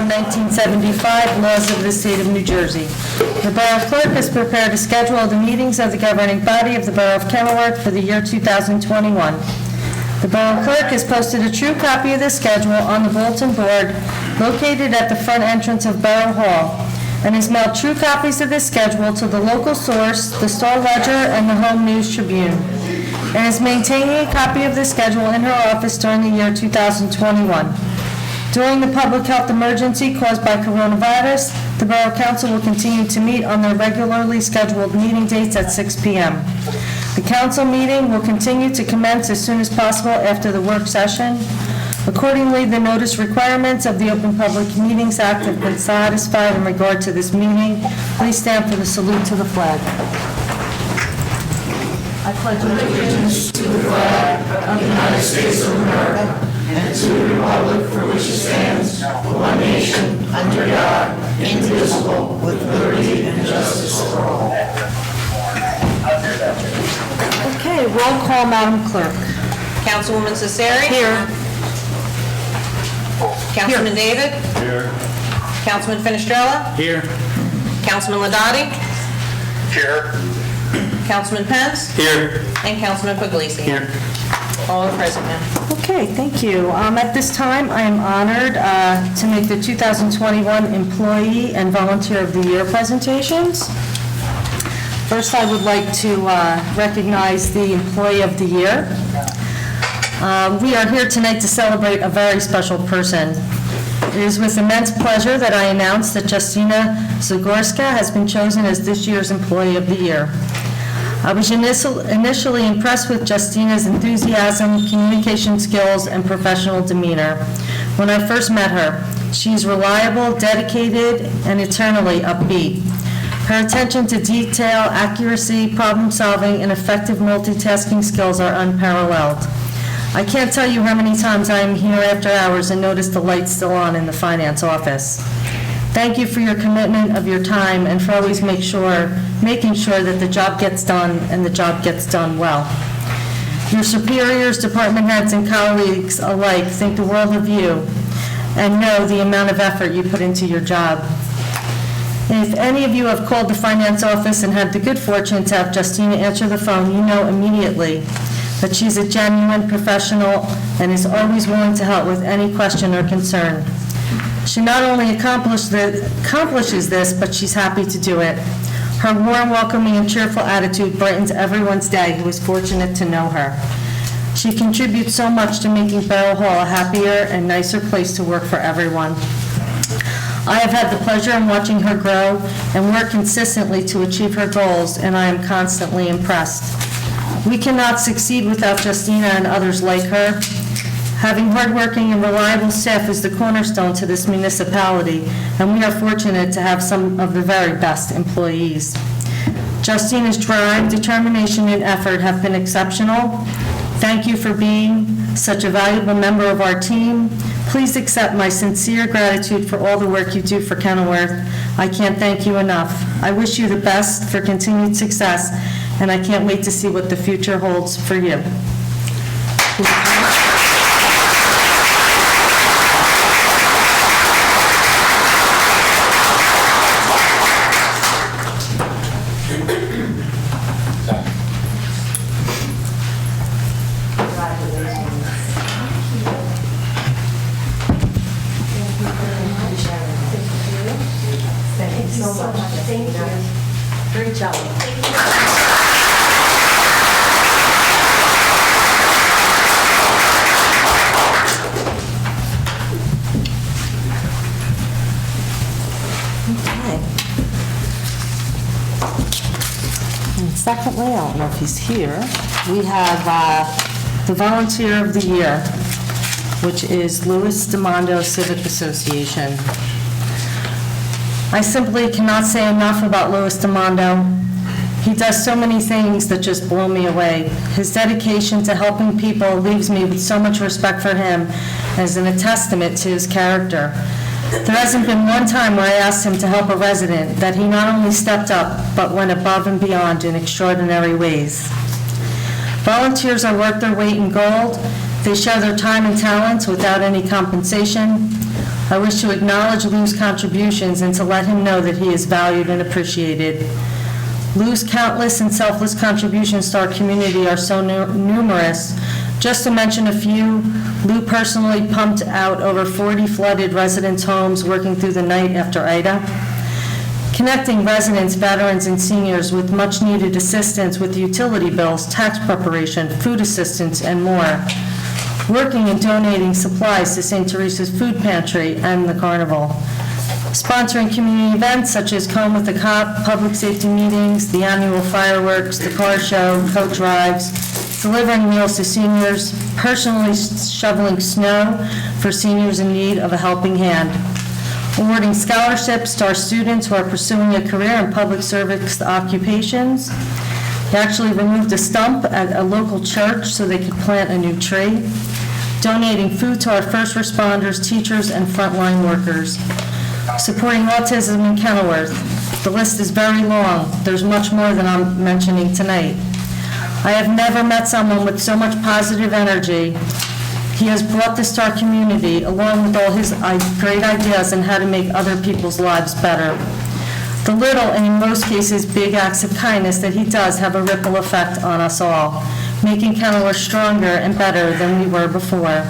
1975, laws of the state of New Jersey. The Borough Clerk has prepared a schedule of the meetings of the governing body of the Borough of Kenilworth for the year 2021. The Borough Clerk has posted a true copy of the schedule on the bulletin board located at the front entrance of Borough Hall, and has mailed true copies of this schedule to the local source, the Star Ledger, and the Home News Tribune, and is maintaining a copy of the schedule in her office during the year 2021. During the public health emergency caused by coronavirus, the Borough Council will continue to meet on their regularly scheduled meeting dates at 6 p.m. The council meeting will continue to commence as soon as possible after the work session. Accordingly, the notice requirements of the Open Public Meetings Act have been satisfied in regard to this meeting. Please stand for the salute to the flag. I pledge allegiance to the flag of the United States of America and to the republic for which it stands, one nation, under God, indivisible, with liberty and justice for all. Okay, roll call, Madam Clerk. Councilwoman Cesari? Here. Councilman David? Here. Councilman Finestrella? Here. Councilman Ladati? Here. Councilman Pence? Here. And Councilman Puglisi? Here. All are present, ma'am. Okay, thank you. At this time, I am honored to make the 2021 Employee and Volunteer of the Year presentations. First, I would like to recognize the Employee of the Year. We are here tonight to celebrate a very special person. It is with immense pleasure that I announce that Justina Zagorska has been chosen as this year's Employee of the Year. I was initially impressed with Justina's enthusiasm, communication skills, and professional demeanor when I first met her. She is reliable, dedicated, and eternally upbeat. Her attention to detail, accuracy, problem-solving, and effective multitasking skills are unparalleled. I can't tell you how many times I am here after hours and notice the lights still on in the finance office. Thank you for your commitment of your time and for always making sure that the job gets done and the job gets done well. Your superiors, department heads, and colleagues alike think the world of you and know the amount of effort you put into your job. If any of you have called the finance office and had the good fortune to have Justina answer the phone, you know immediately that she's a genuine professional and is always willing to help with any question or concern. She not only accomplishes this, but she's happy to do it. Her warm, welcoming, and cheerful attitude brightens everyone's day who is fortunate to know her. She contributes so much to making Borough Hall a happier and nicer place to work for everyone. I have had the pleasure in watching her grow and work consistently to achieve her goals, and I am constantly impressed. We cannot succeed without Justina and others like her. Having hardworking and reliable staff is the cornerstone to this municipality, and we are fortunate to have some of the very best employees. Justina's drive, determination, and effort have been exceptional. Thank you for being such a valuable member of our team. Please accept my sincere gratitude for all the work you do for Kenilworth. I can't thank you enough. I wish you the best for continued success, and I can't wait to see what the future holds for you. Great job. Okay. And secondly, I don't know if he's here, we have the Volunteer of the Year, which is Louis Demondo Civic Association. I simply cannot say enough about Louis Demondo. He does so many things that just blow me away. His dedication to helping people leaves me with so much respect for him as a testament to his character. There hasn't been one time where I asked him to help a resident that he not only stepped up, but went above and beyond in extraordinary ways. Volunteers are worth their weight in gold. They share their time and talents without any compensation. I wish to acknowledge Lou's contributions and to let him know that he is valued and appreciated. Lou's countless and selfless contributions to our community are so numerous. Just to mention a few, Lou personally pumped out over 40 flooded residents' homes working through the night after Ida, connecting residents, veterans, and seniors with much-needed assistance with utility bills, tax preparation, food assistance, and more, working and donating supplies to St. Teresa's Food Pantry and the Carnival, sponsoring community events such as Comb with the Cop, public safety meetings, the annual fireworks, the car show, coat drives, delivering meals to seniors, personally shoveling snow for seniors in need of a helping hand, awarding scholarships to our students who are pursuing a career in public service occupations. They actually removed a stump at a local church so they could plant a new tree, donating food to our first responders, teachers, and frontline workers, supporting autism in Kenilworth. The list is very long. There's much more than I'm mentioning tonight. I have never met someone with so much positive energy. He has brought this to our community, along with all his great ideas on how to make other people's lives better. The little, and in most cases, big acts of kindness that he does have a ripple effect on us all, making Kenilworth stronger and better than we were before.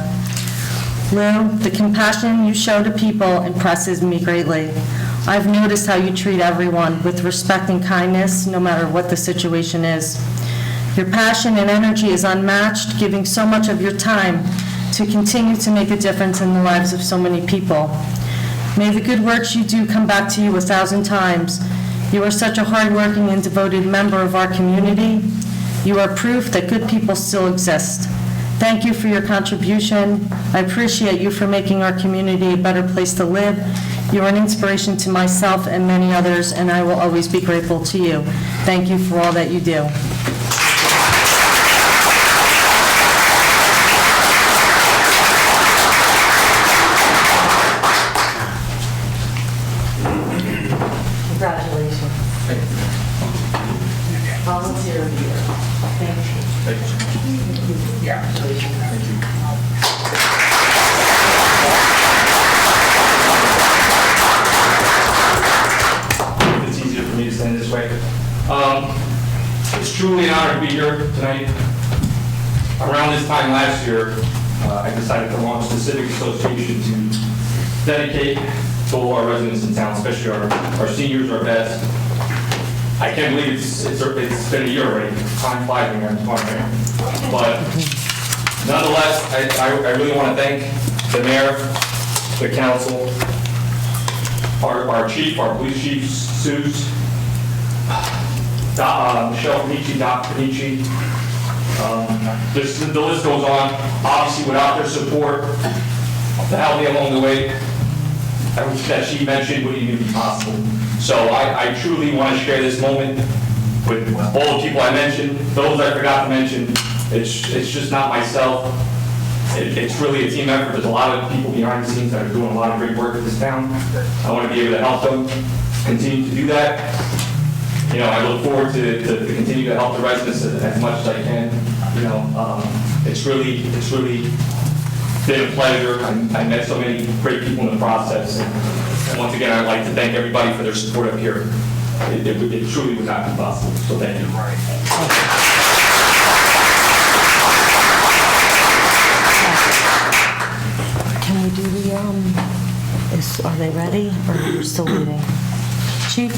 Lou, the compassion you show to people impresses me greatly. I've noticed how you treat everyone with respect and kindness, no matter what the situation is. Your passion and energy is unmatched, giving so much of your time to continue to make a difference in the lives of so many people. May the good works you do come back to you 1,000 times. You are such a hardworking and devoted member of our community. You are proof that good people still exist. Thank you for your contribution. I appreciate you for making our community a better place to live. You are an inspiration to myself and many others, and I will always be grateful to you. Thank you for all that you do. Congratulations. Volunteer of the year. Thank you. Yeah. It's easier for me to stand this way. It's truly an honor to be here tonight. Around this time last year, I decided to launch the Civic Association to dedicate to all our residents in town, especially our seniors, our vets. I can't believe it's been a year already. Time flies when you're having fun, right? But nonetheless, I really want to thank the mayor, the council, our chief, our police chief, Suze, Michelle Panici, Doc Panici. The list goes on. Obviously, without their support, the help me along the way, that she mentioned wouldn't even be possible. So I truly want to share this moment with all the people I mentioned. Those I forgot to mention, it's just not myself. It's really a team effort. There's a lot of people behind the scenes that are doing a lot of great work in this town. I want to be able to help them continue to do that. You know, I look forward to continue to help the residents as much as I can. You know, it's really been a pleasure. I met so many great people in the process. And once again, I'd like to thank everybody for their support up here. It truly would not be possible. So thank you. Can we do the, are they ready, or are we still waiting? Chief,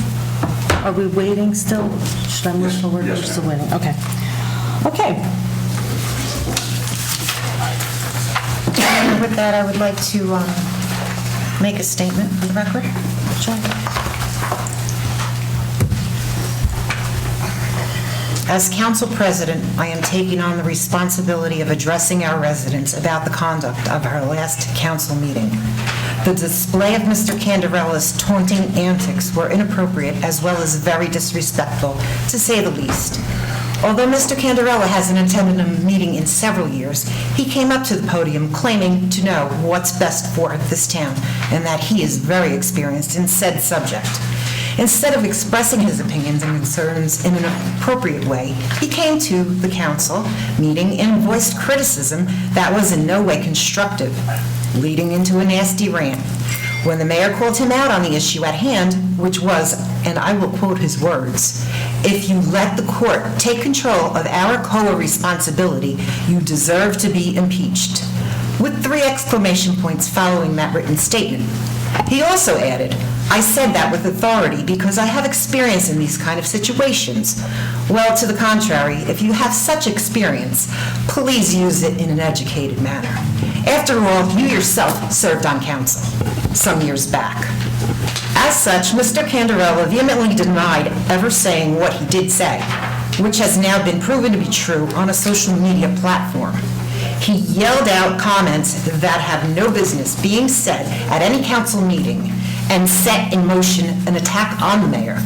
are we waiting still? Should I move forward? We're still waiting, okay. Okay. And with that, I would like to make a statement for the record. Sure. As council president, I am taking on the responsibility of addressing our residents about the conduct of our last council meeting. The display of Mr. Candarella's taunting antics were inappropriate as well as very disrespectful, to say the least. Although Mr. Candarella hasn't attended a meeting in several years, he came up to the podium claiming to know what's best for this town and that he is very experienced in said subject. Instead of expressing his opinions and concerns in an appropriate way, he came to the council meeting and voiced criticism that was in no way constructive. leading into a nasty rant. When the mayor called him out on the issue at hand, which was, and I will quote his words, "If you let the court take control of our COA responsibility, you deserve to be impeached," with 3 exclamation points following that written statement. He also added, "I said that with authority because I have experience in these kind of situations." Well, to the contrary, if you have such experience, please use it in an educated manner. After all, you yourself served on council some years back. As such, Mr. Candarella vehemently denied ever saying what he did say, which has now been proven to be true on a social media platform. He yelled out comments that have no business being said at any council meeting and set in motion an attack on the mayor.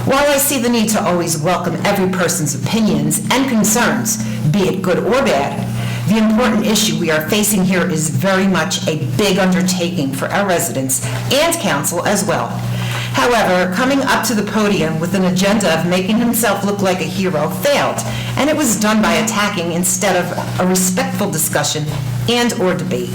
While I see the need to always welcome every person's opinions and concerns, be it good or bad, the important issue we are facing here is very much a big undertaking for our residents and council as well. However, coming up to the podium with an agenda of making himself look like a hero failed, and it was done by attacking instead of a respectful discussion and/or debate.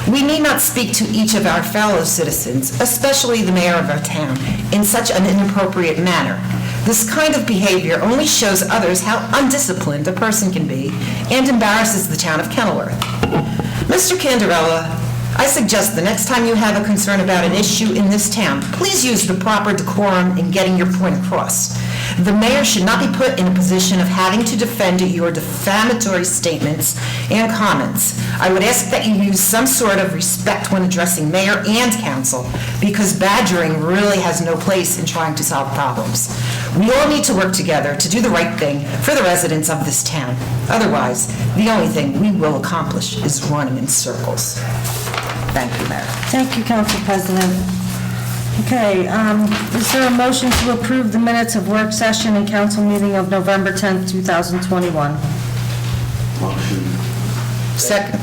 We need not speak to each of our fellow citizens, especially the mayor of our town, in such an inappropriate manner. This kind of behavior only shows others how undisciplined a person can be and embarrasses the town of Kenilworth. Mr. Candarella, I suggest the next time you have a concern about an issue in this town, please use the proper decorum in getting your point across. The mayor should not be put in a position of having to defend your defamatory statements and comments. I would ask that you use some sort of respect when addressing mayor and council, because badgering really has no place in trying to solve problems. We all need to work together to do the right thing for the residents of this town. Otherwise, the only thing we will accomplish is running in circles. Thank you, Mayor. Thank you, Council President. Okay, is there a motion to approve the minutes of work session and council meeting of November 10th, 2021? Second.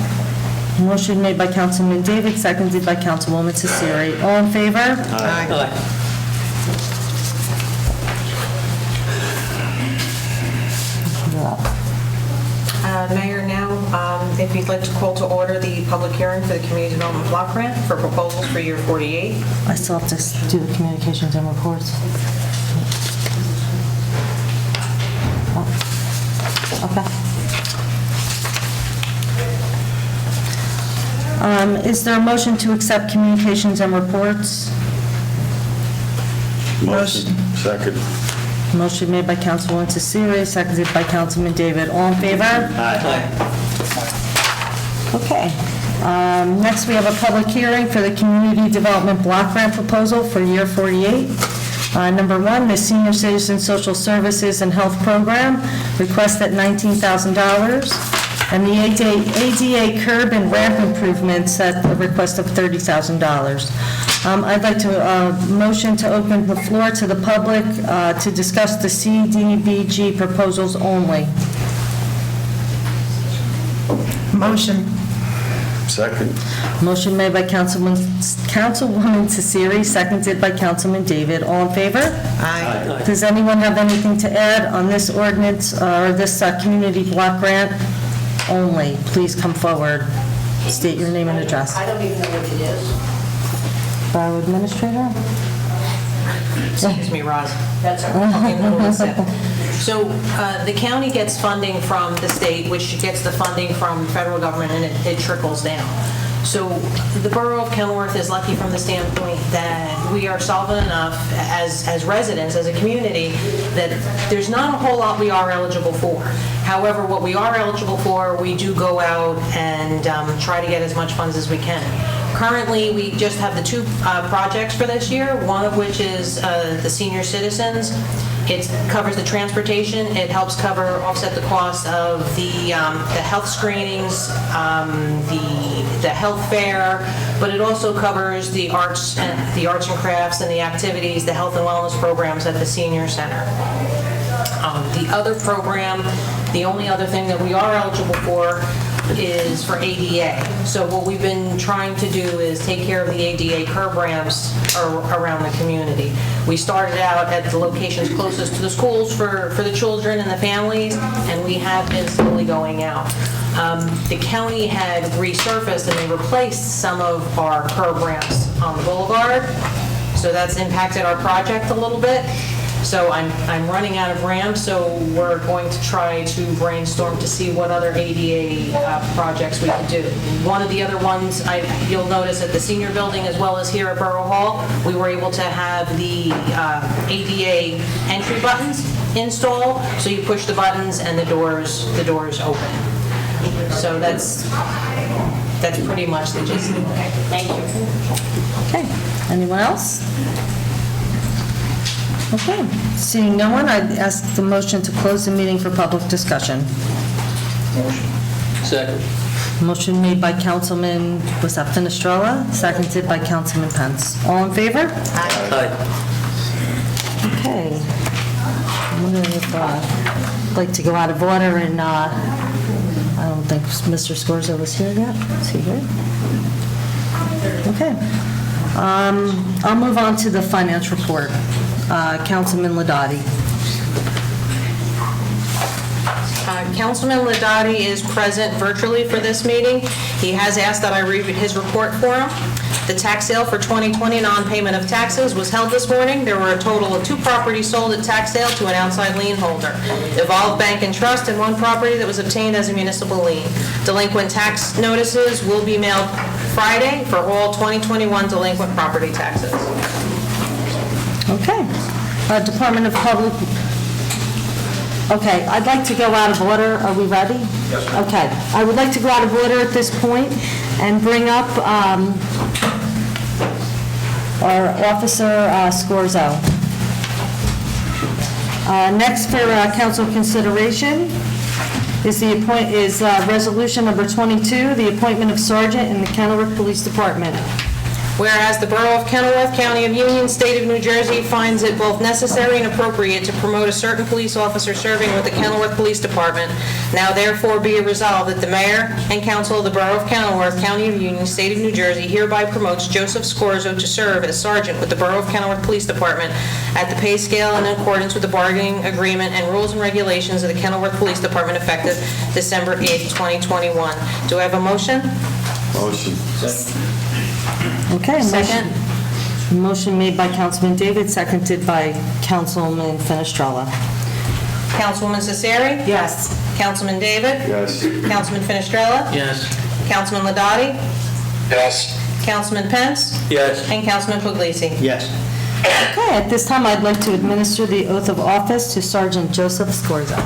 Motion made by Councilman David, seconded by Councilwoman Cesari. All in favor? Aye. You're up. Mayor, now, if you'd like to call to order the public hearing for the Community Development Block Grant for proposals for year 48. I still have to do the communications and reports. Oh, okay. Is there a motion to accept communications and reports? Motion. Second. Motion made by Councilwoman Cesari, seconded by Councilman David. All in favor? Aye. Okay. Next, we have a public hearing for the Community Development Block Grant Proposal for year 48. Number 1, the Senior Citizen Social Services and Health Program, request at $19,000. And the ADA curb and ramp improvements at a request of $30,000. I'd like to motion to open the floor to the public to discuss the CDBG proposals only. Motion. Second. Motion made by Councilwoman Cesari, seconded by Councilman David. All in favor? Aye. Does anyone have anything to add on this ordinance or this community block grant only? Please come forward. State your name and address. I don't even know what it is. Borough Administrator? Excuse me, Roz. That's all right. Okay, no, one sec. So the county gets funding from the state, which gets the funding from federal government, and it trickles down. So the borough of Kenilworth is lucky from the standpoint that we are solvent enough as residents, as a community, that there's not a whole lot we are eligible for. However, what we are eligible for, we do go out and try to get as much funds as we can. Currently, we just have the 2 projects for this year, one of which is the senior citizens. It covers the transportation. It helps offset the cost of the health screenings, the health fair, but it also covers the arts and crafts and the activities, the health and wellness programs at the senior center. The other program, the only other thing that we are eligible for is for ADA. So what we've been trying to do is take care of the ADA curb ramps around the community. We started out at the locations closest to the schools for the children and the families, and we have been slowly going out. The county had resurfaced and they replaced some of our curb ramps on the boulevard, so that's impacted our project a little bit. So I'm running out of ramps, so we're going to try to brainstorm to see what other ADA projects we can do. One of the other ones, you'll notice at the senior building as well as here at Borough Hall, we were able to have the ADA entry buttons installed, so you push the buttons and the doors open. So that's pretty much the gist. Thank you. Okay, anyone else? Okay, seeing no one, I'd ask the motion to close the meeting for public discussion. Second. Motion made by Councilman, was that Fenestrella? Seconded by Councilman Pence. All in favor? Aye. Okay. I'm wondering if I'd like to go out of order and, I don't think Mr. Scorza was here yet. Is he here? Okay. I'll move on to the finance report. Councilman Ladati. Councilman Ladati is present virtually for this meeting. He has asked that I read his report for him. The tax sale for 2020 non-payment of taxes was held this morning. There were a total of 2 properties sold at tax sale to an outside lien holder. Evolve Bank and Trust and 1 property that was obtained as a municipal lien. Delinquent tax notices will be mailed Friday for all 2021 delinquent property taxes. Okay. Department of Public... Okay, I'd like to go out of order. Are we ready? Yes, ma'am. Okay. I would like to go out of order at this point and bring up our Officer Scorza. Next for council consideration is resolution number 22, the appointment of sergeant in the Kenilworth Police Department. Whereas the Borough of Kenilworth, County of Union, State of New Jersey finds it both necessary and appropriate to promote a certain police officer serving with the Kenilworth Police Department, now therefore be it resolved that the mayor and council of the Borough of Kenilworth, County of Union, State of New Jersey hereby promotes Joseph Scorza to serve as sergeant with the Borough of Kenilworth Police Department at the pay scale in accordance with the bargaining agreement and rules and regulations of the Kenilworth Police Department effective December 8th, 2021. Do I have a motion? Motion. Okay. Second. Motion made by Councilman David, seconded by Councilman Fenestrella. Councilwoman Cesari? Yes. Councilman David? Yes. Councilman Fenestrella? Yes. Councilman Ladati? Yes. Councilman Pence? Yes. And Councilman Puglisi? Yes. Okay, at this time, I'd like to administer the oath of office to Sergeant Joseph Scorza.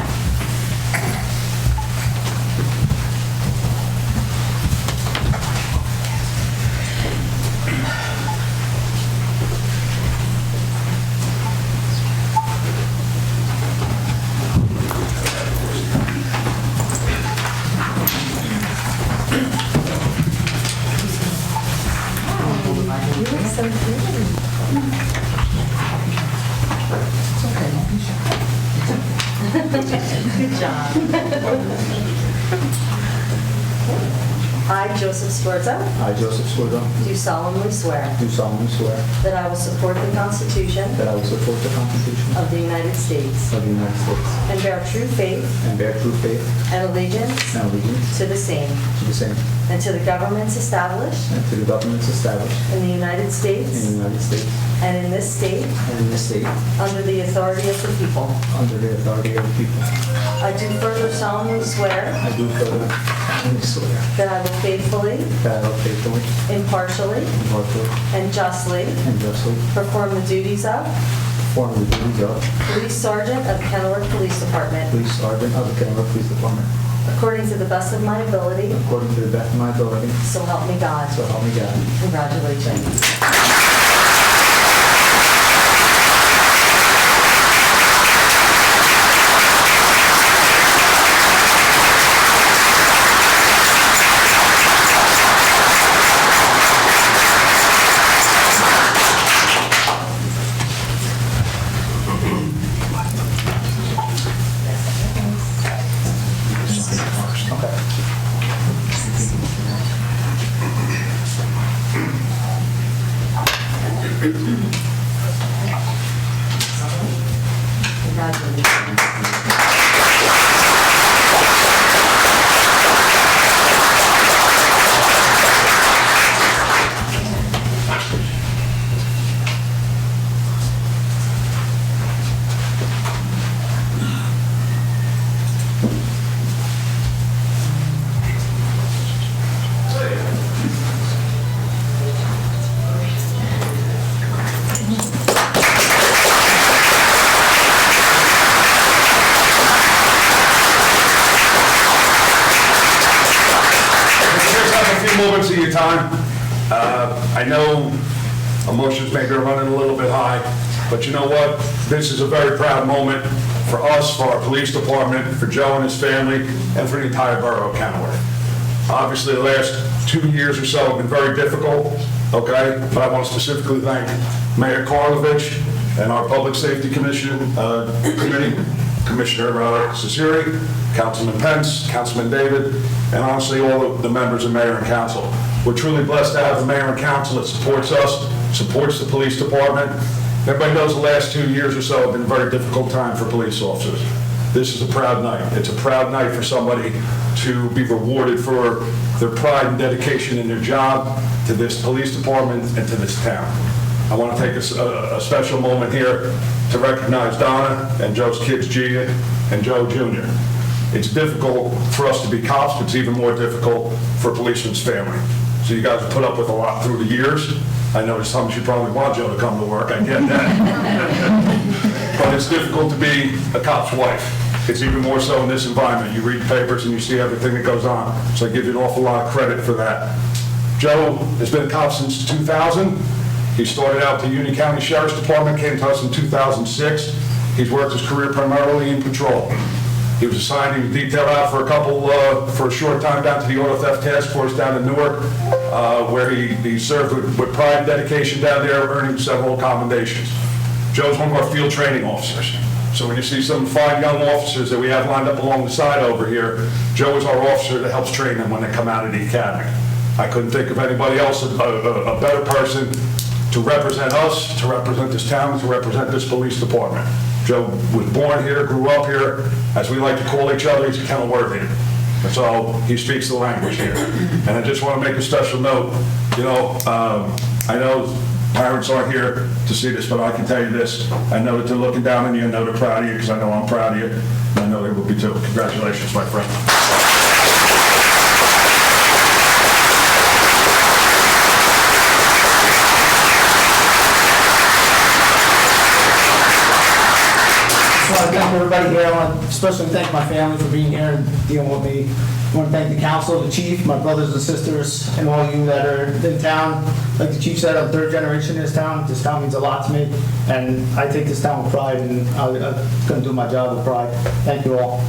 I, Joseph Scorza, I, Joseph Scorza, do solemnly swear do solemnly swear that I will support the Constitution that I will support the Constitution of the United States of the United States and bear true faith and bear true faith and allegiance and allegiance to the same to the same and to the governments established and to the governments established in the United in States the United States and in this state and in this state under the authority of the people. under the authority of the people. I do further solemnly swear I do further solemnly swear that I will faithfully, that I will faithfully, impartially, impartially, and justly and justly perform the duties of perform the duties of Police Sergeant of Kenilworth Police Department Police Sergeant of the Kenilworth Police Department according to the best of my ability, according to the best of my ability, so help me God. so help me God. Congratulations. Okay. time. I know emotions maybe are running a little bit high, but you know what? This is a very proud moment for us, for our police department, for Joe and his family, and for the entire borough of Kenilworth. Obviously, the last 2 years or so have been very difficult, okay? But I want to specifically thank Mayor Karlovich and our Public Safety Commission Committee, Commissioner Cesari, Councilman Pence, Councilman David, and honestly, all of the members of Mayor and Council. We're truly blessed to have a Mayor and Council that supports us, supports the police department. Everybody knows the last 2 years or so have been a very difficult time for police officers. This is a proud night. It's a proud night for somebody to be rewarded for their pride and dedication in their job to this police department and to this town. I want to take a special moment here to recognize Donna and Joe's kids, Gia and Joe Jr. It's difficult for us to be cops, but it's even more difficult for a policeman's family. So you guys have put up with a lot through the years. I know sometimes you probably want Joe to come to work, I get that. But it's difficult to be a cop's wife. It's even more so in this environment. You read papers and you see everything that goes on. So I give you an awful lot of credit for that. Joe has been a cop since 2000. He started out at the Union County Sheriff's Department, came to us in 2006. He's worked his career primarily in patrol. He was assigned, he was detailed out for a short time down to the Auto Theft Task Force down in Newark, where he served with pride and dedication down there, earning several commendations. Joe's one of our field training officers. So when you see some fine young officers that we have lined up along the side over here, Joe is our officer that helps train them when they come out of the academy. I couldn't think of anybody else, a better person to represent us, to represent this town, to represent this police department. Joe was born here, grew up here. As we like to call each other, he's a Kenilworthian. That's all, he speaks the language here. And I just want to make a special note, I know parents aren't here to see this, but I can tell you this. I know that they're looking down on you, I know they're proud of you, because I know I'm proud of you, and I know they will be too. Congratulations, my friend. I want to thank everybody here. I want to especially thank my family for being here and dealing with me. I want to thank the council, the chief, my brothers and sisters, and all of you that are in town. Like the chief said, I'm third generation in this town. This town means a lot to me, and I take this town with pride, and I'm going to do my job with pride. Thank you all.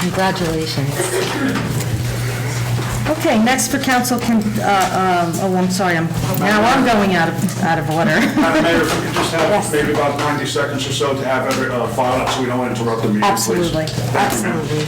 Congratulations. Okay, next for council, I'm sorry, now I'm going out of order. Madam Mayor, if we could just have maybe about 90 seconds or so to have every file up so we don't interrupt the meeting, please. Absolutely, Thank you, ma'am. absolutely.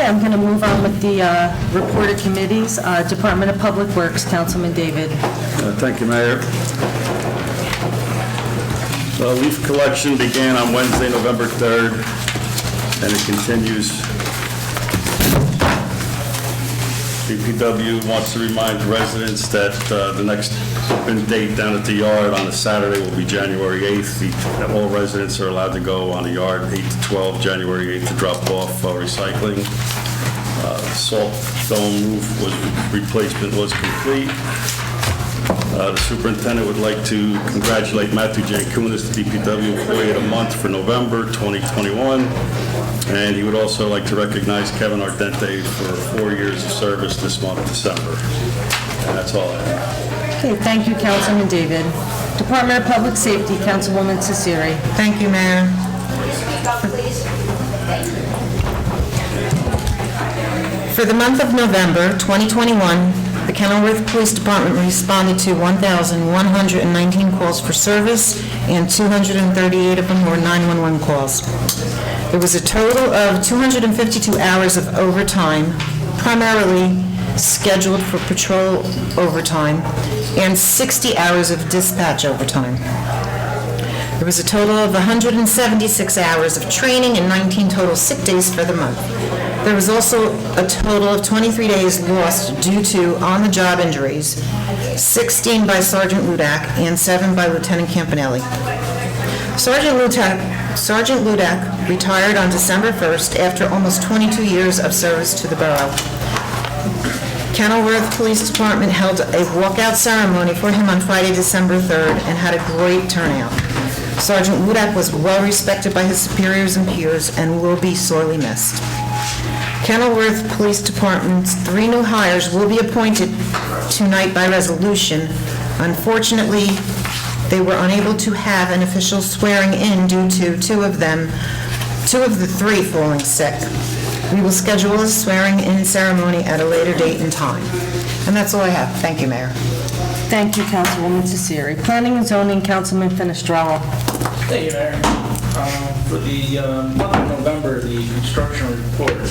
I'm going to move on with the reported committees. Department of Public Works, Councilman David. Thank you, Mayor. Leaf collection began on Wednesday, November 3rd, and it continues. DPW wants to remind residents that the next open date down at the yard on a Saturday will be January 8th. All residents are allowed to go on the yard 8 to 12, January 8th, to drop off recycling. Salt dome roof replacement was complete. The superintendent would like to congratulate Matthew Jankunas, the DPW Employee of the Month for November 2021. And he would also like to recognize Kevin Ardente for 4 years of service this month, December. And that's all I have. Okay, thank you, Councilman David. Department of Public Safety, Councilwoman Cesari. Thank you, Mayor. Please. Thank you. For the month of November 2021, the Kenilworth Police Department responded to 1,119 calls for service, and 238 of them were 911 calls. There was a total of 252 hours of overtime, primarily scheduled for patrol overtime, and 60 hours of dispatch overtime. There was a total of 176 hours of training and 19 total sick days for the month. There was also a total of 23 days lost due to on-the-job injuries, 16 by Sergeant Ludak and 7 by Lieutenant Campanelli. Sergeant Ludak retired on December 1st after almost 22 years of service to the borough. Kenilworth Police Department held a walkout ceremony for him on Friday, December 3rd, and had a great turnout. Sergeant Ludak was well respected by his superiors and peers and will be sorely missed. Kenilworth Police Department's 3 new hires will be appointed tonight by resolution. Unfortunately, they were unable to have an official swearing in due to two of the 3 falling sick. We will schedule a swearing in ceremony at a later date and time. And that's all I have. Thank you, Mayor. Thank you, Councilwoman Cesari. Planning and Zoning, Councilman Fenestrella. Thank you, Mayor. For the month of November, the construction report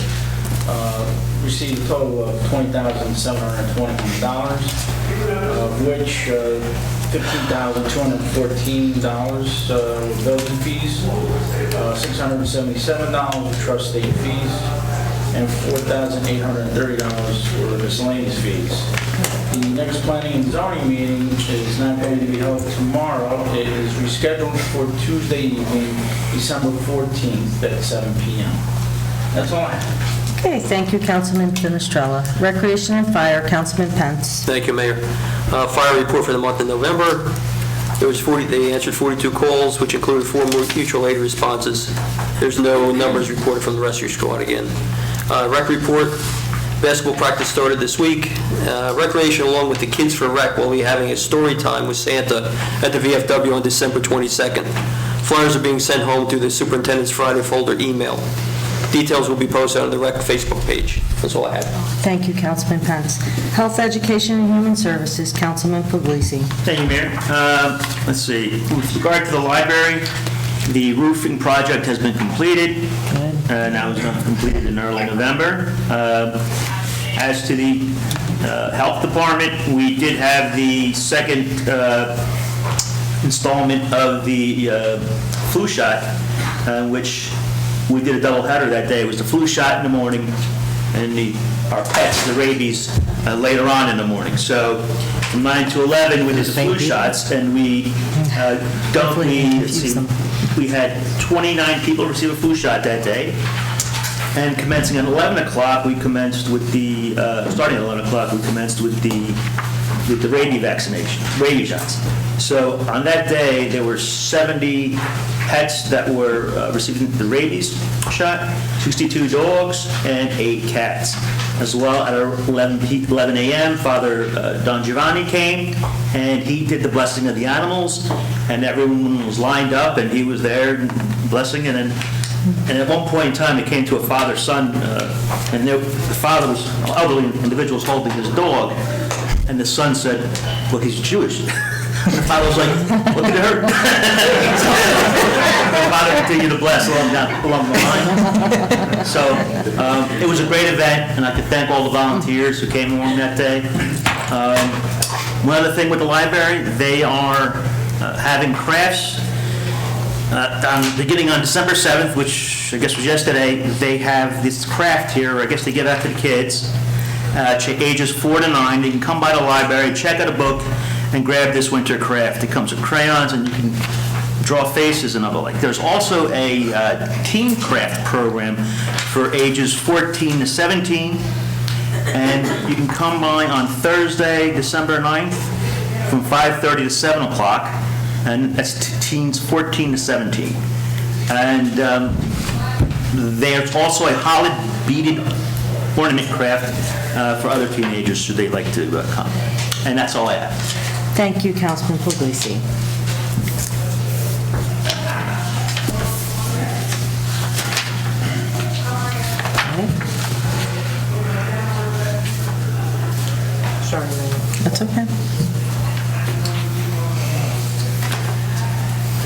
received a total of $20,721, of which $15,214 were building fees, $677 were trust state fees, and $4,830 were miscellaneous fees. The next planning and zoning meeting is not going to be held tomorrow. It is rescheduled for Tuesday evening, December 14th at 7 p.m. That's all I have. Okay, thank you, Councilman Fenestrella. Recreation and Fire, Councilman Pence. Thank you, Mayor. Fire report for the month of November. They answered 42 calls, which included 4 mutual aid responses. There's no numbers reported from the rescue squad again. Rec report. Basketball practice started this week. Recreation, along with the Kids for Rec, will be having a story time with Santa at the VFW on December 22nd. Flyers are being sent home through the Superintendent's Friday folder email. Details will be posted on the Rec Facebook page. That's all I have. Thank you, Councilman Pence. Health, Education, and Human Services, Councilman Puglisi. Thank you, Mayor. Let's see. With regard to the library, the roofing project has been completed. Now it's completed in early November. As to the health department, we did have the second installment of the flu shot, which we did a double header that day. It was the flu shot in the morning and our pets, the rabies, later on in the morning. So from 9 to 11 we did the flu shots, and we we had 29 people receive a flu shot that day. And commencing at 11 o'clock, we commenced with the, starting at 11 o'clock, we commenced with the rabies vaccination, rabies shots. So on that day, there were 70 pets that were receiving the rabies shot, 62 dogs, and 8 cats. As well, at 11 a.m., Father Don Giovanni came, and he did the blessing of the animals, and everyone was lined up, and he was there blessing, and at one point in time, it came to a father-son, and the father was, an elderly individual was holding his dog, and the son said, well, he's Jewish. My father was like, look at her. My father continued to bless along the line. So it was a great event, and I could thank all the volunteers who came along that day. One other thing with the library, they are having crafts beginning on December 7th, which I guess was yesterday. They have this craft here, I guess they give out to the kids, ages 4 to 9. They can come by the library, check out a book, and grab this winter craft. It comes with crayons, and you can draw faces and all like. There's also a teen craft program for ages 14 to 17, and you can come by on Thursday, December 9th, from 5:30 to 7 o'clock, and that's teens 14 to 17. And there's also a holly beaded ornament craft for other teenagers should they like to come. And that's all I have. Thank you, Councilman Puglisi. Sorry. That's okay.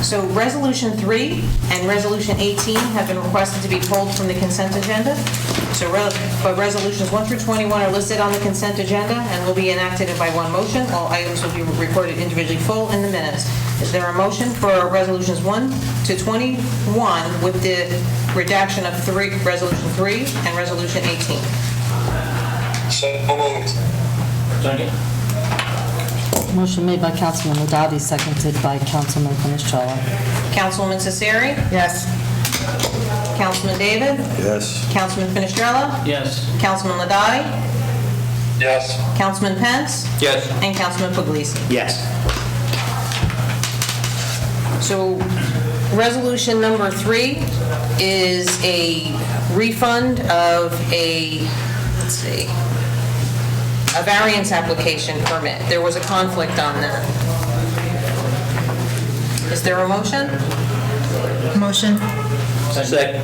So Resolution 3 and Resolution 18 have been requested to be pulled from the consent agenda. But Resolutions 1 through 21 are listed on the consent agenda and will be enacted by one motion. All items will be recorded individually full in the minutes. Is there a motion for Resolutions 1 to 21 with the redaction of Resolution 3 and Resolution 18? So moved. Motion made by Councilman Ladati, seconded by Councilman Canestrello. Councilwoman Cesari? Yes. Councilman David? Yes. Councilman Finestrella? Yes. Councilman Ladati? Yes. Councilman Pence? Yes. And Councilman Puglisi? Yes. So resolution number 3 is a refund of a variance application permit. There was a conflict on that. Is there a motion? Motion? Second.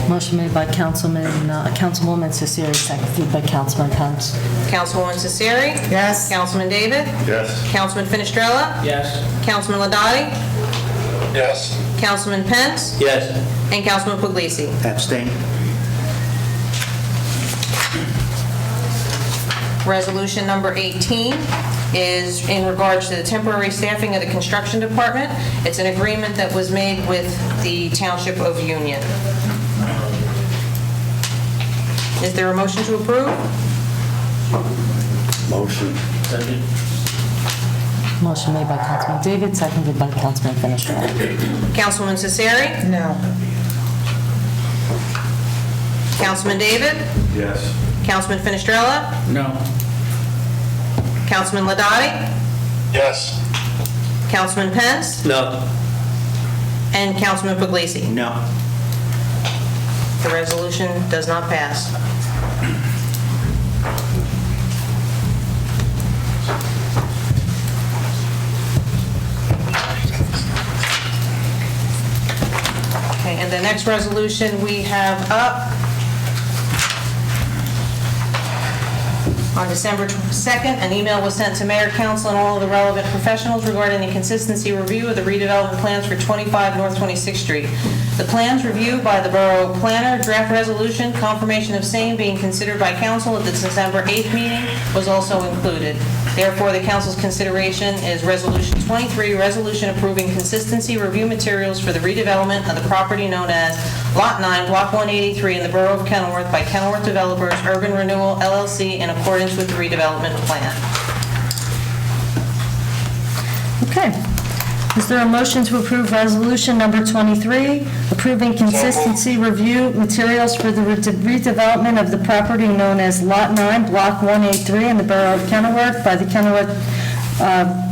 Motion made by Councilwoman Cesari, seconded by Councilman Pence. Councilwoman Cesari? Yes. Councilman David? Yes. Councilman Finestrella? Yes. Councilman Ladati? Yes. Councilman Pence? Yes. And Councilman Puglisi? Abstain. Resolution number 18 is in regards to the temporary staffing of the construction department. It's an agreement that was made with the Township of Union. Is there a motion to approve? Motion. Motion made by Councilman David, seconded by Councilman Finestrella. Councilwoman Cesari? No. Councilman David? Yes. Councilman Finestrella? No. Councilman Ladati? Yes. Councilman Pence? No. And Councilman Puglisi? No. The resolution does not pass. Okay, and the next resolution we have up on December 2nd, an email was sent to Mayor, Council, and all of the relevant professionals regarding the consistency review of the redevelopment plans for 25 North 26th Street. The plans reviewed by the Borough Planner, draft resolution, confirmation of same being considered by Council at the December 8th meeting was also included. Therefore, the Council's consideration is Resolution 23, resolution approving consistency review materials for the redevelopment of the property known as Lot 9, Block 183 in the Borough of Kenilworth by Kenilworth Developers Urban Renewal LLC in accordance with the redevelopment plan. Okay. Is there a motion to approve resolution number 23, approving consistency review materials for the redevelopment of the property known as Lot 9, Block 183 in the Borough of Kenilworth by the Kenilworth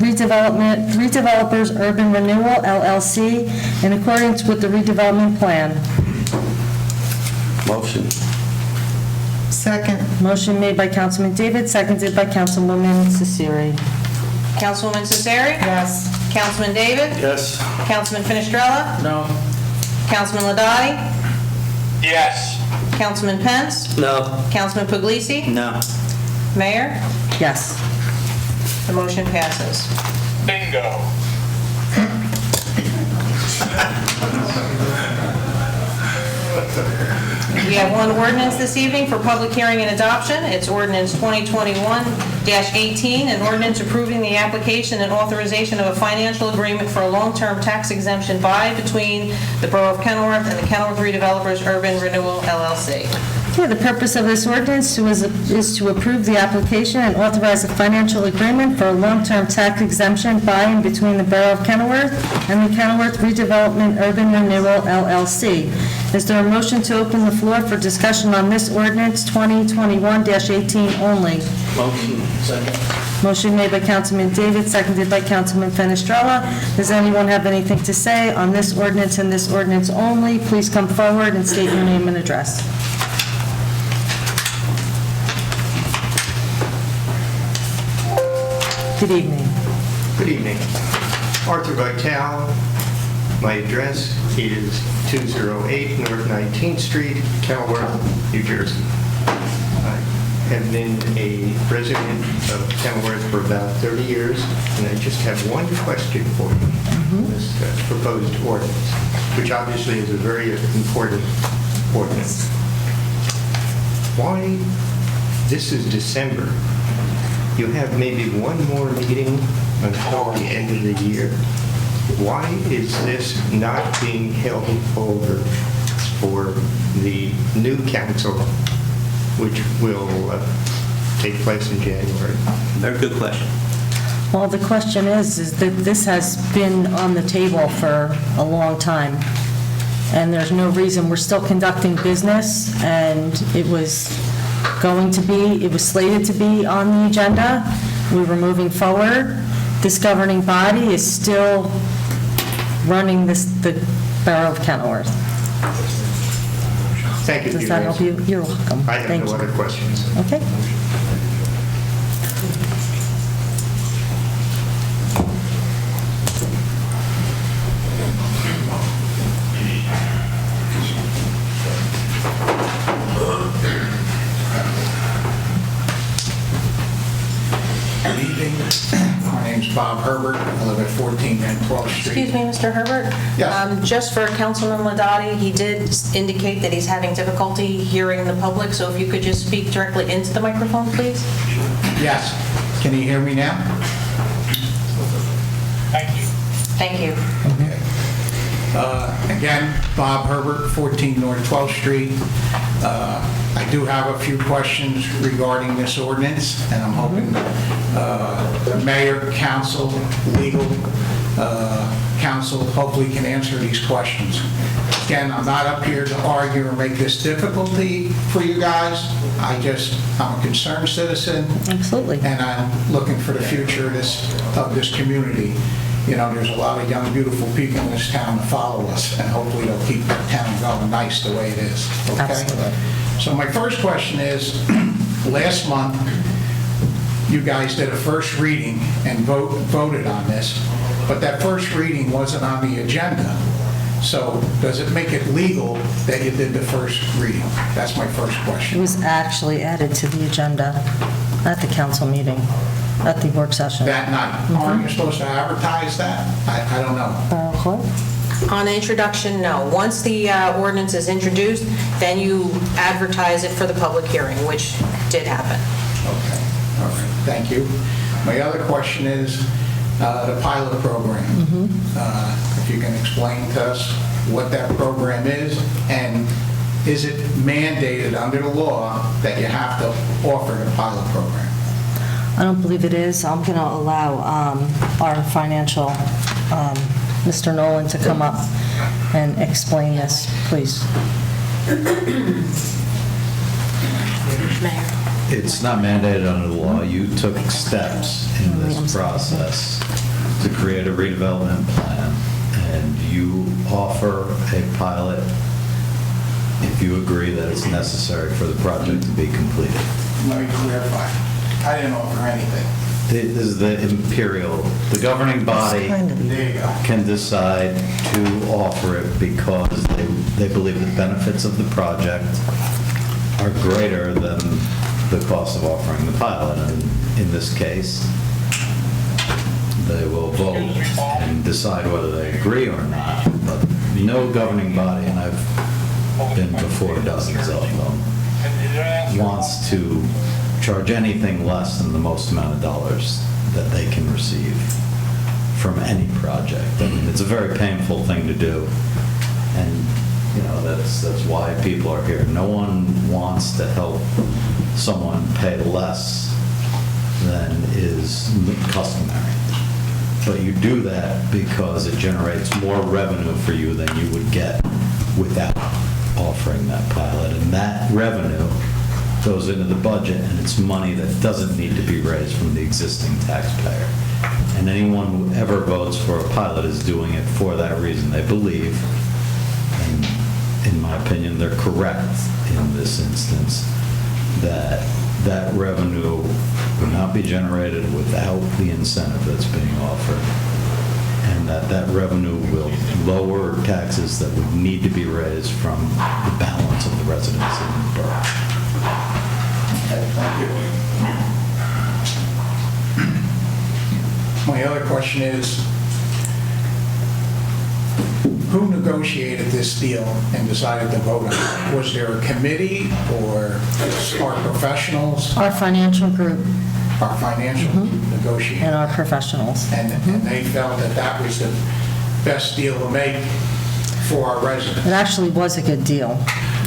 Redevelopers Urban Renewal LLC in accordance with the redevelopment plan? Motion. Second. Motion made by Councilman David, seconded by Councilwoman Cesari. Councilwoman Cesari? Yes. Councilman David? Yes. Councilman Finestrella? No. Councilman Ladati? Yes. Councilman Pence? No. Councilman Puglisi? No. Mayor? Yes. The motion passes. Bingo. We have one ordinance this evening for public hearing and adoption. It's ordinance 2021-18, an ordinance approving the application and authorization of a financial agreement for a long-term tax exemption by, between the Borough of Kenilworth and the Kenilworth Redevelopers Urban Renewal LLC. Okay, the purpose of this ordinance is to approve the application and authorize a financial agreement for a long-term tax exemption by and between the Borough of Kenilworth and the Kenilworth Redevelopment Urban Renewal LLC. Is there a motion to open the floor for discussion on this ordinance 2021-18 only? Motion. Second. Motion made by Councilman David, seconded by Councilman Fenestrella. Does anyone have anything to say on this ordinance and this ordinance only? Please come forward and state your name and address. Good evening. Good evening. Arthur Vitale. My address is 208 North 19th Street, Kenilworth, New Jersey. I have been a resident of Kenilworth for about 30 years, and I just have one question for you on this proposed ordinance, which obviously is a very important ordinance. Why, this is December, you have maybe one more meeting until the end of the year. Why is this not being held over for the new council, which will take place in January? Very good question. Well, the question is that this has been on the table for a long time, and there's no reason, we're still conducting business, and it was slated to be on the agenda. We were moving forward. This governing body is still running the Borough of Kenilworth. Thank you. Does that help you? You're welcome. I have no other questions. Okay. Good evening. My name's Bob Herbert. I live at 14 and 12th Street. Excuse me, Mr. Herbert? Yes. Just for Councilman Ladati, he did indicate that he's having difficulty hearing the public, so if you could just speak directly into the microphone, please? Yes. Can you hear me now? Thank you. Thank you. Okay. Again, Bob Herbert, 14 North 12th Street. I do have a few questions regarding this ordinance, and I'm hoping the mayor, council, legal council hopefully can answer these questions. Again, I'm not up here to argue or make this difficulty for you guys. I'm a concerned citizen. Absolutely. And I'm looking for the future of this community. You know, there's a lot of young, beautiful people in this town that follow us, and hopefully they'll keep the town going nice the way it is, okay? Absolutely. So my first question is, last month, you guys did a first reading and voted on this, but that first reading wasn't on the agenda. So does it make it legal that you did the first reading? That's my first It question. was actually added to the agenda at the council meeting, at the work session. That night. Aren't you supposed to advertise that? I don't know. On introduction, no. Once the ordinance is introduced, then you advertise it for the public hearing, which did happen. Okay, all right, thank you. My other question is the pilot program. If you can explain to us what that program is, and is it mandated under the law that you have to offer the pilot program? I don't believe it is. I'm going to allow our financial, Mr. Nolan, to come up and explain this, please. Mayor. It's not mandated under the law. You took steps in this process to create a redevelopment plan, and you offer a pilot if you agree that it's necessary for the project to be completed. Let me clarify. I didn't offer anything. This is the imperial, the governing body There you go. can decide to offer it because they believe the benefits of the project are greater than the cost of offering the pilot. And in this case, vote and decide whether they agree or not, but no governing body, and I've been before dozens of them, wants to charge anything less than the most amount of dollars that they can receive from any project. I mean, it's a very painful thing to do, and, you know, that's why people are here. No one wants to help someone pay less than is customary. But you do that because it generates more revenue for you than you would get without offering that pilot. And that revenue goes into the budget, and it's money that doesn't need to be raised from the existing taxpayer. And anyone who ever votes for a pilot is doing it for that reason. They believe, and in my opinion, they're correct in this instance, that that revenue would not be generated without the incentive that's being offered, and that revenue will lower taxes that would need to be raised from the balance of the residents in the borough. Thank you. My other question is, who negotiated this deal and decided to vote on it? Was there a committee or our professionals? Our financial group Our financial negotiated? and our professionals. And they felt that that was the best deal to make for our residents? It actually was a good deal,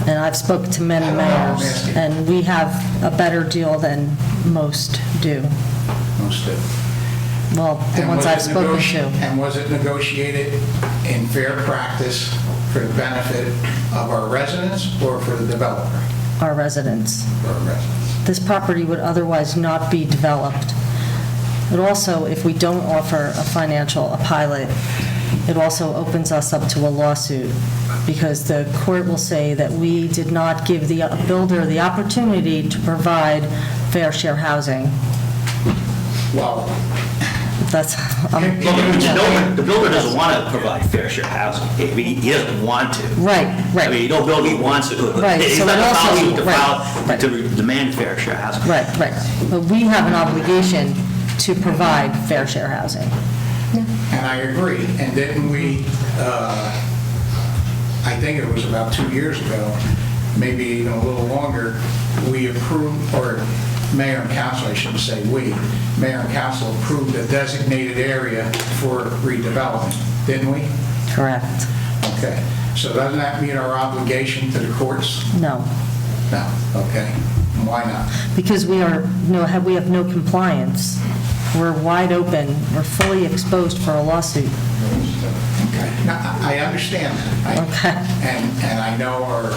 and I've spoken to many mayors, and we have a better deal than most do. Most do. Well, the And ones was I've it spoken to. And was it negotiated in fair practice for the benefit of our residents or for the developer? Our residents. For our residents. This property would otherwise not be developed. It also, if we don't offer a pilot, it also opens us up to a lawsuit, because the court will say that we did not give the builder the opportunity to provide fair share housing. Well, that's... The builder doesn't want to provide fair share housing. I mean, he doesn't want to. Right. I mean, no builder wants to. Right, He's so not it going also- to demand fair share housing. Right. But we have an obligation to provide fair share housing. and I agree. And didn't we, I think it was about 2 years ago, maybe even a little longer, we approved, or Mayor and Council, I shouldn't say we, Mayor and Council approved a designated area for redevelopment, didn't we? Correct. Okay. So doesn't that meet our obligation to the courts? No. No. Okay. Why not? Because we have no compliance. We're wide open. We're fully exposed for a lawsuit. Okay. Now, I understand that. Okay. And I know our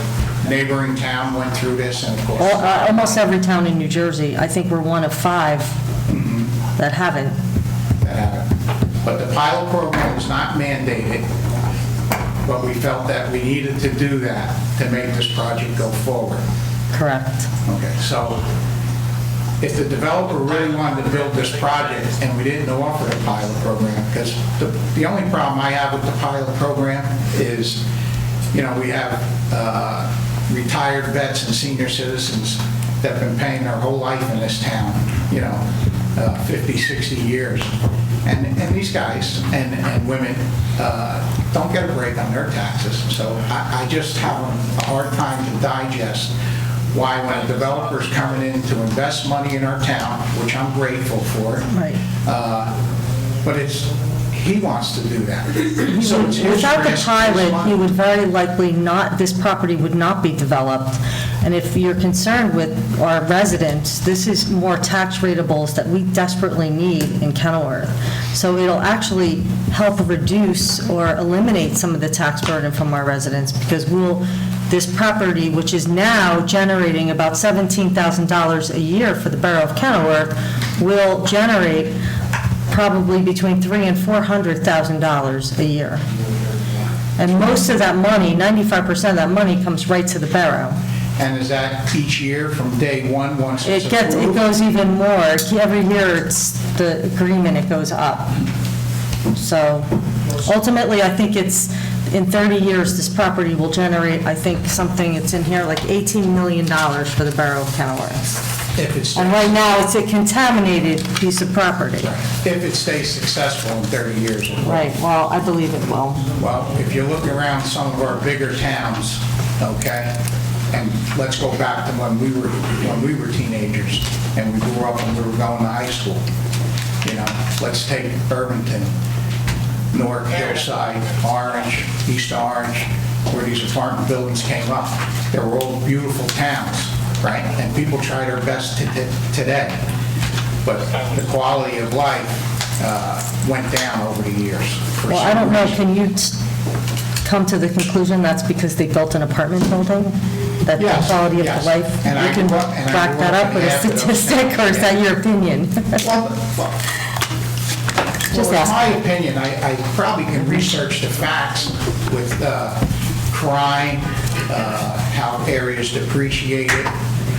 neighboring town went through this, and of course... Almost every town in New Jersey. I think we're one of 5 that haven't. But the pilot program is not mandated, but we felt that we needed to do that to make this project go forward. Correct. Okay, so if the developer really wanted to build this project and we didn't offer the pilot program, because the only problem I have with the pilot program is, you know, we have retired vets and senior citizens that have been paying their whole life in this town, 50, 60 years. And these guys and women don't get a break on their taxes. So I just have a hard time to digest why, when a developer's coming in to invest money in our town, which I'm grateful for, Right. But he wants to do that. So it's his Without the risk, his pilot, money. he would very likely not, this property would not be developed. And if you're concerned with our residents, this is more tax ratables that we desperately need in Kenilworth. So it'll actually help reduce or eliminate some of the tax burden from our residents, because this property, which is now generating about $17,000 a year for the borough of Kenilworth, will generate probably between $300,000 and $400,000 a year. And most of that money, 95% of that money, comes right to the borough. And is that each year from day one, once it's It approved? goes even more. Every year, it's the agreement, it goes up. So ultimately, I think it's, in 30 years, this property will generate, I think, something, it's in here, like $18 million for the borough of Kenilworth. If it's, And right now, it's a contaminated piece of property. if it stays successful in 30 years. it will. Right, well, I believe it will. Well, if you look around some of our bigger towns, okay, and let's go back to when we were teenagers and we grew up and we were going to high school. You know, let's take Irvington, North Hillside, Orange, East Orange, where these apartment buildings came up. They were all beautiful towns, right? And people try their best today. But the quality of life went down over the years. for Well, I some don't know, reason. can you come to the conclusion that's because they built an apartment building? That the Yes, quality of yes. the life? And I You can grew up- and I back grew that up up in with a half of those statistic, or is that your opinion? Just Well, in ask. my opinion, I probably can research the facts with crime, how areas depreciated,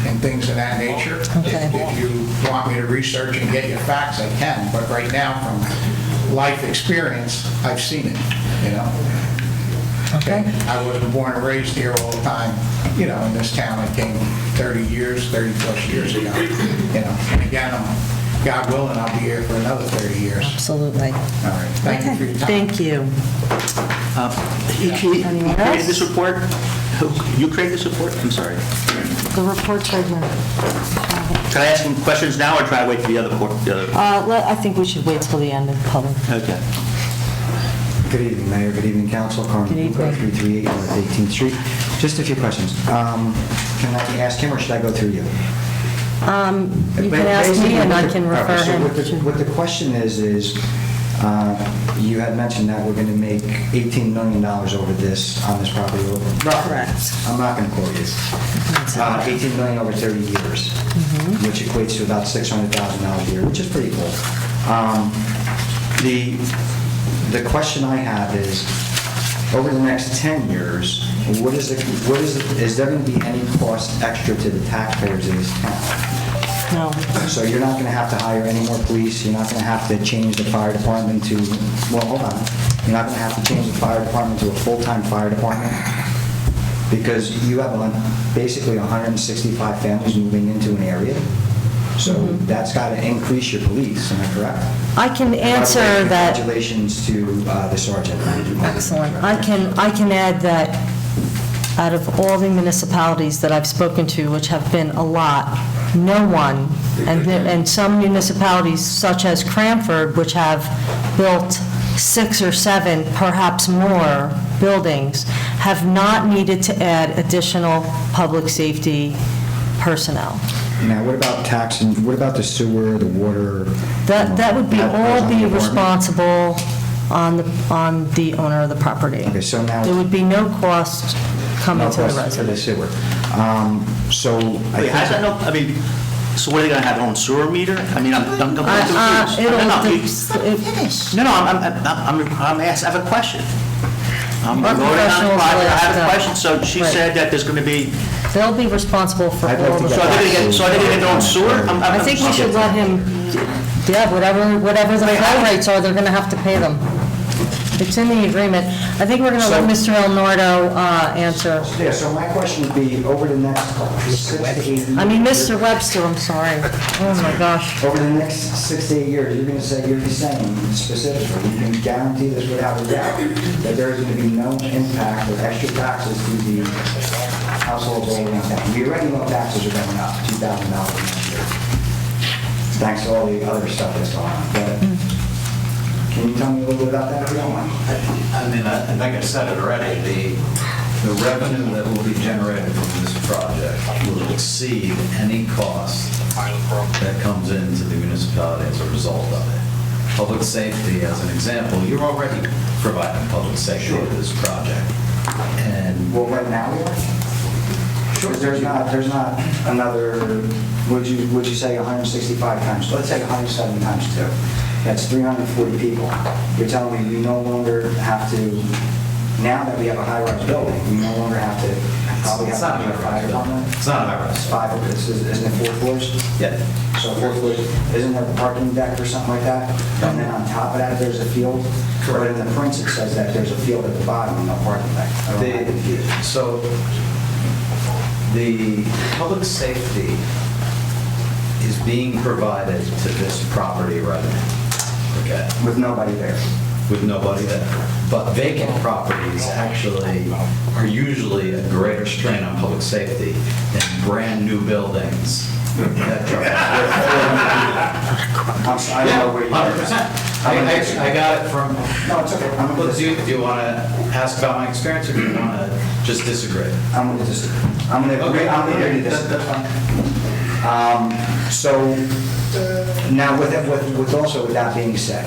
and things of that nature. Okay. If you want me to research and get you facts, I can, but right now, from life experience, I've seen it, you know? Okay. I wasn't born and raised here all the time, you know, in this town. I came 30 plus years ago, you know? And again, God willing, I'll be here for another 30 years. Absolutely. All right, thank you for your time. Thank you. He Anyone created else? this report? You created this report? I'm sorry. The report's right here. Can I ask him questions now, or try to wait for the other report? I think we should wait till the end of the public. Okay. Good evening, Mayor. Good evening, Council. Carmen Good evening. Bucco, 338 North 18th Street. Just a few questions. Can I ask him, or should I go through you? You can ask me, and I can refer So him. what the question is you had mentioned that we're going to make $18 million over this, on this property. Correct. I'm not going to quote you. $18 million over 30 years, which equates to about $600,000 a year, which is pretty cool. The question I have is, over the next 10 years, is there going to be any cost extra to the taxpayers in this town? No. So you're not going to have to hire any more police, you're not going to have to change the fire department to, well, hold on, you're not going to have to change the fire department to a full-time fire department? Because you have basically 165 families moving into an area, so that's got to increase your police, am I correct? I can By the way, answer that. Congratulations to the sergeant. Excellent. I can add that out of all the municipalities that I've spoken to, which have been a lot, no one, and some municipalities such as Cranford, which have built 6 or 7, perhaps more, buildings, have not needed to add additional public safety personnel. Now, what about tax, and what about the sewer, the water? That would be That goes all on be the department? responsible on the owner of the property. Okay, so now. There would be no cost coming No to the cost for the resident. sewer. So. Wait, how's that no, I mean, so what, are they gonna have their own sewer meter? I mean, I'm confused. No, I'm asking, I have a question. I'm Our voting on the professionals project, I will have a ask question. So she Right. said that there's gonna be, They'll be responsible for I'd like all to the... get so are they gonna get their own sewer? I think we should let him, yeah, whatever the flow rates are, they're going to have to pay them. It's in the agreement. I think we're going to let Mr. El Nardo answer. Yeah, so my question would be, over the next 6 to 8 years. I mean, Mr. Webster, I'm sorry. Oh, my gosh. Over the next 6 to 8 years, you're saying specifically, you can guarantee this without a doubt, that there is going to be no impact or extra taxes to the households all around town. We already know taxes are going up, $2,000 next year, thanks to all the other stuff that's going on. But can you tell me a little bit about that, if you don't mind? I mean, I think I said it already, the revenue that will be generated from this project will exceed any cost that comes into the municipality as a result of it. Public safety, as an example, you're already providing public safety with this project. And Well, right now we are? Sure. There's not another, would you say 165 times, let's say 170 times 2. That's 340 people. You're telling me we no longer have to, now that we have a high-rise building, we no longer have to, probably have It's not to a have a fire high-rise building. department? It's not a high-rise. It's 5 of it, isn't it 4 floors? Yeah. So 4 floors, isn't there a parking deck or something like that? And then on top of that, there's a field? But in the prints, it says that there's a field at the bottom and no parking deck. I don't know. So the public safety is being provided to this property right now. Okay? With nobody there. With nobody there. But vacant properties actually are usually a greater strain on public safety than brand-new buildings. I don't know where you are. 100%. I got it from, No, it's okay. I'm well, gonna do you want to ask about my experience, or do you want to just disagree? I'm gonna just, I'm gonna agree, I'm gonna agree to this. That's fine. So, now with also with that being said,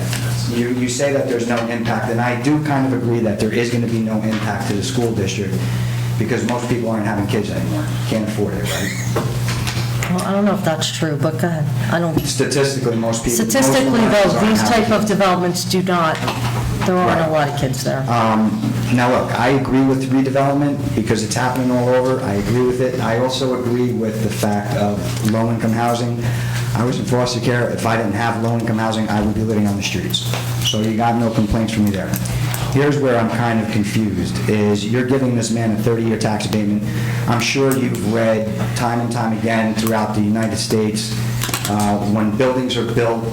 you say that there's no impact, and I do kind of agree that there is gonna be no impact to the school district, because most people aren't having kids anymore, can't afford it, right? Well, I don't know if that's true, but go ahead. I don't, Statistically, most people. statistically most though, millennials aren't these having type of developments do not, there aren't a lot of kids there. Now, look, I agree with redevelopment because it's happening all over. I agree with it. I also agree with the fact of low-income housing. I was in foster care. If I didn't have low-income housing, I would be living on the streets. So you got no complaints from me there. Here's where I'm kind of confused, is you're giving this man a 30-year tax abatement. I'm sure you've read time and time again throughout the United States, when buildings are built,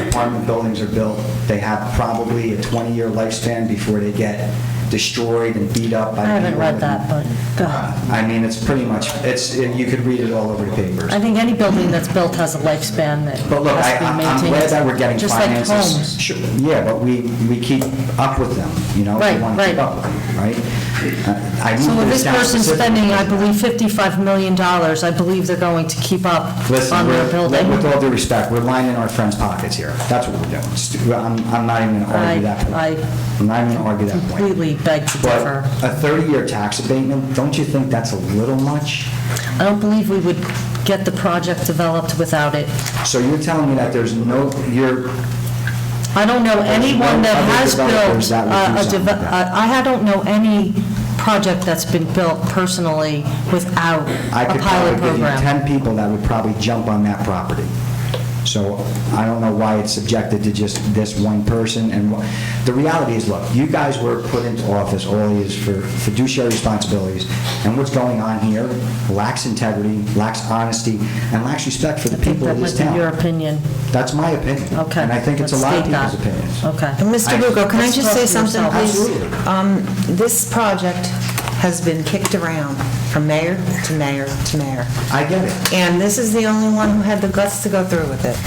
apartment buildings are built, they have probably a 20-year lifespan before they get destroyed and beat up by I haven't people. read that, but go ahead. I mean, it's pretty much, you could read it all over the papers. I think any building that's built has a lifespan that But look, has to be I'm maintained. glad that we're getting Just like finances. homes. Sure, yeah, but we keep up with them, you know? Right, We want to keep right. up with them, right? I So moved with this this down person specifically- spending, I believe, $55 million, I believe they're going to keep up Listen, on their building. with all due respect, we're lining our friends' pockets here. That's what we're doing. I'm not even going to argue that point. I'm not even going to argue that point. Completely beg to differ. But a 30-year tax abatement, don't you think that's a little much? I don't believe we would get the project developed without it. So you're telling me that there's no, I don't know anyone that other has developers built, that would do something like that. I don't know any project that's been built personally without I a could pilot probably give you program. 10 people that would probably jump on that property. So I don't know why it's subjected to just this one person. And the reality is, look, you guys were put into office all these for fiduciary responsibilities, and what's going on here lacks integrity, lacks honesty, and lacks respect for the people That of this might be your town. opinion. That's my opinion. Okay. And I think it's a Let's lot of state that. people's opinions. Okay. And Mr. Lugo, can I Let's just talk say to something, yourself. please? Absolutely. This project has been kicked around from mayor to mayor to mayor. I get it. And this is the only one who had the guts to go through with it,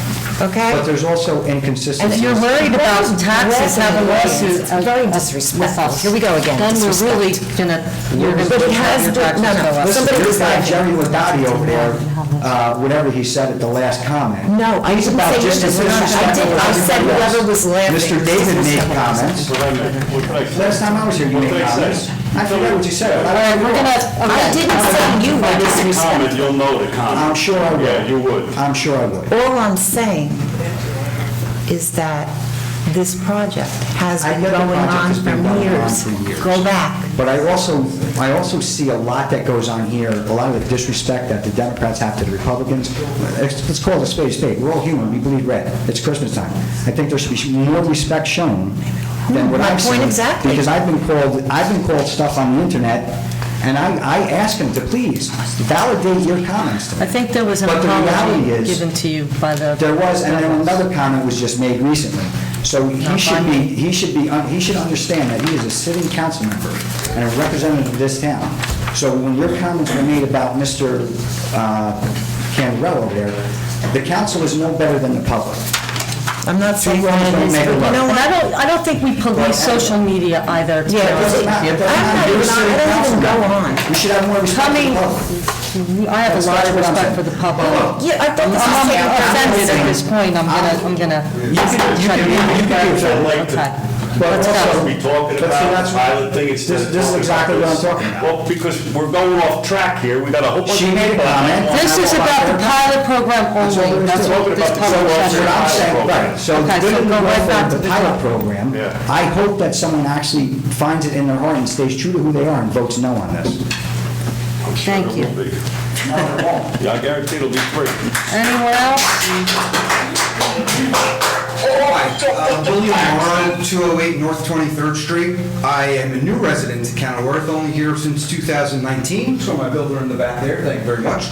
okay? But there's also And inconsistencies. if you're worried about taxes, have a lawsuit. It's very disrespectful. Here we go again. Then we're Disrespect. really gonna, you're gonna But it have has your been- taxes no, no. go up. Listen, Somebody this was guy laughing. Jerry Ladati over there, whatever he said at the last comment. No, I he's didn't about say just as you. I disrespectful did- I as said everybody else. whoever was laughing. Mr. David made comments. What can I say? Last time I was here, you made comments. I forget what you said, but I We're gonna, I didn't okay. say you were Comment, disrespectful. you'll know the comment. I'm sure I would. Yeah, you would. I'm sure I would. All I'm saying is that this project has I been get the going project on has been for going on years. for years. Go back. But I also see a lot that goes on here, a lot of the disrespect that the Democrats have to the Republicans. Let's call it a spade a spade. We're all human, we bleed red. It's Christmas time. I think there should be more respect shown than what My I've seen. point exactly. Because I've been called stuff on the internet, and I ask him to please validate your comments to me. I think there was an But the reality apology is- given to you by the... There was, and then another comment was just made recently. So he should understand that he is a sitting council member and a representative of this town. So when your comments were made about Mr. Candarella over there, the council is no better than the public. I'm not saying wrongs that don't it is, make a but you right. know And what? I don't think we police social media either. to be Yeah, honest. It doesn't matter. It doesn't I'm matter. not You're a even- I sitting don't council even go member. on. We should have more respect for the Tommy, public. I have a lot of respect for the public. Yeah, I thought this was I'm taken care of. offended at this point, I'm gonna shut you down. Okay. But Let's also- go. We talking But see, about that's- the pilot thing instead of This is talking exactly about what I'm this. talking about. Well, because we're going off track here, we got a whole bunch of She people. made a comment. This is about the pilot program That's all there only. is That's to it. what this So public what session What I'm is. saying, right, so Okay, so given the go right growth back of to the the pilot top. program, Yeah. I hope that someone actually finds it in their heart and stays true to who they are and votes no on this. Thank you. Yeah, I guarantee it'll be free. Anyone else? William Morrow, 208 North 23rd Street. I am a new resident to Kenilworth, only here since 2019, so my builder in the back there, thank you very much.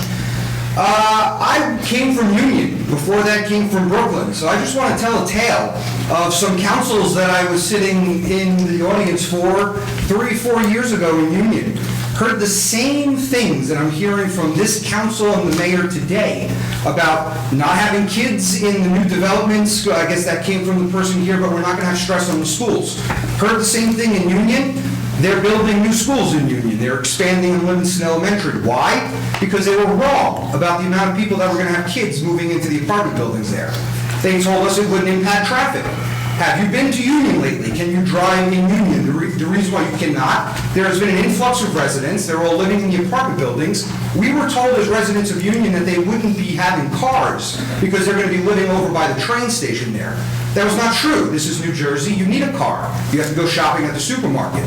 I came from Union. Before that, came from Brooklyn. So I just want to tell a tale of some councils that I was sitting in the audience for 3-4 years ago in Union. Heard the same things that I'm hearing from this council and the mayor today about not having kids in the new developments. I guess that came from the person here, but we're not going to have stress on the schools. Heard the same thing in Union. They're building new schools in Union. They're expanding in Livingston Elementary. Why? Because they were wrong about the amount of people that were going to have kids moving into the apartment buildings there. They told us it wouldn't impact traffic. Have you been to Union lately? Can you drive in Union? The reason why you cannot, there has been an influx of residents. They're all living in the apartment buildings. We were told as residents of Union that they wouldn't be having cars because they're going to be living over by the train station there. That was not true. This is New Jersey. You need a car. You have to go shopping at the supermarket.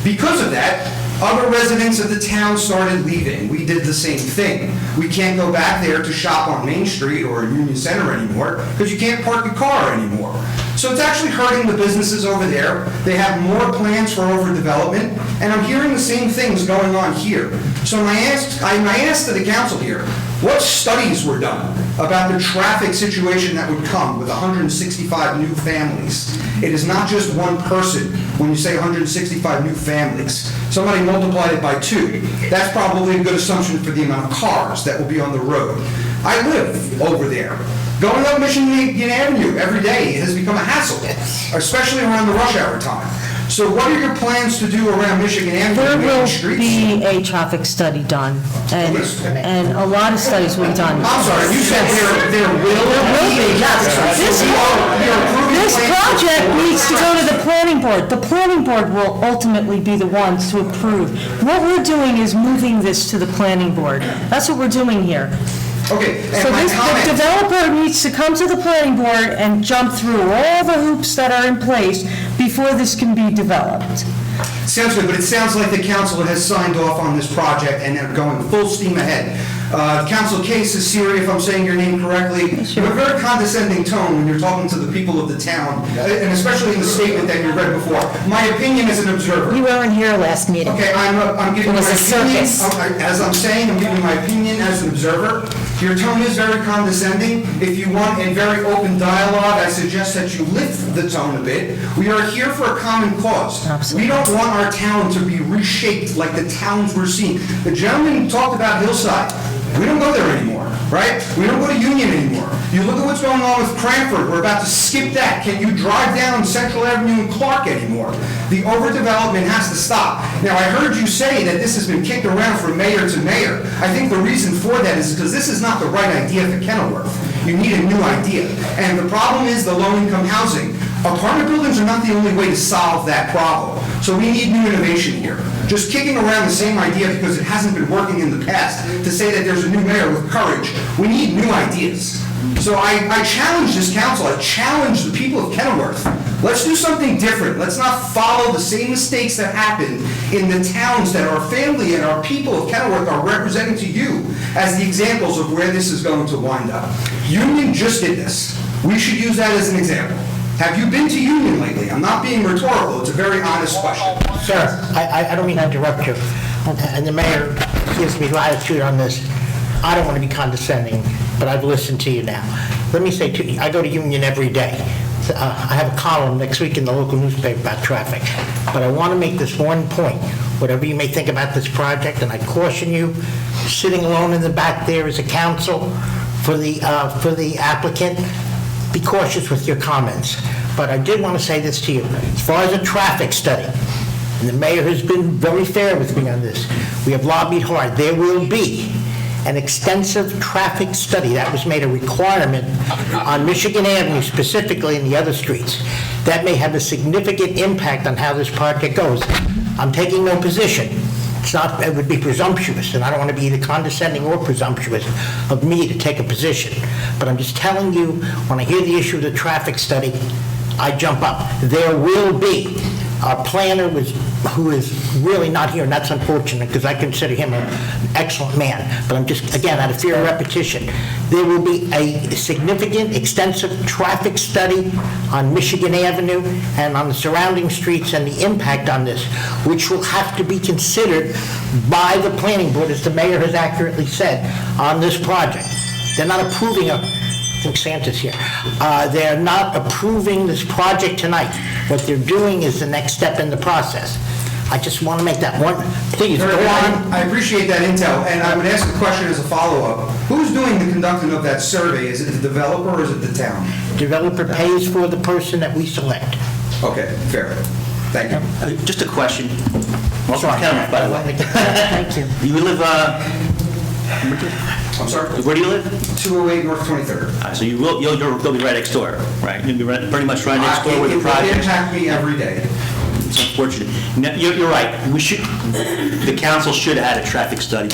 Because of that, other residents of the town started leaving. We did the same thing. We can't go back there to shop on Main Street or Union Center anymore because you can't park your car anymore. So it's actually hurting the businesses over there. They have more plans for overdevelopment, and I'm hearing the same things going on here. So I asked to the council here, what studies were done about the traffic situation that would come with 165 new families? It is not just one person when you say 165 new families. Somebody multiplied it by 2. That's probably a good assumption for the amount of cars that will be on the road. I live over there. Going up Michigan Avenue every day has become a hassle, especially around the rush hour time. So what are your plans to do around Michigan Avenue? There will be a traffic study done, and a lot of studies will be done. I'm sorry, you said there will be. This project needs to go to the planning board. The planning board will ultimately be the ones to approve. What we're doing is moving this to the planning board. That's what we're doing here. Okay, So the developer needs to come to the planning board and jump through all the hoops that are in place before this can be developed. Sounds good, but it sounds like the council has signed off on this project and they're going full steam ahead. Council Case is Siri, if I'm saying your name correctly. You have a very condescending tone when you're talking to the people of the town, and especially in the statement that you read before. My opinion as an observer. You weren't here last meeting. Okay, I'm giving my It was a opinion. circus. As I'm saying, I'm giving my opinion as an observer. Your tone is very condescending. If you want a very open dialogue, I suggest that you lift the tone a bit. We are here for a common cause. Absolutely. We don't want our town to be reshaped like the towns we're seeing. The gentleman talked about Hillside. We don't go there anymore, right? We don't go to Union anymore. You look at what's going on with Cranford, we're about to skip that. Can you drive down Central Avenue and Clark anymore? The overdevelopment has to stop. Now, I heard you say that this has been kicked around from mayor to mayor. I think the reason for that is because this is not the right idea for Kenilworth. You need a new idea. And the problem is the low-income housing. Apartment buildings are not the only way to solve that problem. So we need new innovation here. Just kicking around the same idea because it hasn't been working in the past to say that there's a new mayor with courage. We need new ideas. So I challenge this council, I challenge the people of Kenilworth. Let's do something different. Let's not follow the same mistakes that happened in the towns that our family and our people of Kenilworth are representing to you as the examples of where this is going to wind up. Union just did this. We should use that as an example. Have you been to Union lately? I'm not being rhetorical, it's a very honest question. Sir, I don't mean to interrupt you, and the mayor gives me latitude on this. I don't want to be condescending, but I've listened to you now. Let me say to you, I go to Union every day. I have a column next week in the local newspaper about traffic, but I want to make this one point. Whatever you may think about this project, and I caution you, sitting alone in the back there as a counsel for the applicant, be cautious with your comments. But I did want to say this to you. As far as a traffic study, and the mayor has been very fair with me on this, we have lobbied hard. There will be an extensive traffic study. That was made a requirement on Michigan Avenue specifically and the other streets. That may have a significant impact on how this project goes. I'm taking no position. It would be presumptuous, and I don't want to be either condescending or presumptuous of me to take a position. But I'm just telling you, when I hear the issue of the traffic study, I jump up. There will be Our planner who is really not here, and that's unfortunate, because I consider him an excellent man, but I'm just, again, out of fear of repetition, there will be a significant, extensive traffic study on Michigan Avenue and on the surrounding streets and the impact on this, which will have to be considered by the planning board, as the mayor has accurately said, on this project. They're not approving I think Santa's here. They're not approving this project tonight. What they're doing is the next step in the process. I just want to make that one, please, go on. I appreciate that intel, and I would ask a question as a follow-up. Who's doing the conducting of that survey? Is it the developer or is it the town? Developer pays for the person that we select. Okay, fair. Thank you. Just a question. Welcome to Kenilworth, by the way. Thank you. You live, I'm sorry? where do you live? 208 North 23rd. So you'll be right next door, right? You'll be pretty much right next door with the It will project. impact me every day. It's unfortunate. No, you're right. The council should have had a traffic study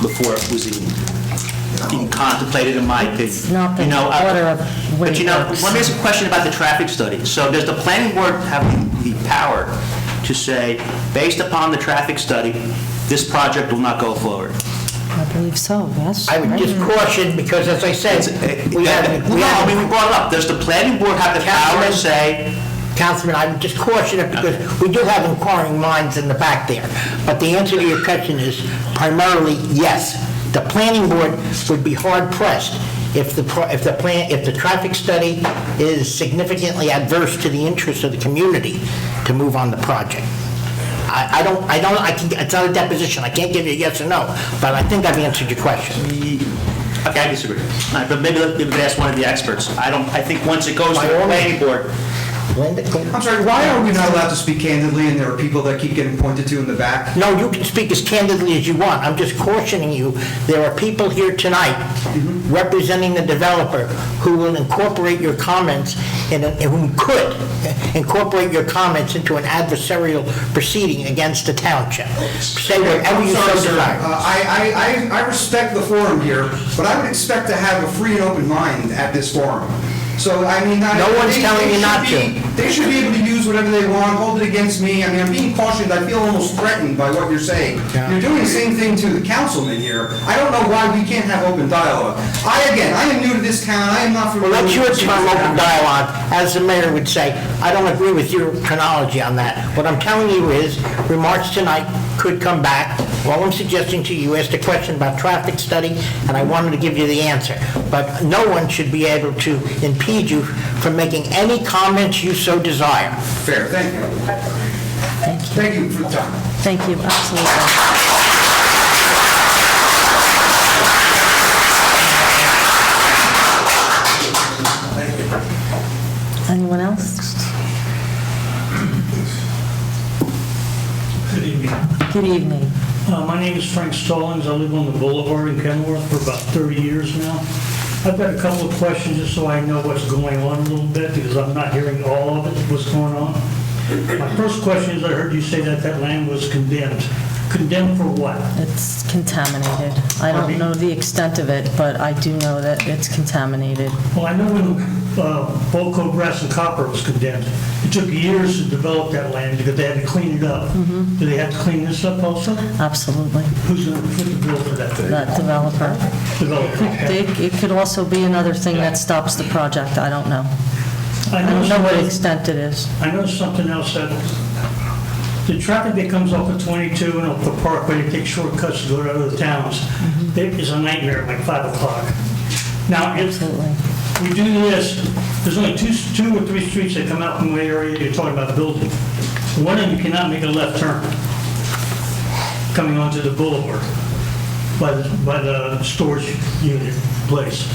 before it was even contemplated, in my opinion. It's not the You know, order of way But it you know, works. let me ask a question about the traffic study. So does the planning board have the power to say, based upon the traffic study, this project will not go forward? I believe so, yes. I would just caution, because as I said, we haven't... Well, no, I mean, we brought it up. Does the planning board have the power to say, Councilman, I would just caution it, because we do have inquiring minds in the back there. But the answer to your question is primarily yes. The planning board would be hard pressed if the traffic study is significantly adverse to the interests of the community to move on the project. It's not a deposition, I can't give you a yes or no, but I think I've answered your question. okay, I disagree. All right, but maybe we could ask one of the experts. I think once it goes to the planning board, I'm sorry, why are we not allowed to speak candidly and there are people that keep getting pointed to in the back? No, you can speak as candidly as you want. I'm just cautioning you, there are people here tonight representing the developer who will incorporate your comments, who could incorporate your comments into an adversarial proceeding against the township. Say whatever you so I'm sorry, sir. desire. I respect the forum here, but I would expect to have a free and open mind at this forum. So, I mean... No one's telling you not to. They should be able to use whatever they want, hold it against me. I mean, I'm being cautioned, I feel almost threatened by what you're saying. You're doing the same thing to the councilman here. I don't know why we can't have open dialogue. I am new to this town, I am not familiar Well, that's with... your term, open dialogue. As the mayor would say, I don't agree with your chronology on that. What I'm telling you is, remarks tonight could come back. All I'm suggesting to you, asked a question about traffic study, and I wanted to give you the answer. But no one should be able to impede you from making any comments you so desire. Fair, thank you. Thank you. Thank you for the time. Thank you, absolutely. Anyone else? Good evening. Good evening. My name is Frank Stallings. I live on the Boulevard in Kenilworth for about 30 years now. I've got a couple of questions just so I know what's going on a little bit because I'm not hearing all of it, what's going on. My first question is I heard you say that land was condemned. Condemned for what? It's contaminated. I don't know the extent of it, but I do know that it's contaminated. Well, I know when Bolco Brass and Copper was condemned, it took years to develop that land because they had to clean it up. Do they have to clean this up also? Absolutely. Who's going to foot the bill for that? That developer. It could also be another thing that stops the project. I don't know. I don't know what extent it is. I know something else that the traffic that comes off of 22 and off the Parkway to take shortcuts to go to other towns, it is a nightmare at like 5 o'clock. Now, if we do this, there's only two or three streets that come out from the area you're talking about building. One of them you cannot make a left turn coming onto the boulevard by the storage unit place.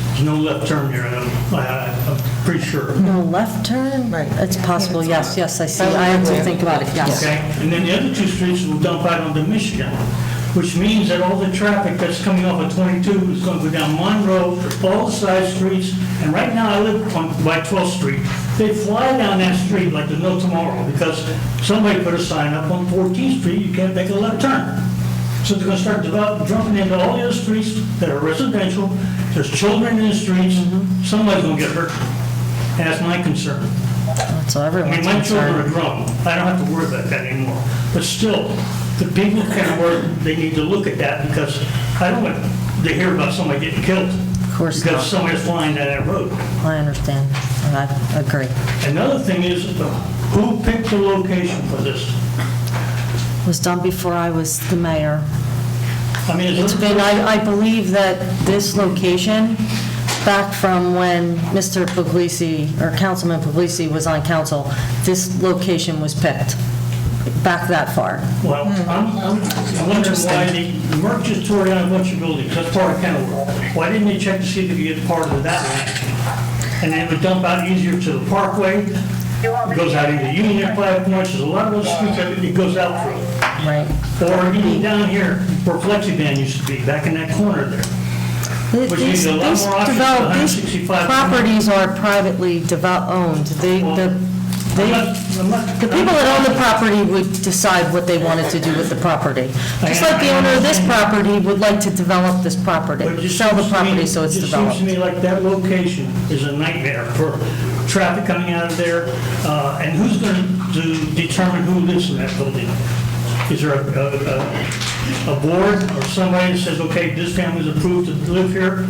There's no left turn here, I'm pretty sure. No left turn? Right. It's possible, yes, I see. I have to think about it, yes. Okay, and then the other two streets will dump out onto Michigan, which means that all the traffic that's coming off of 22 is going to go down Monroe, all the side streets, and right now I live by 12th Street. They fly down that street like there's no tomorrow because somebody put a sign up on 14th Street, you can't make a left turn. So they're going to start jumping into all the other streets that are residential. There's children in the streets. Somebody's going to get hurt. And that's my concern. So I everyone's mean, my children are concerned. grown. I don't have to worry about that anymore. But still, the people who can work, they need to look at that because I don't want to hear about somebody getting killed. Of course Because not. somebody's flying down that road. I understand, and I agree. Another thing is, who picked the location for this? It was done before I was the mayor. I mean, It's been, I believe that this location, back from when Mr. Puglisi, or Councilman Puglisi was on council, this location was picked, back that far. Well, I'm wondering why the Merck just tore down a bunch of buildings, that's part of Kenilworth. Why didn't they check to see if they could get part of that land? And then it would dump out easier to the Parkway, it goes out into Union, 5 Points, there's a lot of those streets that it goes out through. Right. Or even down here, where FlexiBand used to be, back in that corner there. Which These means a lot more options than these 165. properties are privately owned. The people that own the property would decide what they wanted to do with the property. Just like the owner of this property would like to develop this property, But it just sell the seems to me- property so it's It just developed. seems to me like that location is a nightmare for traffic coming out of there, and who's going to determine who lives in that building? Is there a board or somebody that says, okay, this family's approved to live here?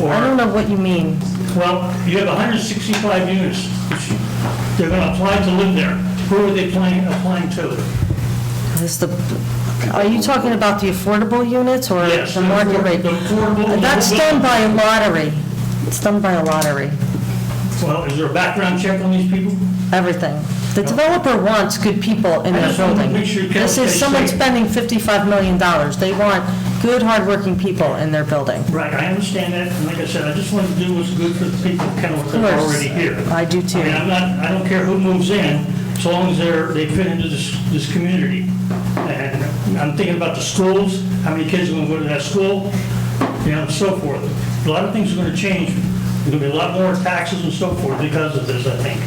I don't know what you mean. Well, you have 165 units, which they're going to apply to live there. Who are they applying to? Are you talking about the affordable units or Yes, the market rate? the affordable- That's done by a lottery. It's done by a lottery. Well, is there a background check on these people? Everything. The developer wants good people in I their just wanna building. make sure This is they someone say- spending $55 million. They want good, hardworking people in their building. Right, I understand that, and like I said, I just want to do what's good for the people of Kenilworth that are Of course. already here. I do too. I mean, I don't care who moves in, so long as they fit into this community. And I'm thinking about the schools, how many kids are going to go to that school, and so forth. A lot of things are going to change. There's going to be a lot more taxes and so forth because of this, I think.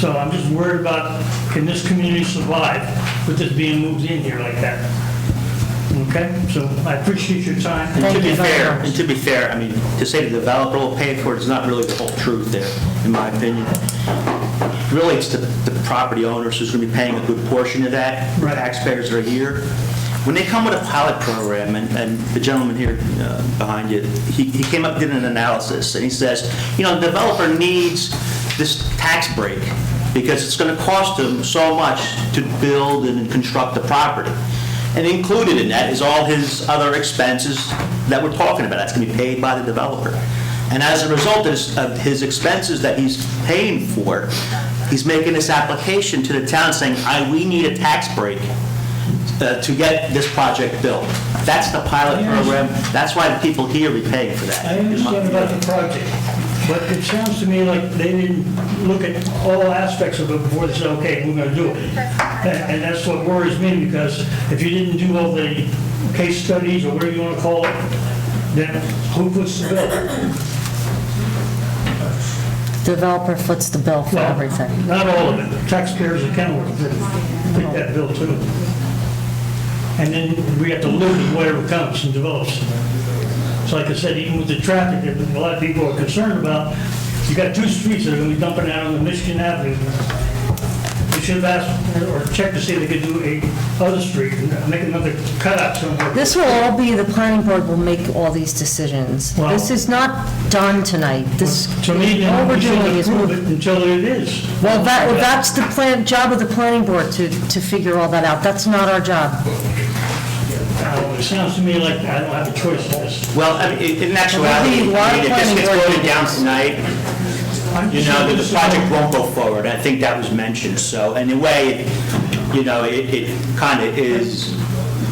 So I'm just worried about, can this community survive with this being moved in here like that? Okay, so I appreciate your time. And to be fair, I mean, to say the developer will pay for it is not really the whole truth there, in my opinion. Really, it's the property owners who's going to be paying a good portion of that, taxpayers that are here. When they come with a pilot program, and the gentleman here behind you, he came up, did an analysis, and he says, the developer needs this tax break because it's going to cost them so much to build and construct the property. And included in that is all his other expenses that we're talking about. That's going to be paid by the developer. And as a result of his expenses that he's paying for, he's making this application to the town saying, we need a tax break to get this project built. That's the pilot program. That's why the people here are paying for that. I understand about the project, but it sounds to me like they didn't look at all aspects of it before they said, okay, we're going to do it. And that's what worries me, because if you didn't do all the case studies, or whatever you want to call it, then who puts the bill? Developer foots the bill for everything. Not all of it. Taxpayers of Kenilworth take that bill too. And then we have to live with whatever comes and develops. So like I said, even with the traffic that a lot of people are concerned about, you got 2 streets that are going to be dumping out on the Michigan Avenue. We should have asked or checked to see if they could do a other street and make another cutout somewhere. This will all be, the planning board will make all these decisions. Well- This is not done tonight. This, To me, all then, we're we doing shouldn't is approve it moving. until it is. Well, that's the job of the planning board to figure all that out. That's not our job. It sounds to me like I don't have a choice in this. Well, I mean, in actuality, There'll be a lot of if this planning gets board voted meetings. down tonight, the project won't go forward. I think that was mentioned. So in a way, it kind of is,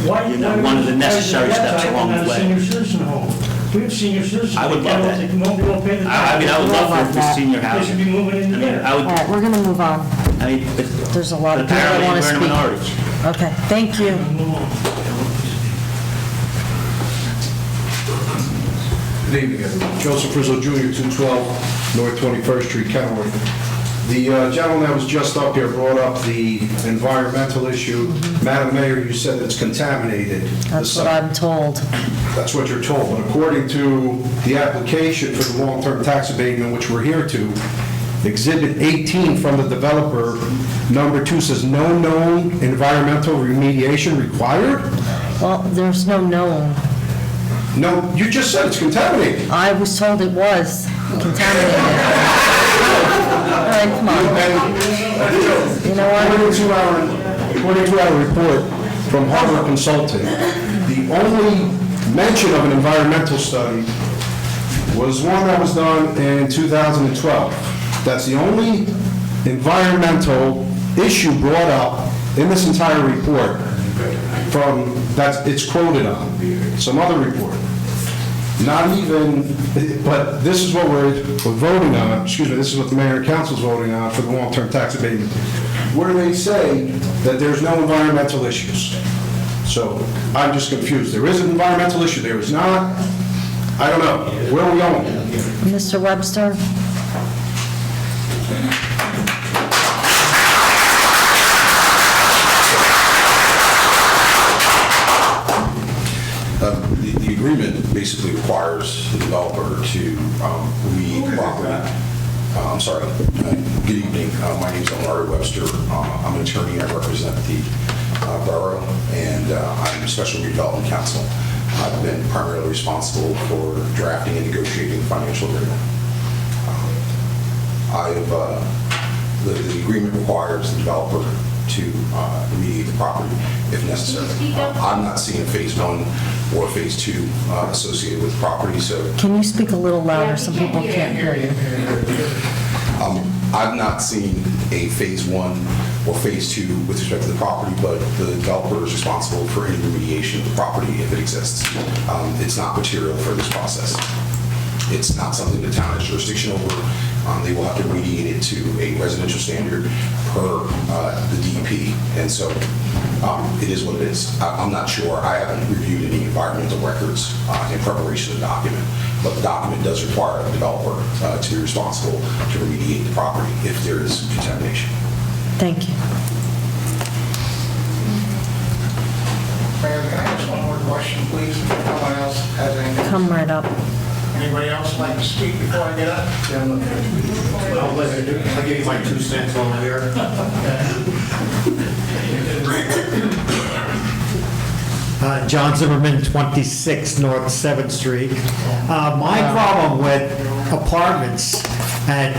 one of the necessary steps along the way. Senior citizen home. We have senior citizens. I would love that. They won't be able to pay the tax. I mean, I would love for the senior They housing. should be moving in there. I would, All right, we're going to move on. I mean, but There's a lot of people that apparently want to we're in a speak. minority. Okay, thank you. Good evening, everyone. Joseph Rizzo Jr., 212 North 21st Street, Kenilworth. The gentleman that was just up here brought up the environmental issue. Madam Mayor, you said it's contaminated. That's what I'm told. That's what you're told, but according to the application for the long-term tax abatement, which we're here to, Exhibit 18 from the developer, number 2 says no known environmental remediation required? Well, there's no known. No, you just said it's contaminated. I was told it was contaminated. All right, come on. You know what? According to our report from Harbor Consulting, the only mention of an environmental study was one that was done in 2012. That's the only environmental issue brought up in this entire report that it's quoted on. Some other report. Not even, but this is what we're voting on, this is what the mayor and council's voting on for the long-term tax abatement, where they say that there's no environmental issues. So I'm just confused. There is an environmental issue, there is not. I don't know. Where are we going? Mr. Webster? The agreement basically requires the developer to remediate the property. I'm sorry. Good evening. My name is Elmari Webster. I'm an attorney. I represent the borough, and I'm a special redevelopment counsel. I've been primarily responsible for drafting and negotiating the financial agreement. The agreement requires the developer to remediate the property if necessary. I'm not seeing phase 1 or phase 2 associated with the property, so Can you speak a little louder? Some people can't hear you. I've not seen a phase 1 or phase 2 with respect to the property, but the developer is responsible for any remediation of the property if it exists. It's not material for this process. It's not something the town has jurisdiction over. They will have to remediate it to a residential standard per the DEP, and so it is what it is. I'm not sure. I haven't reviewed any environmental records in preparation of the document, but the document does require the developer to be responsible to remediate the property if there is contamination. Thank you. Mayor, can I ask one more question, please? If no one else has anything. Come right up. Anybody else like to speak before I get up? I'll give you my 2 cents on here. John Zimmerman, 26 North 7th Street. My problem with apartments at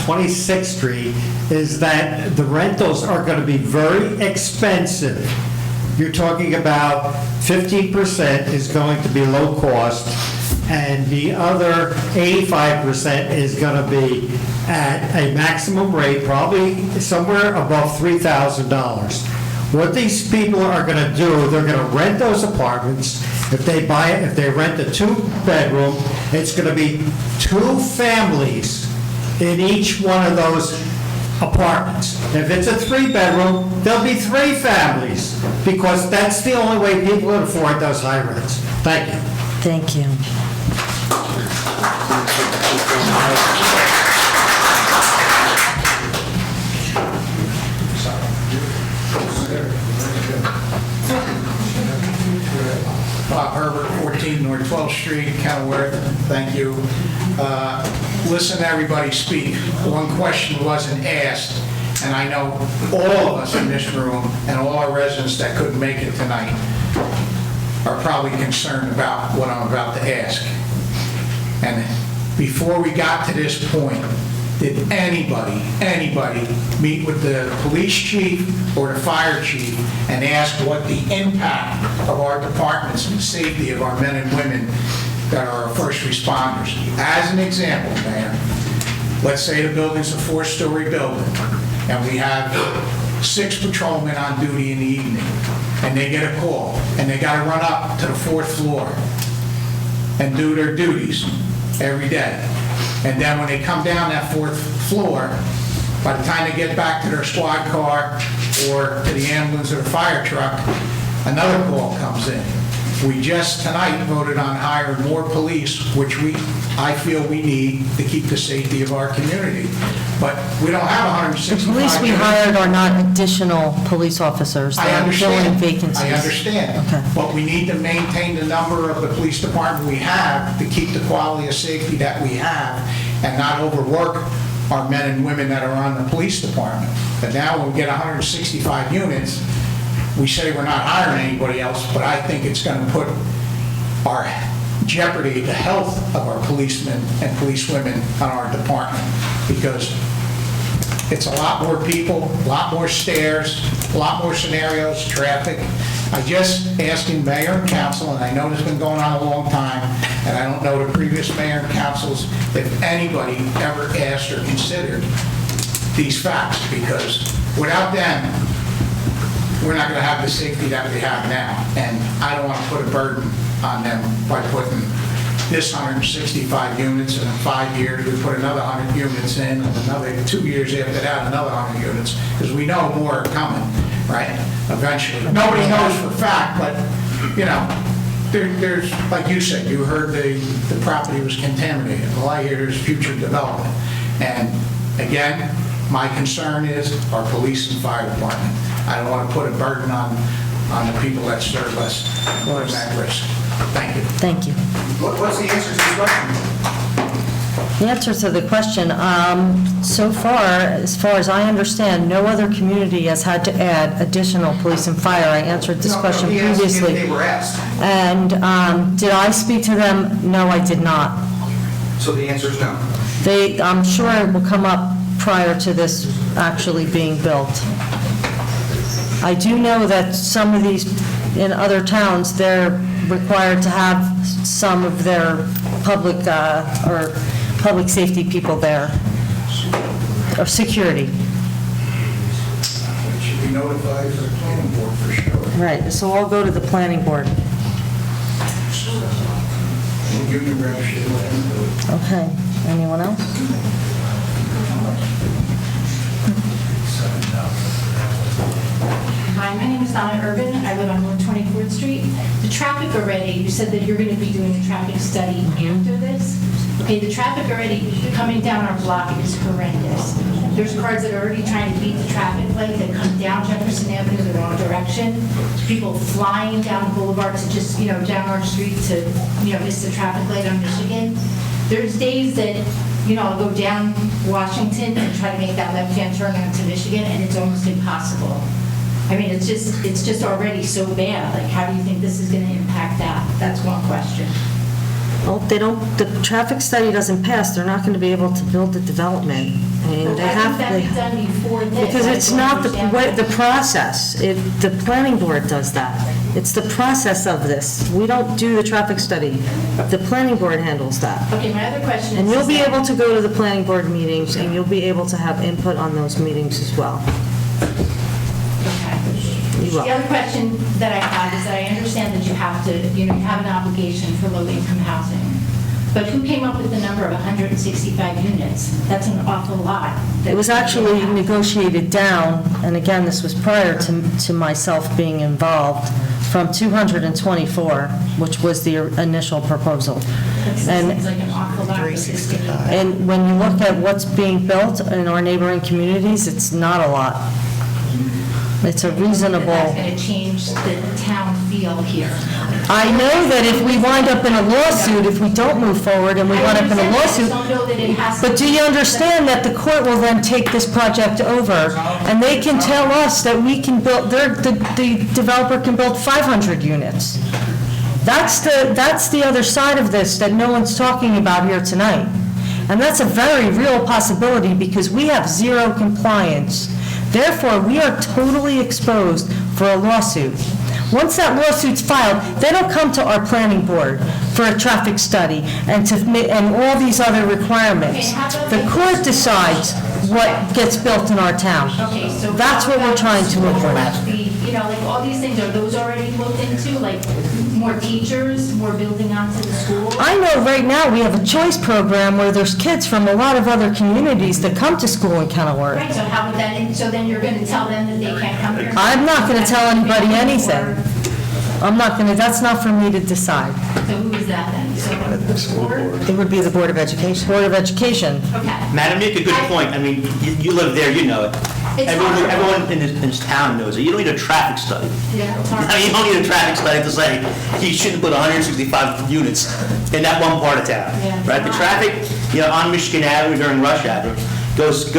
26th Street is that the rentals are going to be very expensive. You're talking about 15% is going to be low cost, and the other 85% is going to be at a maximum rate, probably somewhere above $3,000. What these people are going to do, they're going to rent those apartments. If they rent a 2-bedroom, it's going to be 2 families in each one of those apartments. If it's a 3-bedroom, there'll be 3 families, because that's the only way people can afford those high rents. Thank you. Thank you. Bob Herbert, 14 North 12th Street, Kenilworth. Thank you. Listen to everybody speak. One question wasn't asked, and I know all of us in this room and all our residents that couldn't make it tonight are probably concerned about what I'm about to ask. And before we got to this point, did anybody meet with the police chief or the fire chief and ask what the impact of our departments and the safety of our men and women that are our first responders? As an example, Mayor, let's say the building's a 4-story building, and we have 6 patrolmen on duty in the evening, and they get a call, and they got to run up to the 4th floor and do their duties every day. And then when they come down that 4th floor, by the time they get back to their squad car or to the ambulance or the fire truck, another call comes in. We just tonight voted on hiring more police, which I feel we need to keep the safety of our community. But we don't have The 165. police we hired are not additional police officers. I They're filling understand. vacancies. I understand. Okay. But we need to maintain the number of the police department we have to keep the quality of safety that we have and not overwork our men and women that are on the police department. And now when we get 165 units, we say we're not hiring anybody else, but I think it's going to put our jeopardy the health of our policemen and policewomen on our department, because it's a lot more people, a lot more stairs, a lot more scenarios, traffic. I just asking mayor and council, and I know this has been going on a long time, and I don't know the previous mayor and councils, if anybody ever asked or considered these facts, because without them, we're not going to have the safety that we have now. And I don't want to put a burden on them by putting this 165 units, and in 5 years, we put another 100 units in, and another 2 years after that, another 100 units, because we know more are coming, right, eventually. Nobody knows for a fact, but, you know, there's, like you said, you heard the property was contaminated. Well, I hear there's future development. And again, my concern is our police and fire department. I don't want to put a burden on the people that serve us or at risk. Thank you. Thank you. What's the answer to this question? The answer to the question, so far as I understand, no other community has had to add additional police and fire. I answered this question he asked previously. if they were asked. And did I speak to them? No, I did not. So the answer is no. I'm sure it will come up prior to this actually being built. I do know that some of these, in other towns, they're required to have some of their public, or public safety people there, or security. Should be notified to the planning board for sure. Right, so I'll go to the planning board. Union rep should let them do it. Okay, anyone else? Hi, my name is Donna Urban. I live on 124th Street. The traffic already, you said that you're going to be doing a traffic study after this. Okay, the traffic already coming down our block is horrendous. There's cars that are already trying to beat the traffic light that come down Jefferson Avenue the wrong direction. People flying down Boulevard to just, down our street to, miss the traffic light on Michigan. There's days that, I'll go down Washington and try to make that left-hand turn onto Michigan, and it's almost impossible. I mean, it's just already so bad. Like, how do you think this is going to impact that? That's one question. Well, the traffic study doesn't pass, they're not going to be able to build the development. I mean, they have Why couldn't that be done before this? because it's not the process. The planning board does that. It's the process of this. We don't do the traffic study. The planning board handles that. Okay, my other question is... And you'll be able to go to the planning board meetings, and you'll be able to have input on those meetings as well. The other question that I had is that I understand that you have to, you have an obligation for low-income housing. But who came up with the number of 165 units? That's an awful lot. It was actually negotiated down, and again, this was prior to myself being involved, from 224, which was the initial proposal. That seems like an awful lot for 65. And when you look at what's being built in our neighboring communities, it's not a lot. It's a reasonable... That's going to change the town feel here. I know that if we wind up in a lawsuit, if we don't move forward and we wind up in a lawsuit, but do you understand that the court will then take this project over, and they can tell us that we can build, the developer can build 500 units. That's the other side of this that no one's talking about here tonight. And that's a very real possibility because we have zero compliance. Therefore, we are totally exposed for a lawsuit. Once that lawsuit's filed, they don't come to our planning board for a traffic study and all these other requirements. The court decides what gets built in our town. Okay, so... That's what we're trying to implement. Like all these things, are those already looked into? Like more teachers, more building onto the school? I know right now we have a choice program where there's kids from a lot of other communities that come to school in Kenilworth. Right, so how would that, so then you're going to tell them that they can't come here? I'm not going to tell anybody anything. That's not for me to decide. So who is that then? So the school board? It would be the Board of Education. Board of Education. Okay. Madam, you make a good point. I mean, you live there, you know it. Everyone in this town knows it. You don't need a traffic study. Yeah, it's hard. I mean, you don't need a traffic study to say you shouldn't put 165 units in that one part of town, Yeah. right? The traffic, on Michigan Avenue during rush hour, goes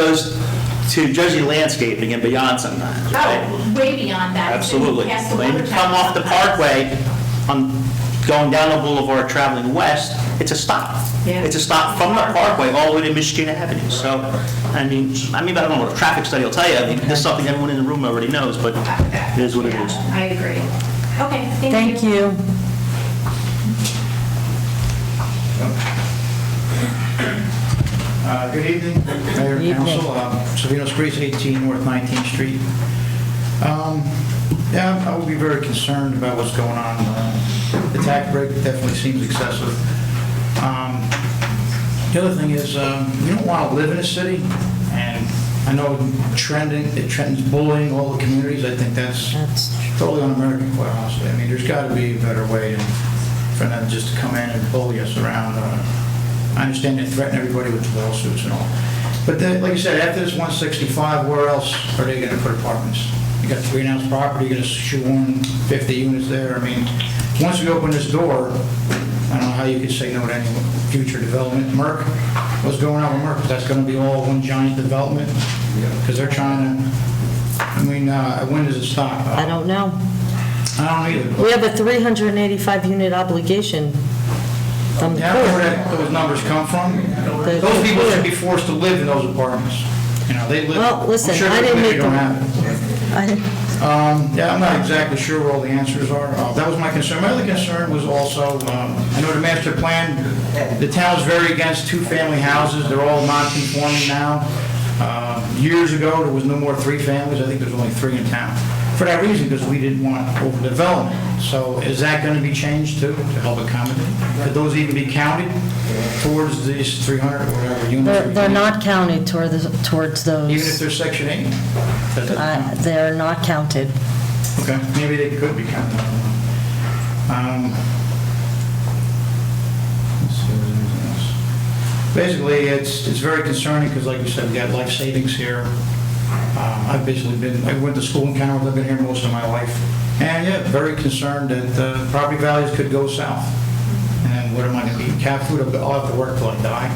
to Jersey Landscaping and beyond sometimes, right? Oh, way beyond that. It's Absolutely. past the When you water come tower off the sometimes. Parkway, going down the boulevard traveling west, it's a stop. Yeah. It's a stop from the Parkway all the way to Michigan Avenue. So, I mean, I don't know what a traffic study will tell you. I mean, this is something everyone in the room already knows, but it is what it is. I agree. Okay, thank you. Thank you. Good evening, Mayor and Council. Savino Screes, 18 North 19th Street. Yeah, I would be very concerned about what's going on. The tax break definitely seems excessive. The other thing is, you don't want to live in a city, and I know it trends bullying all the communities. I think that's totally un-American, quite honestly. I mean, there's got to be a better way for them just to come in and bully us around. I understand they threaten everybody with lawsuits and all. But then, like you said, after this 165, where else are they going to put apartments? You got 3-ounce property, you're going to shoehorn 50 units there. I mean, once we open this door, I don't know how you could say no to any future development. Merck, what's going on with Merck? That's going to be all one giant development? Because they're trying to, I mean, when does it stop? I don't know. I don't either. We have a 385-unit obligation from the Yeah, where court. that- those numbers come from? Those people should be forced to live in those apartments. You know, they live. Well, listen, I'm sure I the didn't committee make don't them- have it. Yeah, I'm not exactly sure where all the answers are. That was my concern. My other concern was also, I know the master plan, the town's very against two-family houses. They're all non-conforming now. Years ago, there was no more three families. I think there's only 3 in town. For that reason, because we didn't want overdevelopment. So is that going to be changed too, to help accommodate? Could those even be counted towards these 300 or whatever units? They're not counted towards those. Even if they're Section 8? That doesn't count? They're not counted. Okay, maybe they could be counted. Let's see if there's anything else. Basically, it's very concerning because, like you said, we got life savings here. I've basically I went to school in Kenilworth, I've been here most of my life. And yeah, very concerned that property values could go south. And what am I going to be, cat food? I'll have to work till I die.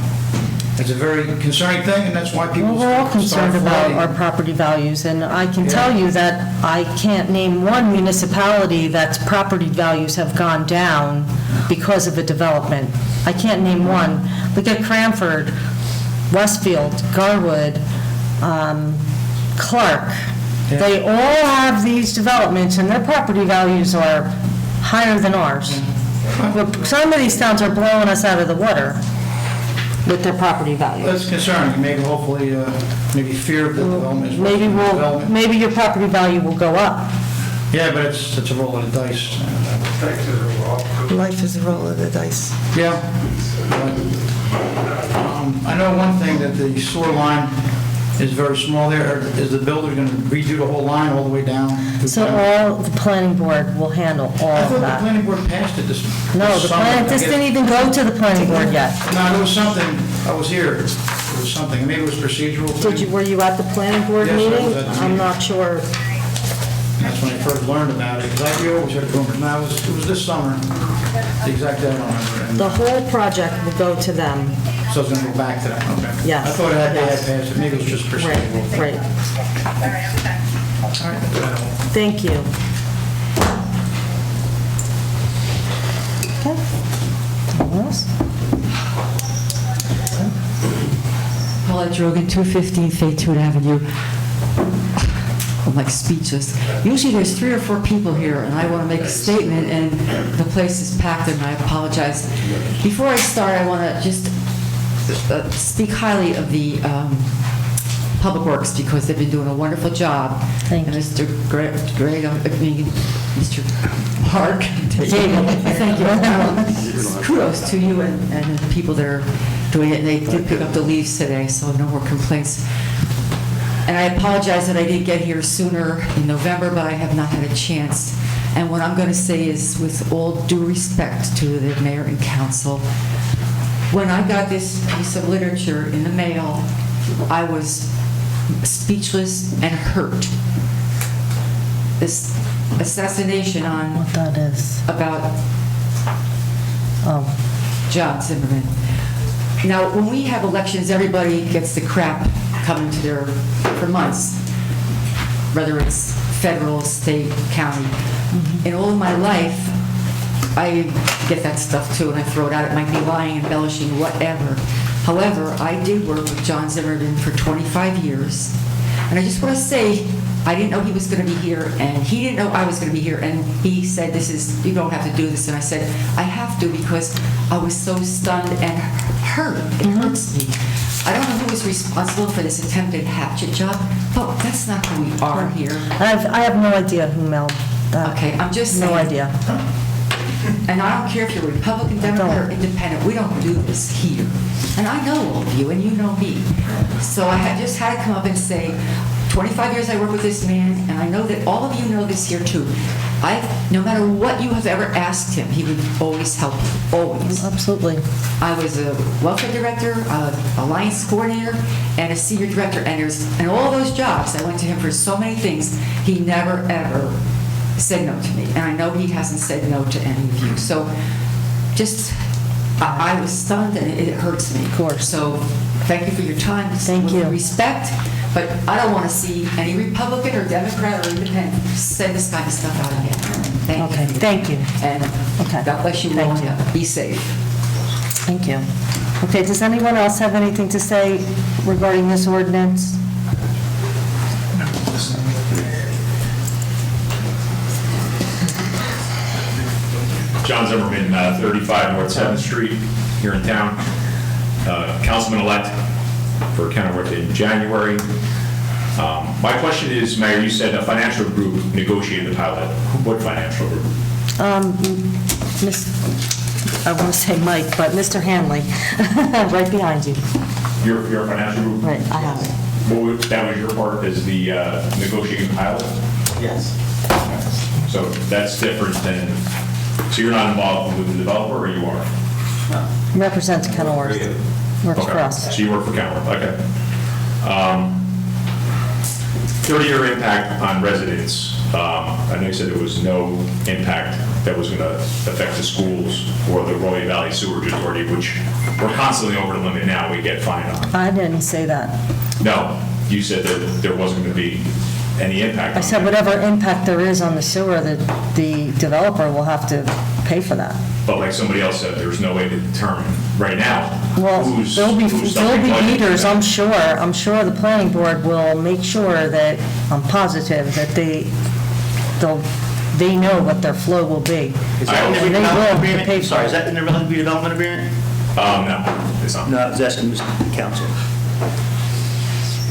It's a very concerning thing, and that's why people Well, we're all start concerned about flooding. our property values, and I can Yeah. tell you that I can't name one municipality that's property values have gone down because of a development. I can't name one. Look at Cranford, Westfield, Garwood, Clark. They all have these developments, and their property values are higher than ours. But some of these towns are blowing us out of the water with their property values. That's concerning, maybe hopefully, maybe fear of the development is worse than development. Maybe your property value will go up. Yeah, but it's a roll of the dice. Life is a roll of the dice. Yeah. I know one thing, that the sewer line is very small there. Is the builder going to redo the whole line all the way down? to So town? all, the planning board will handle all I of thought the that. planning board passed it this No, this the summer. plan, this didn't even go to the planning board yet. No, there was something, I was here, there was something, maybe it was procedural thing. Were you at the planning board Yes, I was meeting? at the I'm meeting. not sure. That's when I first learned about it, because I always heard rumors. No, it was this summer, the exact day I don't remember. And The whole project will go to them. So it's going to go back to that, okay. Yes, I thought they had yes. passed it, maybe it was just procedural. Right. All right. Thank you. Okay. Anyone else? Paula Drogan, 215 Fayette Avenue. I'm like speechless. Usually there's 3 or 4 people here, and I want to make a statement, and the place is packed, and I apologize. Before I start, I want to just speak highly of the Public Works, because they've been doing a wonderful job. Thank you. And Mr. Mr. Park, thank you. Kudos to you and the people that are doing it. And they did pick up the leaves today, so no more complaints. And I apologize that I didn't get here sooner in November, but I have not had a chance. And what I'm going to say is, with all due respect to the mayor and council, when I got this piece of literature in the mail, I was speechless and hurt. This assassination on What that is? about Oh. John Zimmerman. Now, when we have elections, everybody gets the crap come into there for months, whether it's federal, state, county. In all of my life, I get that stuff too, and I throw it out. It might be lying, embellishing, whatever. However, I did work with John Zimmerman for 25 years, and I just want to say, I didn't know he was going to be here, and he didn't know I was going to be here, and he said, you don't have to do this, and I said, I have to, because I was so stunned and hurt. It hurts me. I don't know who was responsible for this attempted hatchet job, but that's not who we are here. I have no idea who mailed that. Okay, I'm just saying. No idea. And I don't care if you're Republican, Democrat, or Independent, we don't do this here. And I know all of you, and you know me. So I just had to come up and say, 25 years I work with this man, and I know that all of you know this here too. No matter what you have ever asked him, he would always help you, always. Absolutely. I was a welfare director, alliance coordinator, and a senior director, and all those jobs, I went to him for so many things, he never ever said no to me. And I know he hasn't said no to any of you. So I was stunned, and it hurts me. Of course. So thank you for your time. Thank you. Respect. But I don't want to see any Republican or Democrat or Independent send this kind of stuff out again. Thank you. Thank you. And God bless you all. Be safe. Thank you. Okay, does anyone else have anything to say regarding this ordinance? John Zimmerman, 35 North 7th Street here in town. Councilman-elect for Kenilworth in January. My question is, Mayor, you said a financial group negotiated the pilot. What financial group? I want to say Mike, but Mr. Hanley, right behind you. Your financial group? Right, I have it. That was your part as the negotiating pilot? Yes. So that's different than, so you're not involved with the developer, or you are? Represents Kenilworth. Works for us. So you work for Kenilworth, okay. 30-year impact on residents. I know you said there was no impact that was going to affect the schools or the Roy Valley Sewerage Authority, which we're constantly over the limit now, we get fined on. I didn't say that. No, you said that there wasn't going to be any impact. I said whatever impact there is on the sewer, the developer will have to pay for that. But like somebody else said, there's no way to determine right now Well, there'll be suffering like meters, that. I'm sure. I'm sure the planning board will make sure that, I'm positive, that they know what their flow will be. Is that in the And they redevelopment will agreement? pay for Sorry, it. is that in the redevelopment agreement? No, it's not. No, I was asking Mr. Council.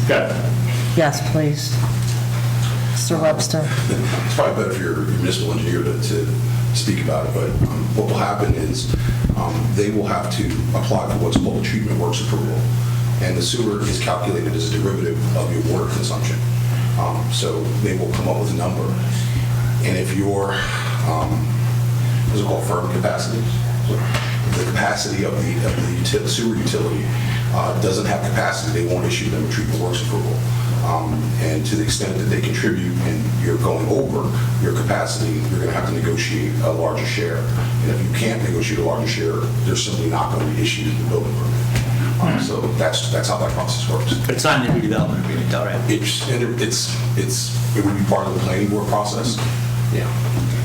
Got it. Yes, please. Mr. Webster. It's probably better for your municipal engineer to speak about it, but what will happen is they will have to apply for what's called a treatment works approval, and the sewer is calculated as a derivative of your water consumption. So they will come up with a number, and if your, what's it called, firm capacity? The capacity of the sewer utility doesn't have capacity, they won't issue them a treatment works approval. And to the extent that they contribute and you're going over your capacity, you're going to have to negotiate a larger share. And if you can't negotiate a larger share, they're simply not going to be issued the building permit. So that's how that process works. But it's not in the redevelopment agreement, all right? It would be part of the planning board process. Yeah.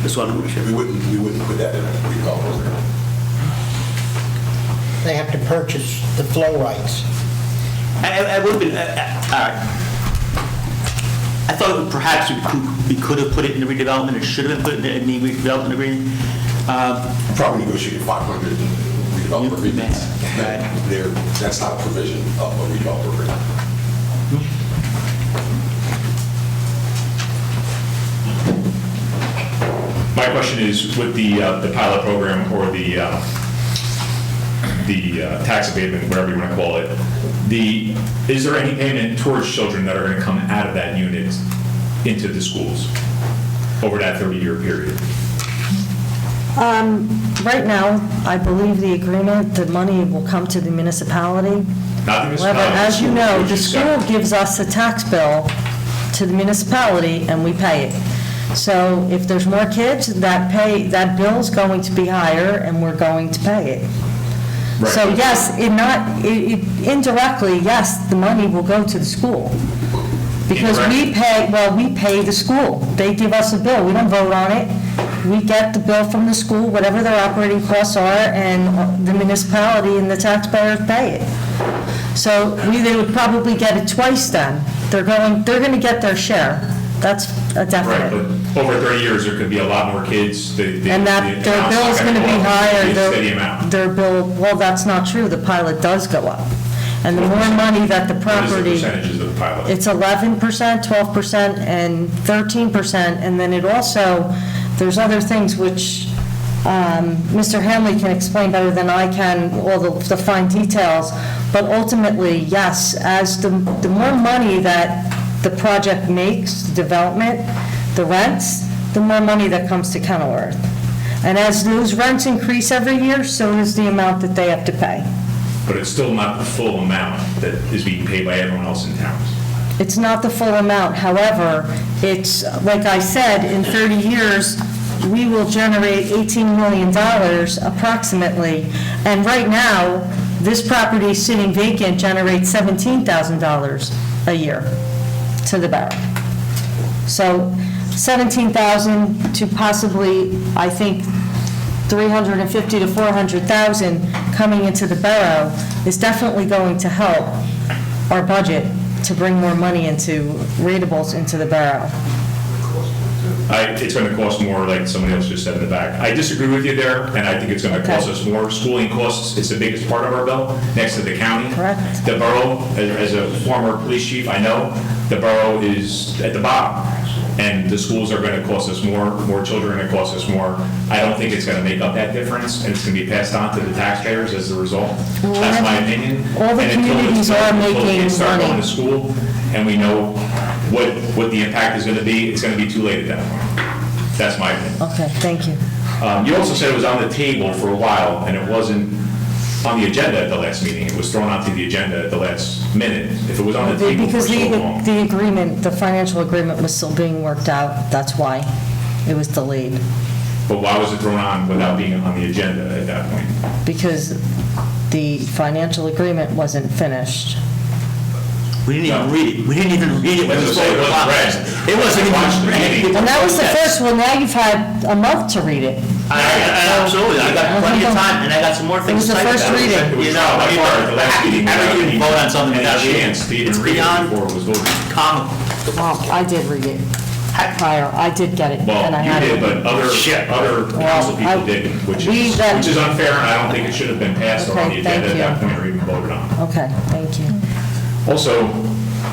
This one, we wouldn't put that in a redevelopment agreement. They have to purchase the flow rights. I would have been, all right. I thought perhaps we could have put it in the redevelopment, or should have been put in the redevelopment agreement. Probably negotiated 500 redevelopment agreements. That's not a provision of a redevelopment agreement. My question is, with the pilot program or the tax abatement, whatever you want to call it, is there any payment towards children that are going to come out of that unit into the schools over that 30-year period? Right now, I believe the agreement, the money will come to the municipality. Not the municipality. However, as you the know, school, the school gives us a tax bill to the municipality, and we pay it. So if there's more kids, that bill's going to be higher, and we're going to pay it. Right. So yes, indirectly, yes, the money will go to the school. Because we pay the school. They give us a bill, we don't vote on it. We get the bill from the school, whatever their operating costs are, and the municipality and the taxpayers pay it. So they would probably get it twice then. They're going to get their share. That's a Right, definite. but over 30 years, there could be a lot more kids. And that their bill is going to be higher. Steady amount. Their bill, well, that's not true. The pilot does go up. And the more money that the property. What is the percentages of the pilot? It's 11%, 12%, and 13%, and then it also, there's other things which Mr. Hanley can explain better than I can, all the fine details, but ultimately, yes, as the more money that the project makes, the development, the rents, the more money that comes to Kenilworth. And as those rents increase every year, so does the amount that they have to pay. But it's still not the full amount that is being paid by everyone else in town. It's not the full amount, however, it's, like I said, in 30 years, we will generate $18 million approximately, and right now, this property sitting vacant generates $17,000 a year to the borough. So 17,000 to possibly, I think, 350 to 400,000 coming into the borough is definitely going to help our budget to bring more money into ratables into the borough. It's going to cost more, like somebody else just said in the back. I disagree with you there, and I think it's going to cost us more. Schooling costs, it's the biggest part of our bill, next to the county. Correct. The borough, as a former police chief, I know, the borough is at the bottom. And the schools are going to cost us more children are going to cost us more. I don't think it's going to make up that difference, and it's going to be passed on to the taxpayers as a result. That's my opinion. All the communities are making Until kids start going money. to school, and we know what the impact is going to be, it's going to be too late at that point. That's my opinion. Okay, thank you. You also said it was on the table for a while, and it wasn't on the agenda at the last meeting. It was thrown onto the agenda at the last minute. If it was on the table for Because so long. the agreement, the financial agreement was still being worked out, that's why it was delayed. But why was it thrown on without being on the agenda at that point? Because the financial agreement wasn't finished. We didn't even read it. We didn't even read it. Let's just say it wasn't read. It wasn't even read. And that was the first one, now you've had a month to read it. Absolutely, I got plenty of time, and I got some more things to It was say the about first reading. You know, I mean, At the last meeting, how do you vote on something and a without reading? chance to even It's read it beyond before it was voted. comical. Well, I did read it prior, I did get it, Well, and I you had did, it. but other council people didn't, which is unfair, and I don't think it should have been passed or on the Okay, thank agenda at that you. point or even voted on. Okay, thank you. Also,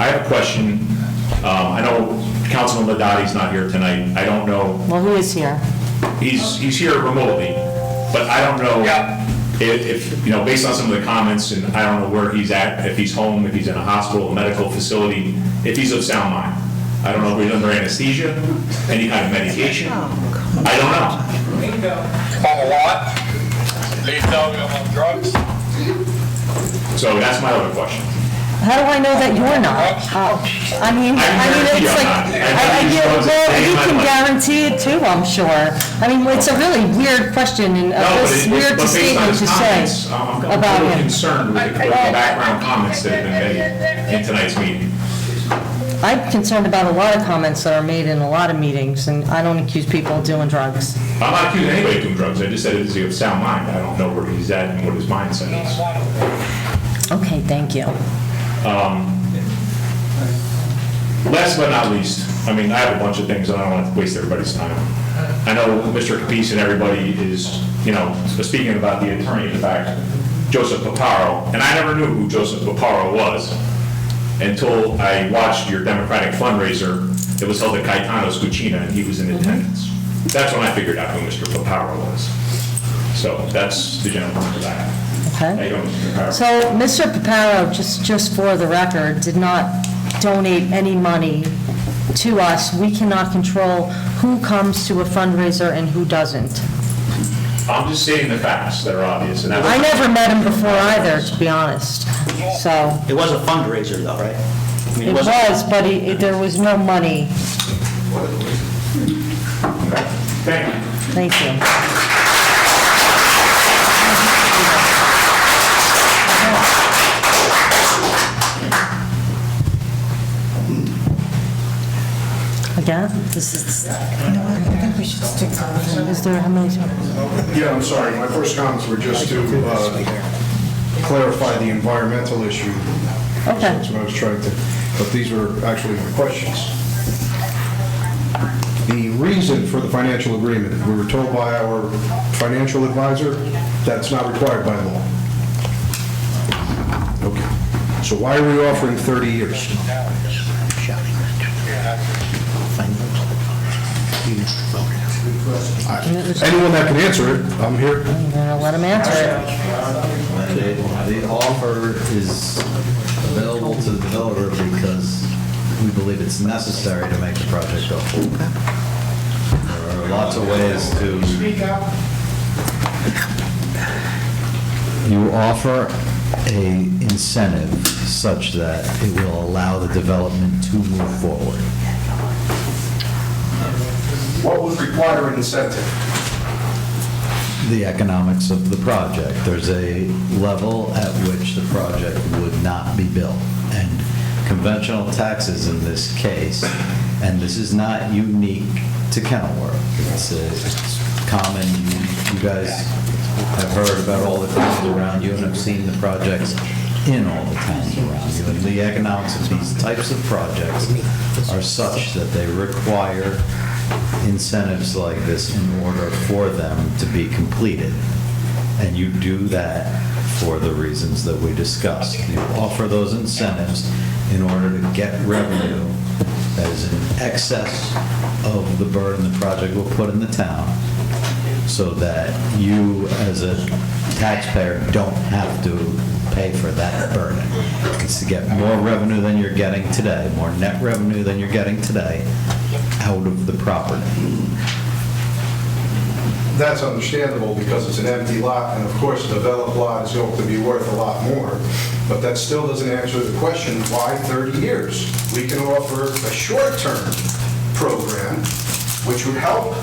I have a question. I know Councilman Ladati's not here tonight. I don't know, Well, who is here? he's here remotely, but I don't know if, you know, based on some of the comments, and I don't know where he's at, if he's home, if he's in a hospital, a medical facility, if he's of sound mind. I don't know if he's under anesthesia, any kind of medication. I don't know. On a lot? They tell me I'm on drugs? So that's my other question. How do I know that you're not? I mean, guarantee it's I'm like, not. I've used drugs well, day you in my can life. guarantee it too, I'm sure. I mean, it's a really weird question and No, but a weird based on statement his to comments, say I'm a about little him. concerned with the background comments that have been made in tonight's meeting. I'm concerned about a lot of comments that are made in a lot of meetings, and I don't accuse people of doing drugs. I'm not accusing anybody of doing drugs, I just said is he of sound mind. I don't know where he's at and what his mindset is. Okay, thank you. Last but not least, I mean, I have a bunch of things, and I don't want to waste everybody's time. I know Mr. Capice and everybody is, you know, speaking about the attorney in the back, Joseph Paparo, and I never knew who Joseph Paparo was until I watched your Democratic fundraiser that was held at Caetano's Cucina, and he was in attendance. That's when I figured out who Mr. Paparo was. So that's the gentleman for that. Okay. How you doing, Mr. Paparo? So, Mr. Paparo, just for the record, did not donate any money to us. We cannot control who comes to a fundraiser and who doesn't. I'm just stating the facts that are obvious. And I never met him before either, to be honest, so. It was a fundraiser though, right? I mean, It was, but there was no money. Thank you. Thank you. Yeah, this is, I think we should stick to, is there, how many? Yeah, I'm sorry, my first comments were just to clarify the environmental issue. Okay. That's what I was trying to, but these were actually my questions. The reason for the financial agreement, we were told by our financial advisor that's not required by law. Okay, so why are we offering 30 years? Anyone that can answer it, I'm here. I'm gonna let him answer it. The offer is available to the developer because we believe it's necessary to make the project go forward. There are lots of ways to... Speak up. You offer a incentive such that it will allow the development to move forward. What would require an incentive? The economics of the project. There's a level at which the project would not be built. And conventional taxes in this case, and this is not unique to Kenilworth. It's common. You guys have heard about all the towns around you and have seen the projects in all the towns around you. And the economics of these types of projects are such that they require incentives like this in order for them to be completed. And you do that for the reasons that we discussed. You offer those incentives in order to get revenue that is in excess of the burden the project will put in the town, so that you, as a taxpayer, don't have to pay for that burden. It's to get more revenue than you're getting today, more net revenue than you're getting today, out of the property. That's understandable because it's an empty lot, and of course, a developed lot is going to be worth a lot more, but that still doesn't answer the question, why 30 years? We can offer a short-term program, which would help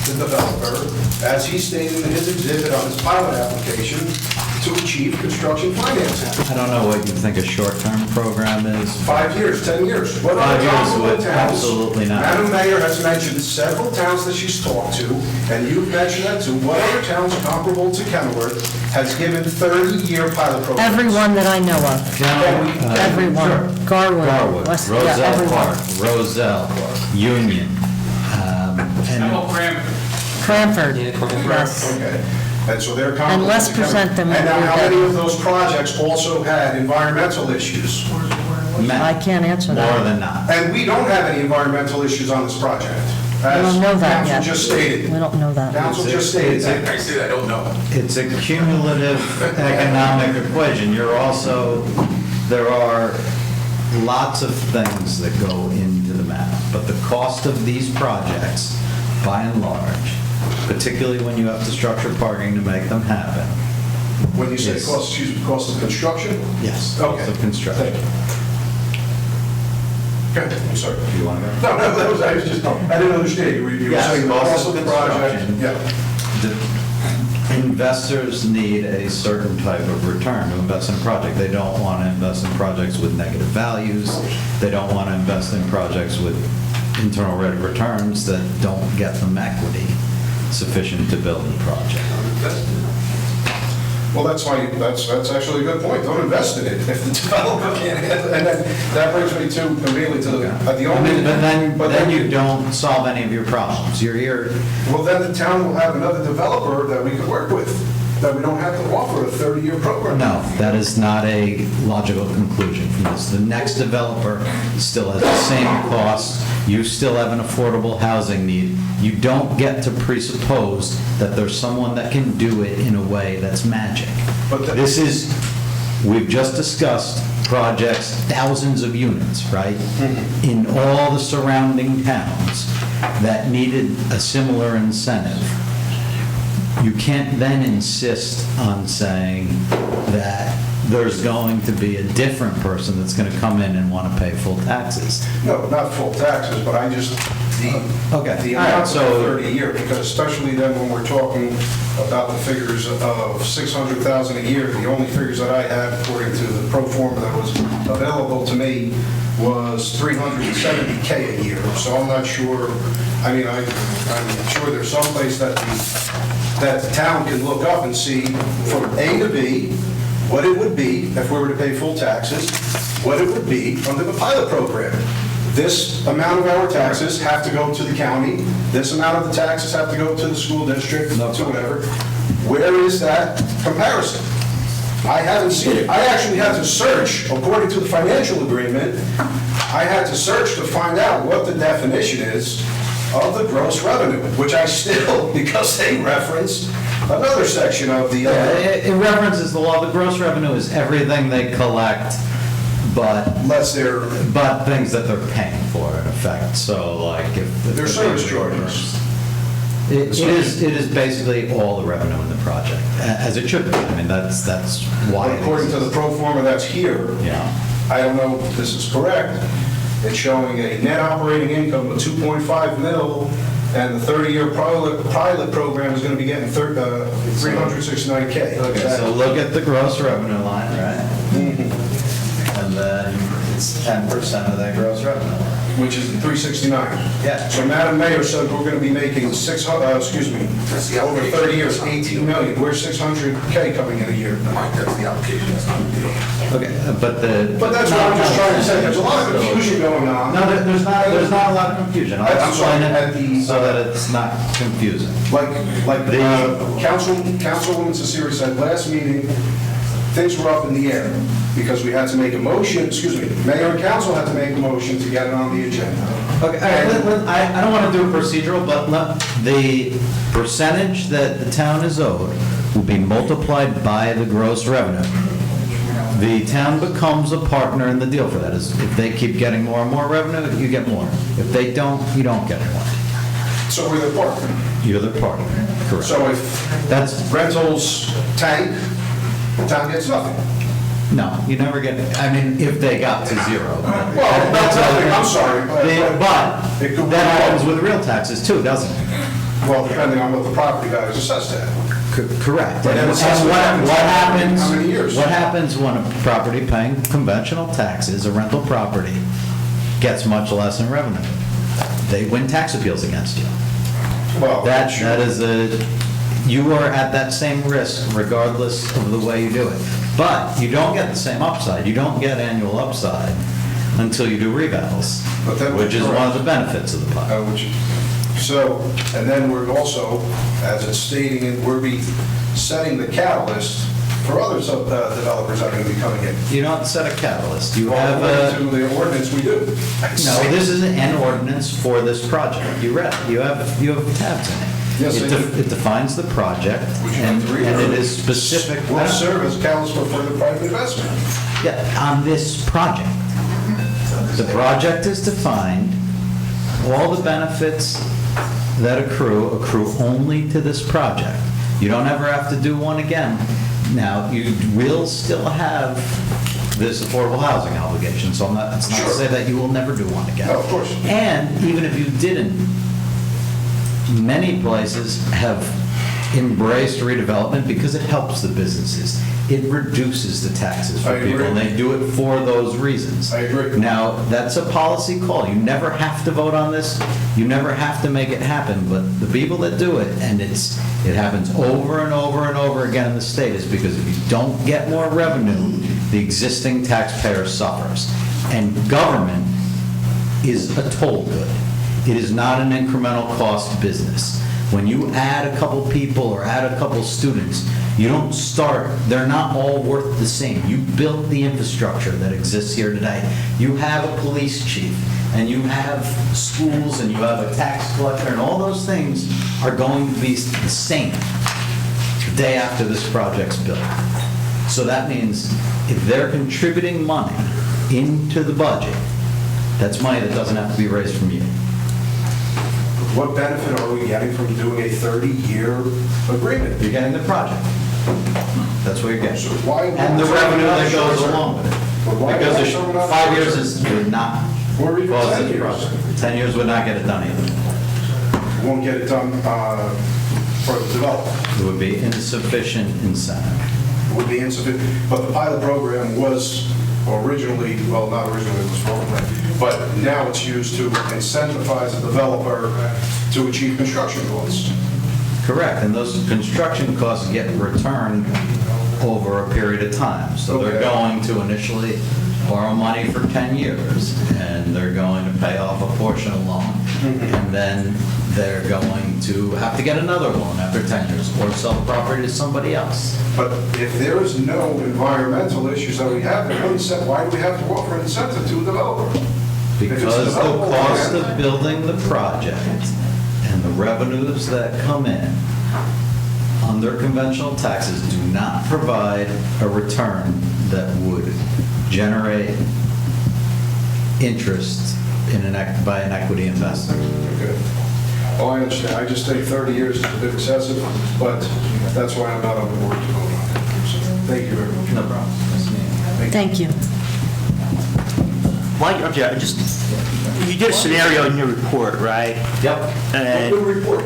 the developer, as he stated in his exhibit on his pilot application, to achieve construction financing. I don't know what you think a short-term program is. 5 years, 10 years. What 5 other years comparable would towns? absolutely not. Madam Mayor has mentioned several towns that she's talked to, and you've mentioned that too. What other towns comparable to Kenilworth has given 30-year pilot programs? Everyone that I know of. Everyone. Garwood. West- yeah, Roselle everyone. Park, Roselle, Union, Cranford. Cranford, yes. Okay. And so they're And comparable less to Kenilworth. percent than And now, what how we're many getting. of those projects also had environmental issues? I can't answer that. more than not. And we don't have any environmental issues on this project. We don't know that yet. Council just stated. We don't know that. Council just stated that. I see, I don't know. It's a cumulative economic equation. There are lots of things that go into the math, but the cost of these projects, by and large, particularly when you have to structure parking to make them happen. When you say Yes. cost, excuse me, cost of construction? Yes, Okay. cost of construction. Thank you. Okay, I'm sorry. Do you want to go? No, that was, I was just, I didn't understand. You were Yes, saying the cost cost of of the project. construction. Yeah. The investors need a certain type of return to invest in a project. They don't want to invest in projects with negative values. They don't want to invest in projects with internal rate of returns that don't get them equity sufficient to build the project. Well, that's actually a good point. Don't invest in it if the developer can't handle it. And then that brings me to, immediately to the I only. mean, but then you don't solve any of your problems. You're here, Well, then the town will have another developer that we can work with, that we don't have to offer a 30-year program. no, that is not a logical conclusion from this. The next developer still has the same costs. You still have an affordable housing need. You don't get to presuppose that there's someone that can do it in a way that's magic. This is, we've just discussed projects, thousands of units, right? In all the surrounding towns that needed a similar incentive. You can't then insist on saying that there's going to be a different person that's going to come in and want to pay full taxes. No, not full taxes, but I just, the All right, amount of so- 30 a year, because especially then when we're talking about the figures of 600,000 a year, the only figures that I have according to the pro forma that was available to me was $370K a year, so I'm not sure, I mean, I'm sure there's some place that the town can look up and see from A to B, what it would be if we were to pay full taxes, what it would be under the pilot program. This amount of our taxes have to go to the county, this amount of the taxes have to go to the school district, to whatever. Where is that comparison? I haven't seen it. I actually had to search, according to the financial agreement, I had to search to find out what the definition is of the gross revenue, which I still, because they referenced another section of the... It references the law. The gross revenue is everything they collect, but things that they're paying for in effect. So like if their service charges. It is basically all the revenue in the project, as it should be. I mean, that's why. But according to the pro forma that's here, I don't know if this is correct, it's showing a net operating income of 2.5 mil, and the 30-year pilot program is going to be getting 369K. Okay, so look at the gross revenue line, right? And then it's 10% of that gross revenue line. Which is 369. Yeah. So Madam Mayor said we're going to be making over 30 years, 18 million. Where's 600K coming in a year? That's the application. Okay, but that's what I'm just trying to say. There's a lot of confusion going on. No, there's not a lot of confusion. I'll explain it so that it's not confusing. Like Councilwoman Cesari said last meeting, things were up in the air because we had to make a motion, Mayor and Council had to make a motion to get it on the agenda. Okay, all right, I don't want to do it procedural, but the percentage that the town is owed will be multiplied by the gross revenue. The town becomes a partner in the deal for that. If they keep getting more and more revenue, you get more. If they don't, you don't get more. So we're the partner. You're the partner, correct. So if rentals tank, the town gets nothing. No, you never get, I mean, if they got to zero. Well, that's nothing, I'm sorry. But that happens with real taxes too, doesn't it? Well, depending on what the property value is assessed at. Correct. But And it's assessed what happens? how many years? What happens when a property paying conventional taxes, a rental property, gets much less in revenue? They win tax appeals against you. Well, that is you are at that same risk regardless of the way you do it. But you don't get the same upside. You don't get annual upside until you do revals, which is one of the benefits of the pilot. And then we're also, as it's stating, we're setting the catalyst for other developers that are going to be coming in. You don't set a catalyst. You have to the ordinance we do. No, this is an ordinance for this project. You read it. You have tabs in it. Yes, it defines the project, and it is specific. Will serve as catalyst for further private investment. Yeah, on this project. The project is defined. All the benefits that accrue only to this project. You don't ever have to do one again. Now, you will still have this affordable housing obligation, so it's not to say that you will never do one again. No, of course. And even if you didn't, many places have embraced redevelopment because it helps the businesses. It reduces the taxes for people, and they do it for those reasons. I agree. Now, that's a policy call. You never have to vote on this. You never have to make it happen, but the people that do it, and it happens over and over and over again in the state, is because if you don't get more revenue, the existing taxpayer suffers. And government is a toll good. It is not an incremental cost business. When you add a couple people or add a couple students, you don't start, they're not all worth the same. You built the infrastructure that exists here today. You have a police chief, and you have schools, and you have a tax collector, and all those things are going to be the same the day after this project's built. So that means if they're contributing money into the budget, that's money that doesn't have to be raised from you. What benefit are we getting from doing a 30-year agreement? You're getting the project. That's what you're getting. So why and the revenue that goes along with it. Because 5 years would not cause this project. 10 years would not get it done either. We won't get it done for the developer. It would be insufficient incentive. It would be insufficient, but the pilot program was originally, well, not originally, it was formerly, but now it's used to incentivize a developer to achieve construction goals. Correct, and those construction costs get returned over a period of time. So they're Okay. going to initially borrow money for 10 years, and they're going to pay off a portion of the loan, and then they're going to have to get another loan after 10 years, or sell the property to somebody else. But if there is no environmental issues that we have, then why do we have to offer an incentive to a developer? Because the cost of building the project and the revenues that come in under conventional taxes do not provide a return that would generate interest by an equity investor. Okay. Oh, I understand. I just think 30 years is a bit excessive, but that's why I'm not on the board to vote on it. So, thank you very much. No problem. Thank you. Why, I'm sorry, you did a scenario in your report, right? Yep. And Good report.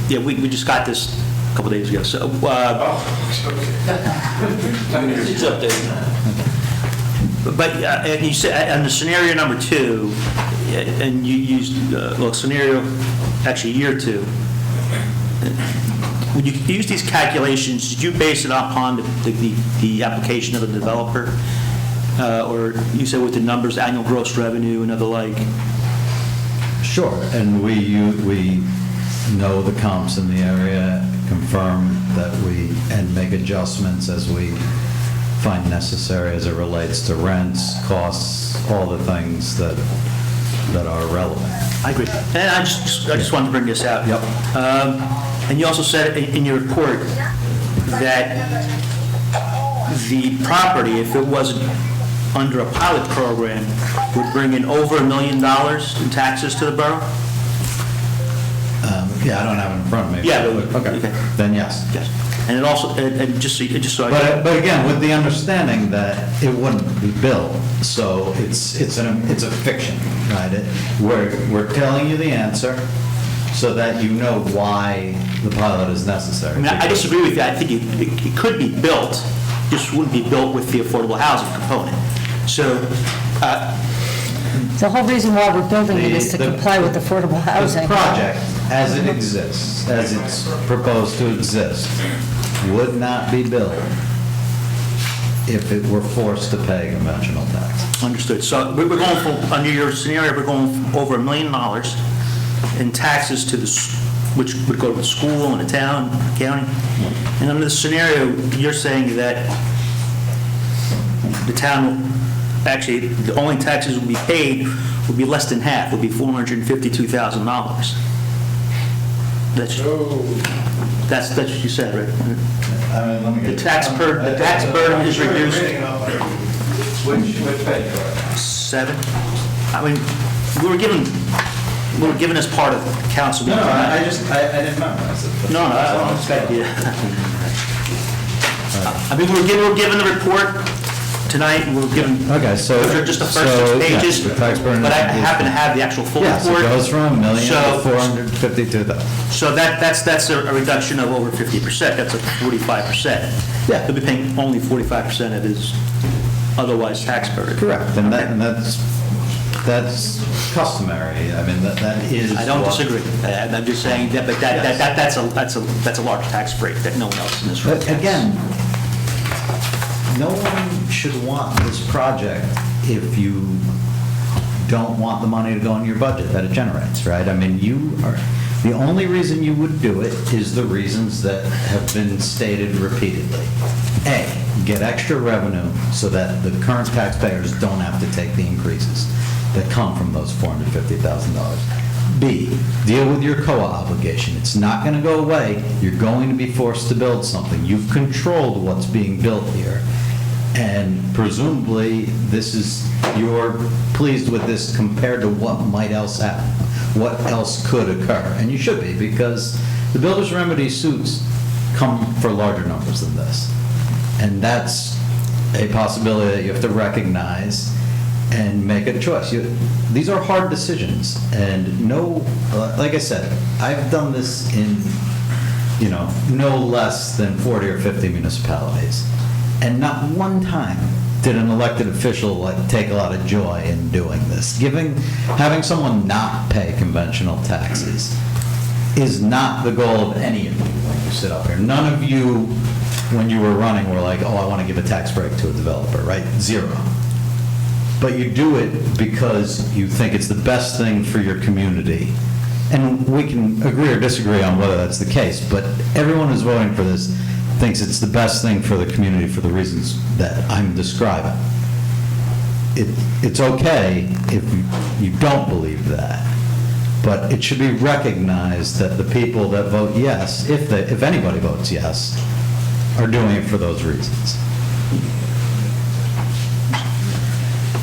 yeah, we just got this a couple days ago, so. It's updated. But, and you said, on the scenario number 2, and you used, well, scenario, actually year 2, when you use these calculations, did you base it upon the application of the developer? Or you said with the numbers, annual gross revenue and other like? Sure, and we know the comps in the area, confirm that and make adjustments as we find necessary as it relates to rents, costs, all the things that are relevant. I agree. And I just wanted to bring this out. Yep. And you also said in your report that the property, if it wasn't under a pilot program, would bring in over $1 million in taxes to the borough? Yeah, I don't have it in front of me. Yeah, Okay, then yes. Yes. And it also, and just so I... But again, with the understanding that it wouldn't be built, so it's a fiction, right? We're telling you the answer so that you know why the pilot is necessary. I mean, I disagree with you. I think it could be built, just wouldn't be built with the affordable housing component. So, The whole reason why we're building it is to comply with affordable housing. The project, as it exists, as it's proposed to exist, would not be built if it were forced to pay conventional tax. understood. So we're going for, under your scenario, we're going over $1 million in taxes to which would go to the school and the town, county. And under the scenario, you're saying that the town, actually, the only taxes would be paid would be less than half, would be $452,000. That's what you said, right? The tax burden is reduced. Which page? 7. I mean, we were given as part of council. No, I didn't memorize it. No, I don't expect you. I mean, we were given the report tonight, we were given. Okay, so. Just the first 6 pages. The tax burden. But I happen to have the actual full report. Yes, it goes from $1 million So- to $452,000. So that's a reduction of over 50%, that's a 45%. Yeah. He'll be paying only 45% of his otherwise tax burden. Correct, and that's customary. I mean, that is. I don't what- disagree. I'm just saying that, but that's a large tax break that no one else in this room But has. again, no one should want this project if you don't want the money to go in your budget that it generates, right? I mean, the only reason you would do it is the reasons that have been stated repeatedly. A, get extra revenue so that the current taxpayers don't have to take the increases that come from those $450,000. B, deal with your COA obligation. It's not going to go away. You're going to be forced to build something. You've controlled what's being built here. And presumably, you're pleased with this compared to what might else happen, what else could occur. And you should be, because the builder's remedy suits come for larger numbers than this. And that's a possibility that you have to recognize and make a choice. These are hard decisions, and like I said, I've done this in, no less than 40 or 50 municipalities, and not one time did an elected official take a lot of joy in doing this? Having someone not pay conventional taxes is not the goal of any of you when you sit up here. None of you, when you were running, were like, oh, I want to give a tax break to a developer, right? Zero. But you do it because you think it's the best thing for your community. And we can agree or disagree on whether that's the case, but everyone who's voting for this thinks it's the best thing for the community for the reasons that I'm describing. It's okay if you don't believe that, but it should be recognized that the people that vote yes, if anybody votes yes, are doing it for those reasons.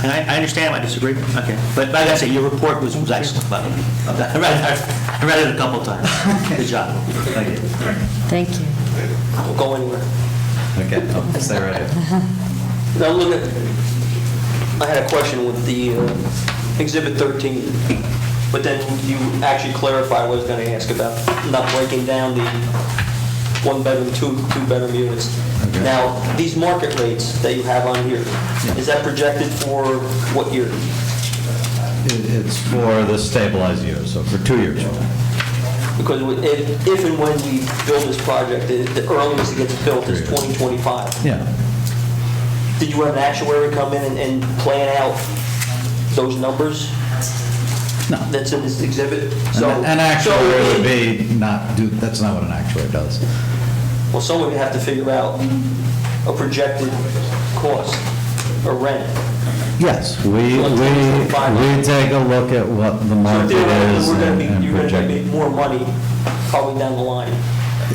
And I understand, I disagree, okay. But like I said, your report was excellent, by the way. I read it a couple times. Good job. Thank you. Thank you. Don't go anywhere. Okay, I'll stay right here. Now, look at, I had a question with the Exhibit 13, but then you actually clarified what I was going to ask about, not breaking down the one-bedroom, two-bedroom units. Okay. Now, these market rates that you have on here, is that projected for what year? It's for the stabilized year, so for 2 years from now. Because if and when we build this project, the earliest it gets built is 2025. Yeah. Did you have an actuary come in and plan out those numbers? No. That's in this exhibit? An actuary would be that's not what an actuary does. Well, someone would have to figure out a projected cost or rent. Yes, we take a look at what the market is and You're going to project. make more money probably down the line.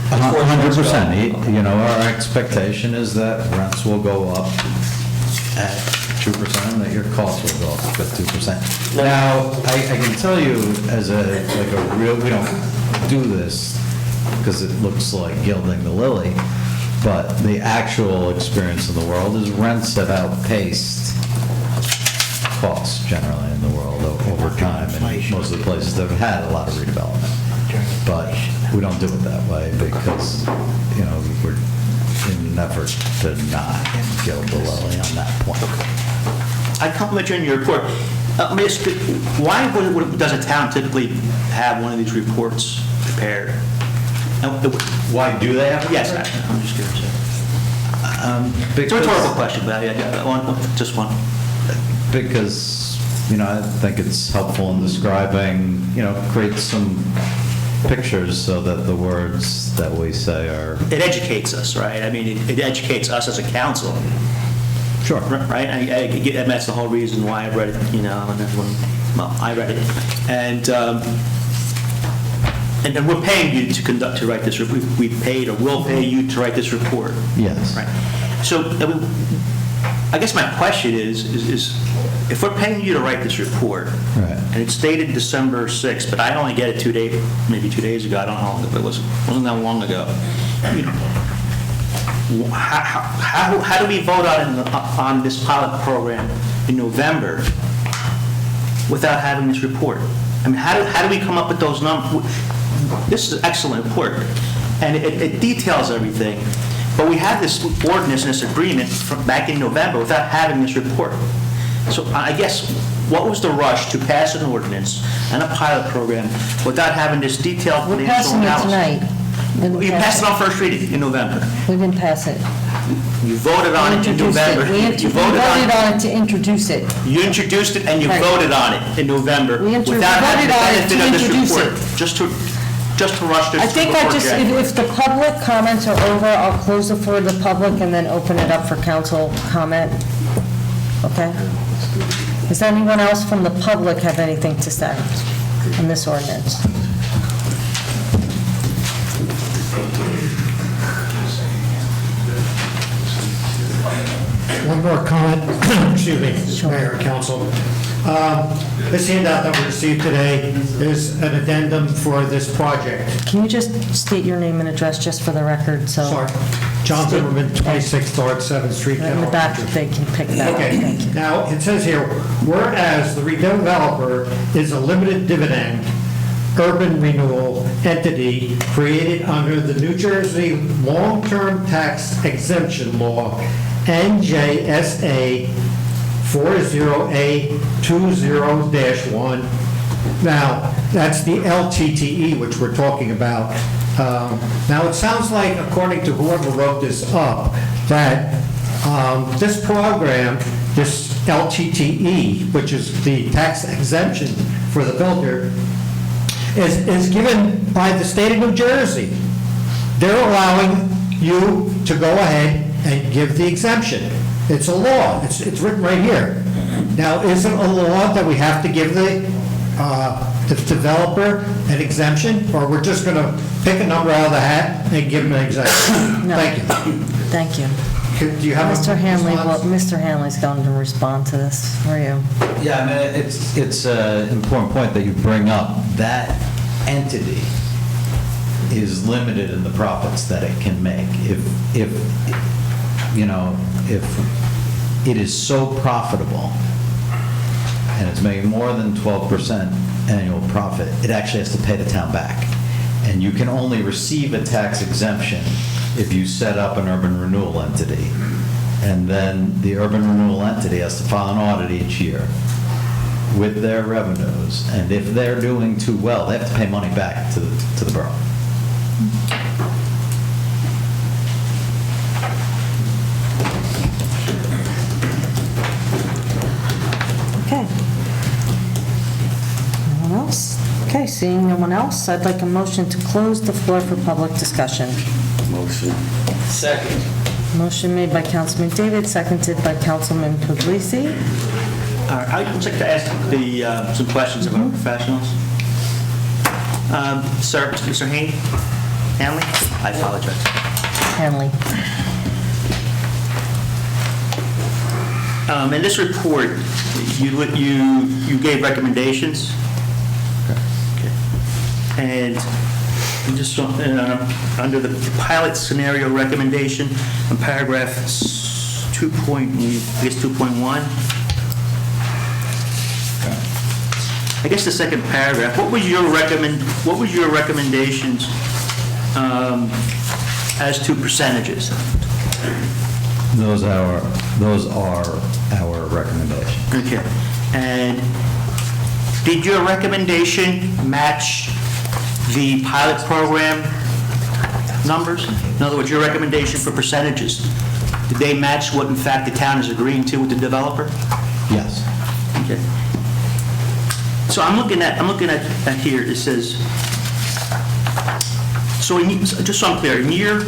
100%. You know, our expectation is that rents will go up at 2% and that your costs will go up at 2%. Now, I can tell you as we don't do this because it looks like gilding the lily, but the actual experience in the world is rents have outpaced costs generally in the world over time in most of the places that have had a lot of redevelopment. But we don't do it that way because, you know, we're in an effort to not gild the lily on that point. I compliment you on your report. Let me ask you, why does a town typically have one of these reports prepared? Why do they have it? Yes, I'm just curious. It's a rhetorical question, but just one. Because, you know, I think it's helpful in describing, you know, create some pictures so that the words that we say are... It educates us, right? I mean, it educates us as a council. Sure. Right? And that's the whole reason why I read it, you know, and then I read it. And then we're paying you to write this report. We paid or will pay you to write this report. Yes. Right. So, I guess my question is if we're paying you to write this report, right, and it's dated December 6th, but I only get it maybe 2 days ago, I don't know how long, but it wasn't that long ago. You know, how do we vote on this pilot program in November without having this report? I mean, how do we come up with those numbers? This is an excellent report, and it details everything. But we have this ordinance and this agreement from back in November without having this report. So I guess, what was the rush to pass an ordinance and a pilot program without having this detailed We're financial passing it analysis? tonight. You passed it on first reading in November. We didn't pass it. You voted on it in November. We voted on it to introduce it. You introduced it and you Right. voted on it in November We without having the voted on it benefit to of this introduce report. Just to rush this I think report, Jack. if the public comments are over, I'll close it for the public and then open it up for council comment. Okay? Does anyone else from the public have anything to say on this ordinance? One more comment, excuse me, Mayor and Council. This handout that we received today is an addendum for this project. Can you just state your name and address just for the record, so... Sorry. John Zimmerman, 26 North 7th Street. In the back, they can pick that up. Okay. Thank you. Now, it says here, whereas the redeveloper is a limited dividend urban renewal entity created under the New Jersey long-term tax exemption law NJSA 40A20-1. Now, that's the LTTE, which we're talking about. Now, it sounds like, according to whoever wrote this up, that this program, this LTTE, which is the tax exemption for the builder, is given by the state of New Jersey. They're allowing you to go ahead and give the exemption. It's a law. It's written right here. Now, is it a law that we have to give the developer an exemption, or we're just going to pick a number out of the hat and give them an exemption? No. Thank you. Thank you. Do you have a Mr. Hanley, well, response? Mr. Hanley's going to respond to this for you. Yeah, I mean, it's an important point that you bring up. That entity is limited in the profits that it can make. If it is so profitable and it's making more than 12% annual profit, it actually has to pay the town back. And you can only receive a tax exemption if you set up an urban renewal entity. And then the urban renewal entity has to file an audit each year with their revenues. And if they're doing too well, they have to pay money back to the borough. Okay. No one else? Okay, seeing no one else, I'd like a motion to close the floor for public discussion. Motion. Second. Motion made by Councilman David, seconded by Councilman Puglisi. All right, I'd just like to ask some questions of our professionals. Sir, Mr. Hanley? I apologize. Hanley. In this report, you gave recommendations. Okay. And just under the pilot scenario recommendation, in paragraph 2.1. I guess the second paragraph. What was your recommendations as to percentages? Those are our recommendations. Okay. And did your recommendation match the pilot program numbers? In other words, your recommendation for percentages, did they match what in fact the town is agreeing to with the developer? Yes. Okay. So I'm looking at here, it says, so just so I'm clear, in year,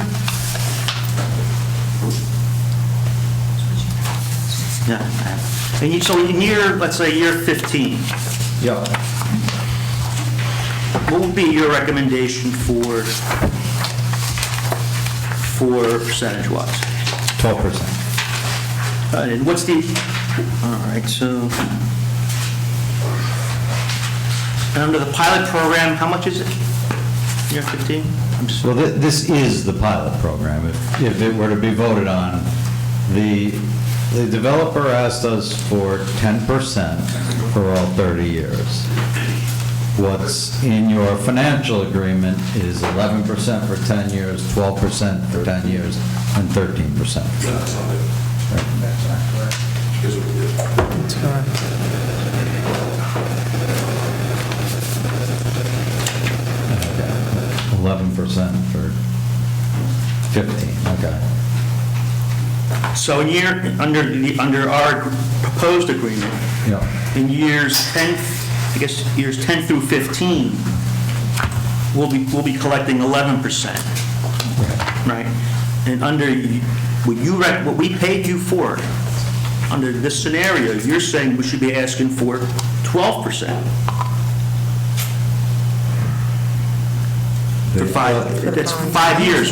so in year, let's say year 15. Yeah. What would be your recommendation for percentage-wise? 12%. And what's the, all right, so, and under the pilot program, how much is it? Year 15? Well, this is the pilot program. If it were to be voted on, the developer asked us for 10% for all 30 years. What's in your financial agreement is 11% for 10 years, 12% for 10 years, and 13%. That's correct. 11% for 15, okay. So in under our proposed agreement, in years 10, I guess years 10 through 15, we'll be collecting 11%, right? And under what we paid you for, under this scenario, you're saying we should be asking for 12%. That's 5 years.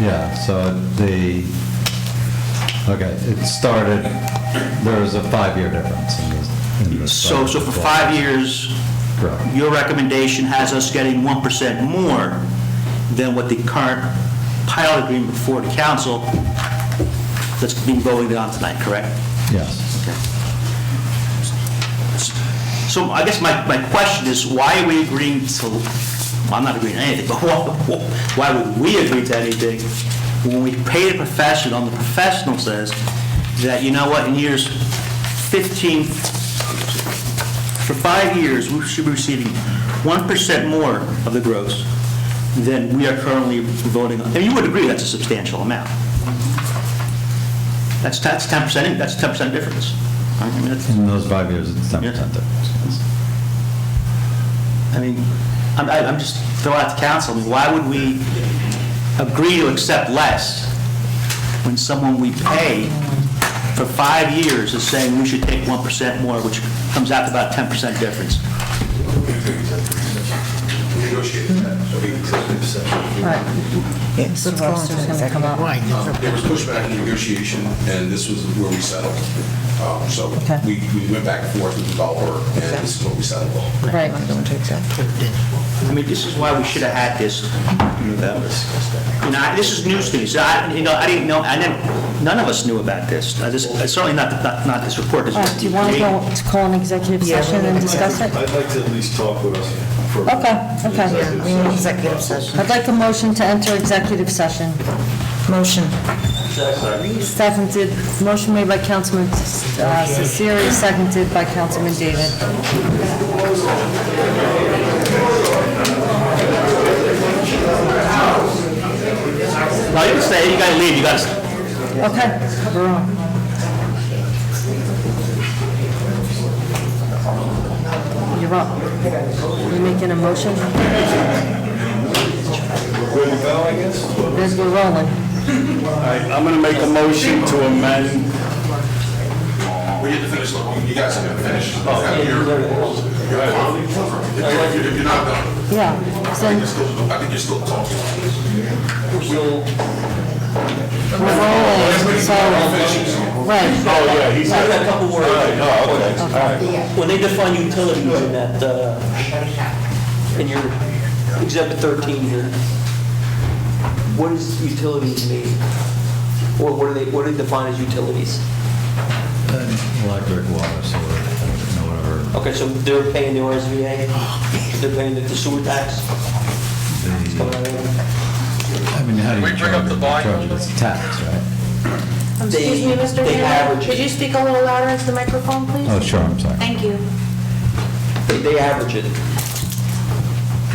Yeah, so it started, there was a 5-year difference in this. So for 5 years, Correct. your recommendation has us getting 1% more than what the current pilot agreement before the council that's being voted on tonight, correct? Yes. Okay. So I guess my question is, why are we agreeing to, well, I'm not agreeing to anything, but why would we agree to anything When we pay the professional, the professional says that, you know what, in years 15, for 5 years, we should be receiving 1% more of the gross than we are currently voting on. And you would agree that's a substantial amount. That's 10%, that's a 10% difference. I mean, that's- In those 5 years, it's 10% difference. I mean, I'm just throwing out to council, I mean, why would we agree to accept less when someone we pay for 5 years is saying we should take 1% more, which comes out to about 10% difference? Mr. Foster's going to come up. There was pushback in negotiation, and this was where we settled. So we went back and forth with the developer, and this is what we settled on. Right. I mean, this is why we should have had this. You know, this is news to me. So I didn't know. None of us knew about this. Certainly not this report. Do you want to go to call an executive session and discuss it? I'd like to at least talk with us. Okay. Executive session. I'd like a motion to enter executive session. Motion. Seconded, motion made by Councilman Cesari, seconded by Councilman David. No, you can stay. You gotta leave. You gotta stay. Okay, we're on. You're up. You making a motion? Good to go, I guess? There's we're rolling. All right, I'm going to make a motion to amend. We had to finish, you guys have to finish. You're not done. Yeah. I think you're still talking. We're rolling, so, right. Oh, yeah, he's got a couple words. When they define utilities in that, in your Exhibit 13 here, what does utilities mean? Or what do they define as utilities? Electric, water, sewer, whatever. Okay, so they're paying the RSVA? They're paying the sewer tax? It's coming out of there? I mean, how do you We bring up the volume? charge it? It's tax, right? Excuse me, Mr. They Mayor, average could you speak a little louder into the microphone, please? Oh, sure, I'm sorry. Thank you. They average it.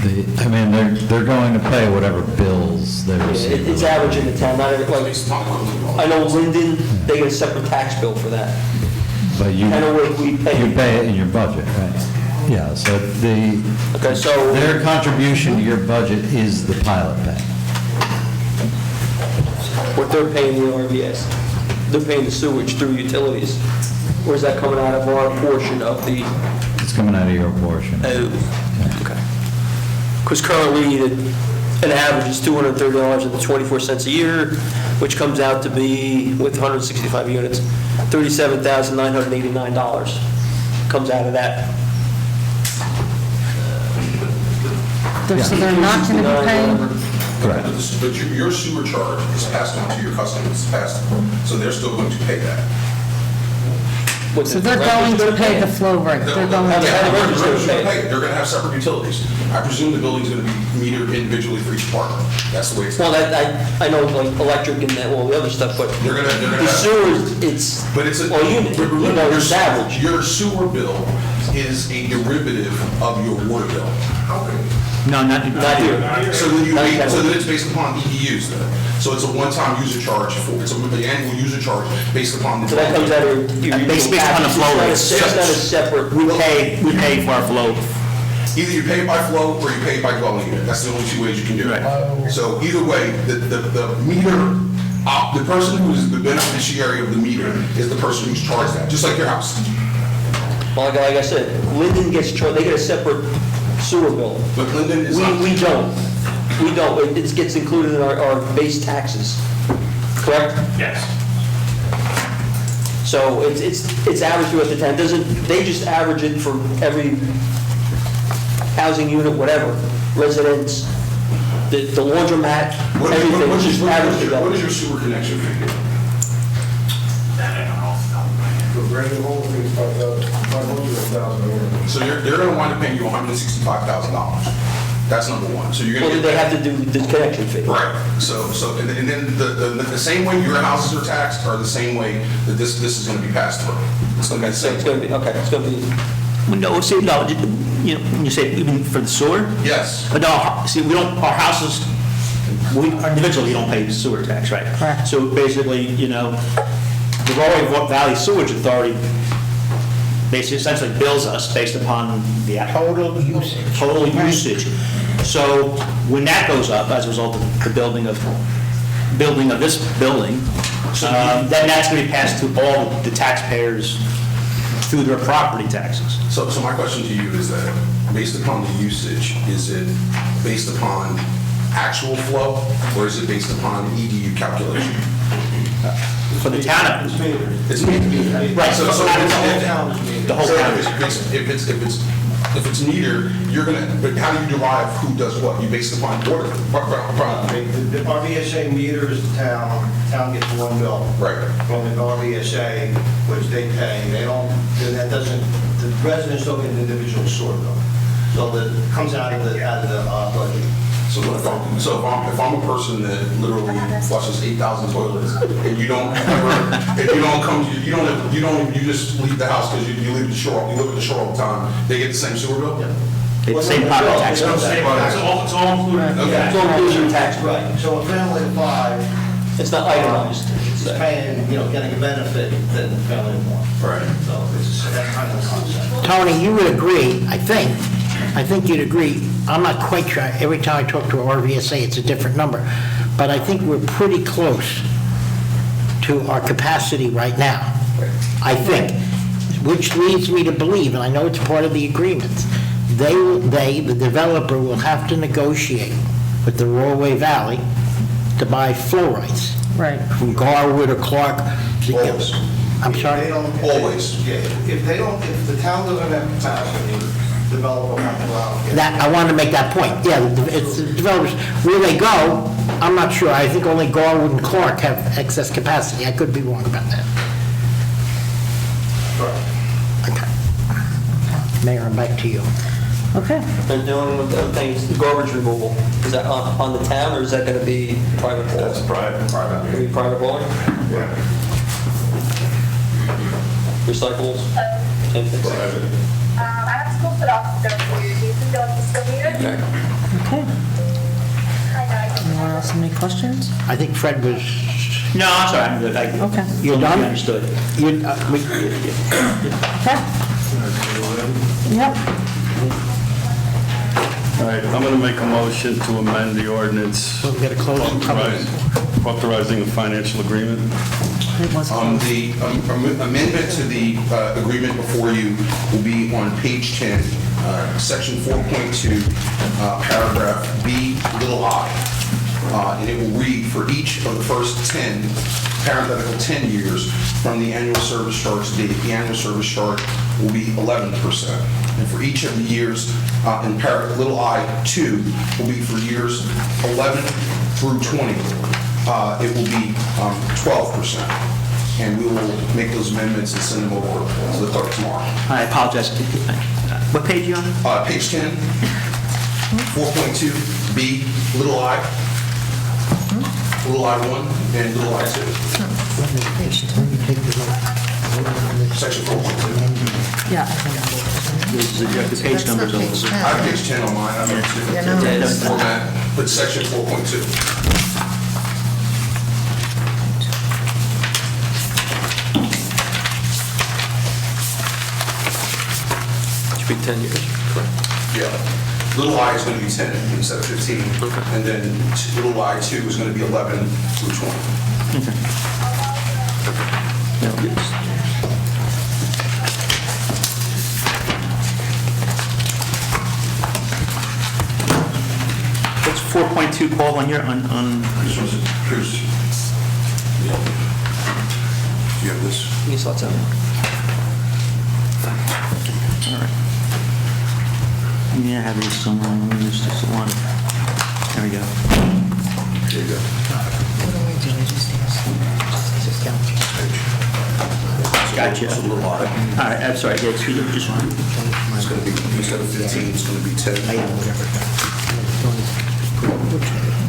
I mean, they're going to pay whatever bills they receive. It's average in the town, not every, like, I know Linden, they get a separate tax bill for that. But you, I know we pay. you pay it in your budget, right? Yeah, so Okay, so. their contribution to your budget is the pilot pay. What they're paying the RVS. They're paying the sewage through utilities. Or is that coming out of our portion of the? It's coming out of your portion. Oh, okay. Because currently, an average is $230.24 a year, which comes out to be, with 165 units, $37,989 comes out of that. So they're not going to be paying? Correct. But your sewer charge is passed on to your customers, so they're still going to pay that. So they're going to pay the flow rate? They're going to They're going to have separate utilities. I presume the building's going to be metered individually for each apartment. That's the way it's. Well, I know like electric and all the other stuff, but They're gonna the have- sewers, it's, But it's a. well, it's average. Your sewer bill is a derivative of your water bill. No, not here. So then it's based upon EUs then. So it's a one-time user charge, it's an annual user charge based upon the. So that comes out of your. Based on the flow rates. It's not a separate. We pay for our flow. Either you pay by flow or you pay by dwelling unit. That's the only two ways you can do it. So either way, the meter, the person who is the beneficiary of the meter is the person who's charged that, just like your house. Well, like I said, Linden gets charged, they get a separate sewer bill. But Linden is. We don't. We don't. It gets included in our base taxes, correct? Yes. So it's averaged throughout the town. They just average it for every housing unit, whatever, residents, the laundromat, everything, it's just averaged together. What is your sewer connection fee? So they're going to wind up paying you $165,000. That's number one. So you're gonna Well, get. they have to do the connection fee. Right, and then the same way your houses are taxed are the same way that this is gonna be passed through. It's gonna be the So same. it's going to be, okay, it's going to be, well, no, see, no, you know, when you say even for the sewer? Yes. But no, see, we don't, our houses, we individually don't pay sewer tax, right? Correct. So basically, you know, the Roaring Valley Sewage Authority basically essentially bills us based upon the total usage. So when that goes up as a result of the building of this building, then that's going to be passed to all the taxpayers through their property taxes. So my question to you is that, based upon the usage, is it based upon actual flow, or is it based upon an EDU calculation? For the town, It's metered. Right, So the whole town is if it's metered, you're gonna, but how do you derive who does what? You base it upon water? The RVSA meters the town gets one bill. Right. From the RVSA, which they pay, they don't, that doesn't, the residents don't get an individual sewer bill. So that comes out of the budget. So if I'm a person that literally flushes 8,000 toilets, and you don't just leave the house because you live at the shore all the time, they get the same sewer bill? It's the same property tax. It's all included. Okay. It's all included in tax, right. So a family of five. It's not itemized. It's paying, getting a benefit than the family of one. Right. So it's that kind of concept. Tony, you would agree, I think you'd agree, I'm not quite sure, every time I talk to RVSA, it's a different number, but I think we're pretty close to our capacity right now, I think, which leads me to believe, and I know it's part of the agreements, the developer will have to negotiate with the Rollway Valley to buy flow rights. Right. From Garwood or Clark. Always. I'm sorry? Always. Yeah, if the town doesn't have capacity, developer will have to allocate. That, I wanted to make that point. Yeah, it's the developers, where they go, I'm not sure. I think only Garwood and Clark have excess capacity. I could be wrong about that. Okay. Mayor, I'm back to you. Okay. And the only other thing is the garbage removal. Is that on the town, or is that going to be private hauling? That's private. Going to be private hauling? Yeah. Recyclables? Private. I have school put off to you. Do you think they'll be still here? Okay. Anyone else have any questions? I think Fred was... No, I'm sorry, I'm good. Okay. You're done? Understood. You- Okay. Yep. All right, I'm going to make a motion to amend the ordinance authorizing a financial agreement. The amendment to the agreement before you will be on page 10, section 4.2, paragraph B, little I. And it will read, for each of the first 10, parenthetical 10 years from the annual service charge date, the annual service charge will be 11%. And for each of the years in little I 2 will be for years 11 through 20. It will be 12%. And we will make those amendments and send them over to the clerk tomorrow. I apologize. What page are you on? Page 10, 4.2, B, little I, little I1, and little I2. Section 4.2. Yeah. The page numbers on this. I have page 10 on mine, I have a different format, but section 4.2. Should be 10 years, correct? Yeah. Little I is going to be 10 instead of 15. And then little I2 is going to be 11 through 20. What's 4.2, Paul, on your, on? Here's, yeah. Do you have this? Yes, let's have it. All right. Yeah, I have these somewhere. Let me just the one. There we go. There you go. Gotcha. It's a little I. All right, I'm sorry, yeah, just one. It's going to be, instead of 15, it's going to be 10.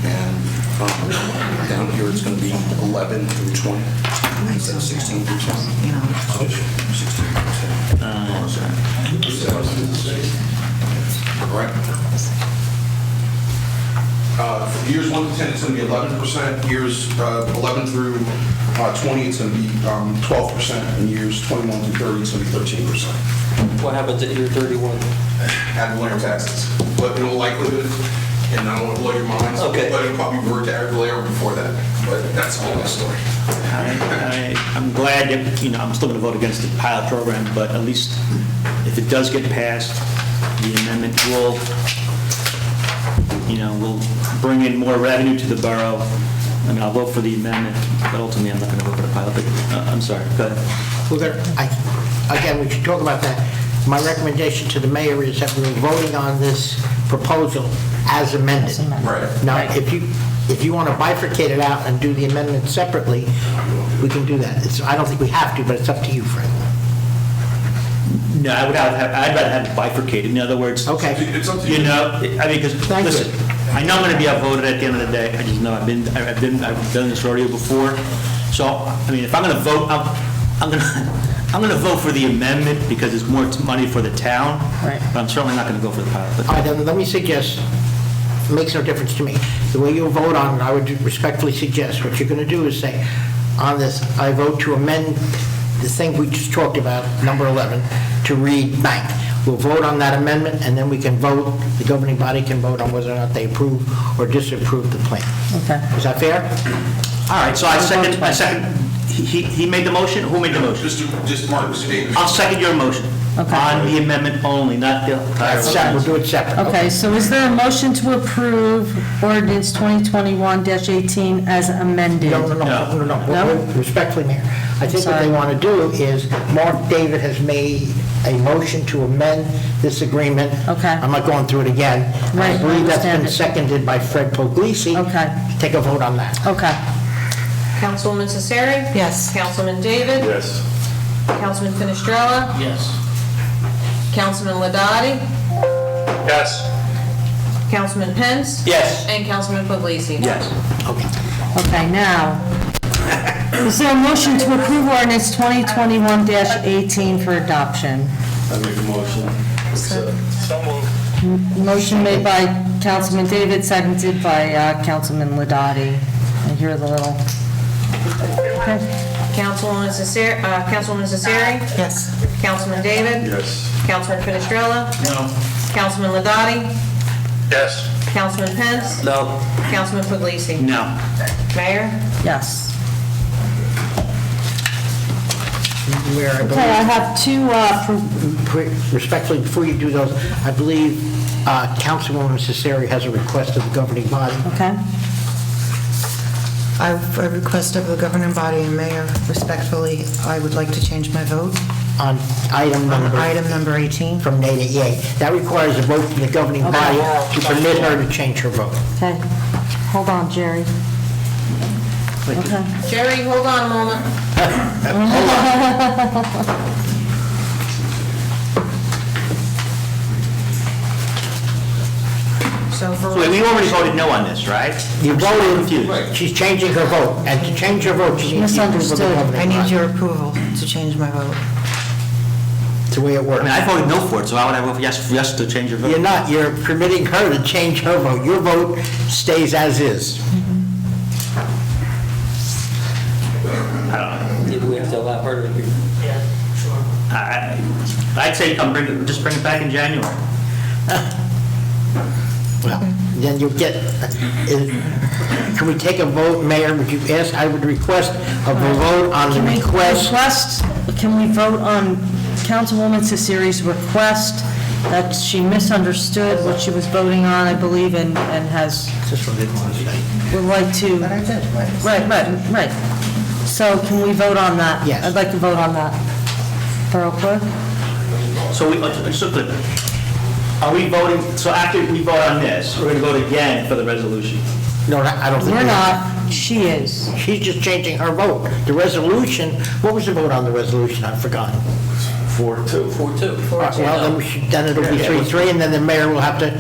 And down here, it's going to be 11 through 20, instead of 16 through 20. 16 through 10. Right. For years 1 to 10, it's going to be 11%. Years 11 through 20, it's going to be 12%. And years 21 through 30, it's going to be 13%. What happens at year 31? Ad valorem taxes. But in all likelihood, and I don't want to blow your minds, Okay. but it'll probably revert to ad valorem before that. But that's a whole other story. I'm glad that, I'm still going to vote against the pilot program, but at least if it does get passed, the amendment will bring in more revenue to the borough. I mean, I'll vote for the amendment, but ultimately I'm not going to vote for the pilot. But, I'm sorry, go ahead. Well, again, we should talk about that. My recommendation to the mayor is that we're voting on this proposal as amended. Right. Now, if you want to bifurcate it out and do the amendment separately, we can do that. I don't think we have to, but it's up to you, Fred. No, I'd rather have it bifurcated. In other words, okay. It's up to you. Because listen, I know I'm going to be outvoted at the end of the day. I just know I've done this rodeo before. So, I mean, if I'm going to vote, I'm going to vote for the amendment because it's more money for the town. Right. But I'm certainly not going to go for the pilot. All right, then let me suggest, it makes no difference to me. The way you vote on it, I would respectfully suggest, what you're going to do is say, on this, I vote to amend the thing we just talked about, number 11, to read bank. We'll vote on that amendment, and then we can vote, the governing body can vote on whether or not they approve or disapprove the plan. Okay. Is that fair? All right, so I second, he made the motion? Who made the motion? Just Mark Davis. I'll second your motion. Okay. On the amendment only, not the entire We'll do it separate. Okay, so is there a motion to approve ordinance 2021-18 as amended? No? Respectfully, Mayor. I think what they want to do is, Mark David has made a motion to amend this agreement. Okay. I'm not going through it again. Right, I believe that's I been understand seconded by Fred Puglisi. Okay. Take a vote on that. Okay. Councilwoman Cesari? Yes. Councilman David? Yes. Councilman Finestrella? Yes. Councilman Ladati? Yes. Councilman Pence? Yes. And Councilman Puglisi? Yes. Okay, now, is there a motion to approve ordinance 2021-18 for adoption? I make a motion. So moved. Motion made by Councilman David, seconded by Councilman Ladati. I hear the little... Okay. Councilwoman Cesari? Yes. Councilman David? Yes. Councilman Finestrella? No. Councilman Ladati? Yes. Councilman Pence? No. Councilman Puglisi? No. Mayor? Yes. Where I Okay, I have two, Respectfully, before you do those, I believe Councilwoman Cesari has a request of the governing body. okay. I request of the governing body and mayor, respectfully, I would like to change my vote On item number 18. from nay to yea. That requires a vote from the governing body to permit her to change her vote. Okay. Hold on, Jerry. Okay. Jerry, hold on a moment. So for... So we already voted no on this, right? You I'm voted, confused. she's changing her vote, and to change her vote, she needs the approval of the Misunderstood. governing I need body. your approval to change my vote. It's the way it I works. mean, I voted no for it, so how would I vote for yes to change your vote? You're not, you're permitting her to change her vote. Your vote stays as is. We have to allow her to be... I'd say just bring it back in January. Well, then you'll get, can we take a vote, Mayor, would you ask, I would request a vote on the Can we request. Can we vote on Councilwoman Cesari's request that she misunderstood what she was voting on, I believe, and has, This one didn't want to say. would like to... But I did, Right. So can we vote on that? Yes. I'd like to vote on that. Borough Clerk? So are we voting, so after we vote on this, we're going to vote again for the resolution? No, I don't think. We're not. She is. She's just changing her vote. The resolution, what was the vote on the resolution? I've forgotten. 4-2. 4-2. Well, then it'll be 3-3, and then the mayor will have to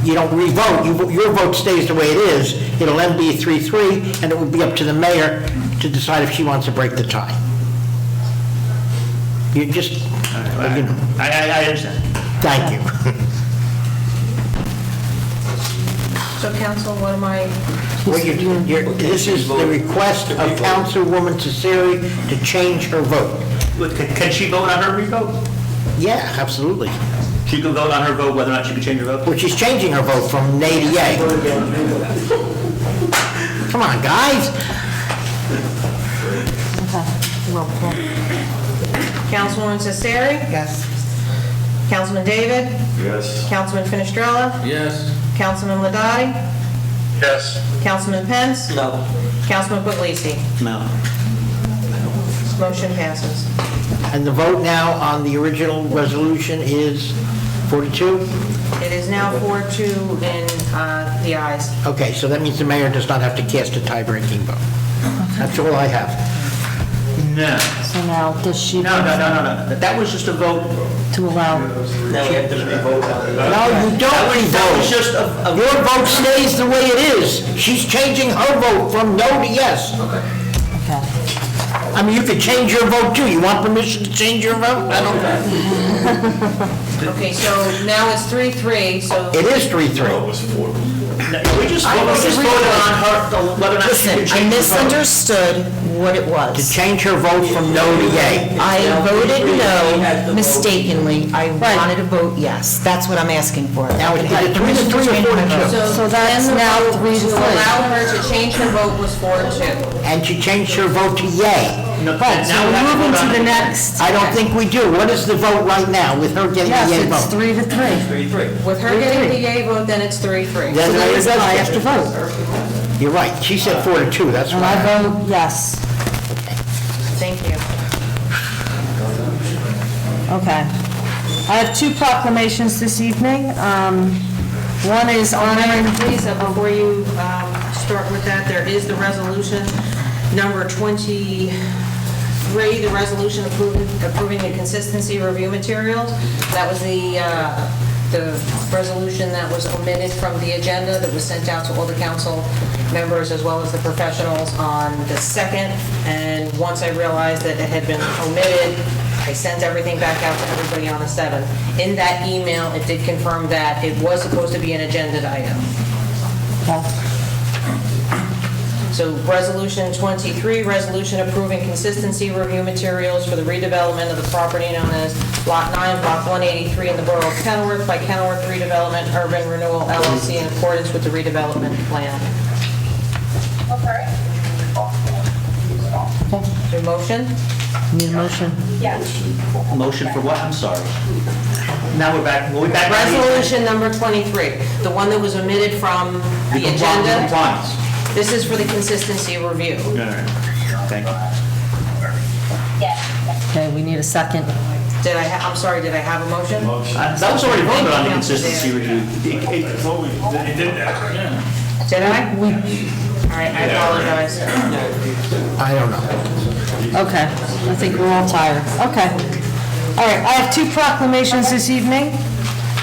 you don't re-vote, your vote stays the way it is, it'll then be 3-3, and it would be up to the mayor to decide if she wants to break the tie. You just, you know, I understand. thank you. So council, what am I? Well, this is the request of Councilwoman Cesari to change her vote. Can she vote on her revote? Yeah, absolutely. She can vote on her vote whether or not she can change her vote? Well, she's changing her vote from nay to yay. Come on, guys. Councilwoman Cesari? Yes. Councilman David? Yes. Councilman Finestrella? Yes. Councilman Ladati? Yes. Councilman Pence? No. Councilman Puglisi? No. Motion passes. And the vote now on the original resolution is 4-2? It is now 4-2 in the ayes. Okay, so that means the mayor does not have to cast a tie-breaking vote. That's all I have. No. So now, does she? No. That was just a vote. To allow. Now we have to re-vote on it. No, you don't That was re-vote. just a... Your vote stays the way it is. She's changing her vote from no to yes. Okay. I mean, you could change your vote too. You want permission to change your vote? I don't know. Okay, so now it's 3-3, so... It is 3-3. We just voted on her, whether or not she Listen, can I change her vote. misunderstood what it To was. change her vote from no to yay. I voted no mistakenly. I wanted to vote yes. That's what I'm asking for. Now, is it Right, 3-3 permission to or change my 4-2? vote. So that's then the now vote 3-3. To allow her to change her vote was 4-2. And she changed her vote to yay. No, Right, so now we have we're to moving vote to on the it. next. I don't think we do. What is the vote right now with her getting a Yes, yay it's vote? 3-3. 3-3. With her getting the yay vote, then it's 3-3. Then So there that it is is. I have to vote. You're right. She said 4-2. That's And right. I vote yes. Thank you. Okay. I have two proclamations this evening. One is honoring... Please, before you start with that, there is the resolution number 23, the resolution approving the consistency review materials. That was the resolution that was omitted from the agenda that was sent out to all the council members as well as the professionals on the 2nd. And once I realized that it had been omitted, I sent everything back out to everybody on the 7th. In that email, it did confirm that it was supposed to be an agenda item. So Resolution 23, resolution approving consistency review materials for the redevelopment of the property known as Lot 9, Block 183 in the Borough of Kenilworth by Kenilworth Redevelopment Urban Renewal LLC in accordance with the redevelopment plan. Your motion? Need a motion? Yes. Motion for what? I'm sorry. Now we're back on the... Resolution number 23, the one that was omitted from the agenda. Compliance. This is for the consistency review. All right. Thank you. Okay, we need a second. I'm sorry, did I have a motion? That was already voted on the consistency review. They did that. Did I? All right, I apologize. I don't know. Okay, I think we're all tired. Okay. All right, I have two proclamations this evening.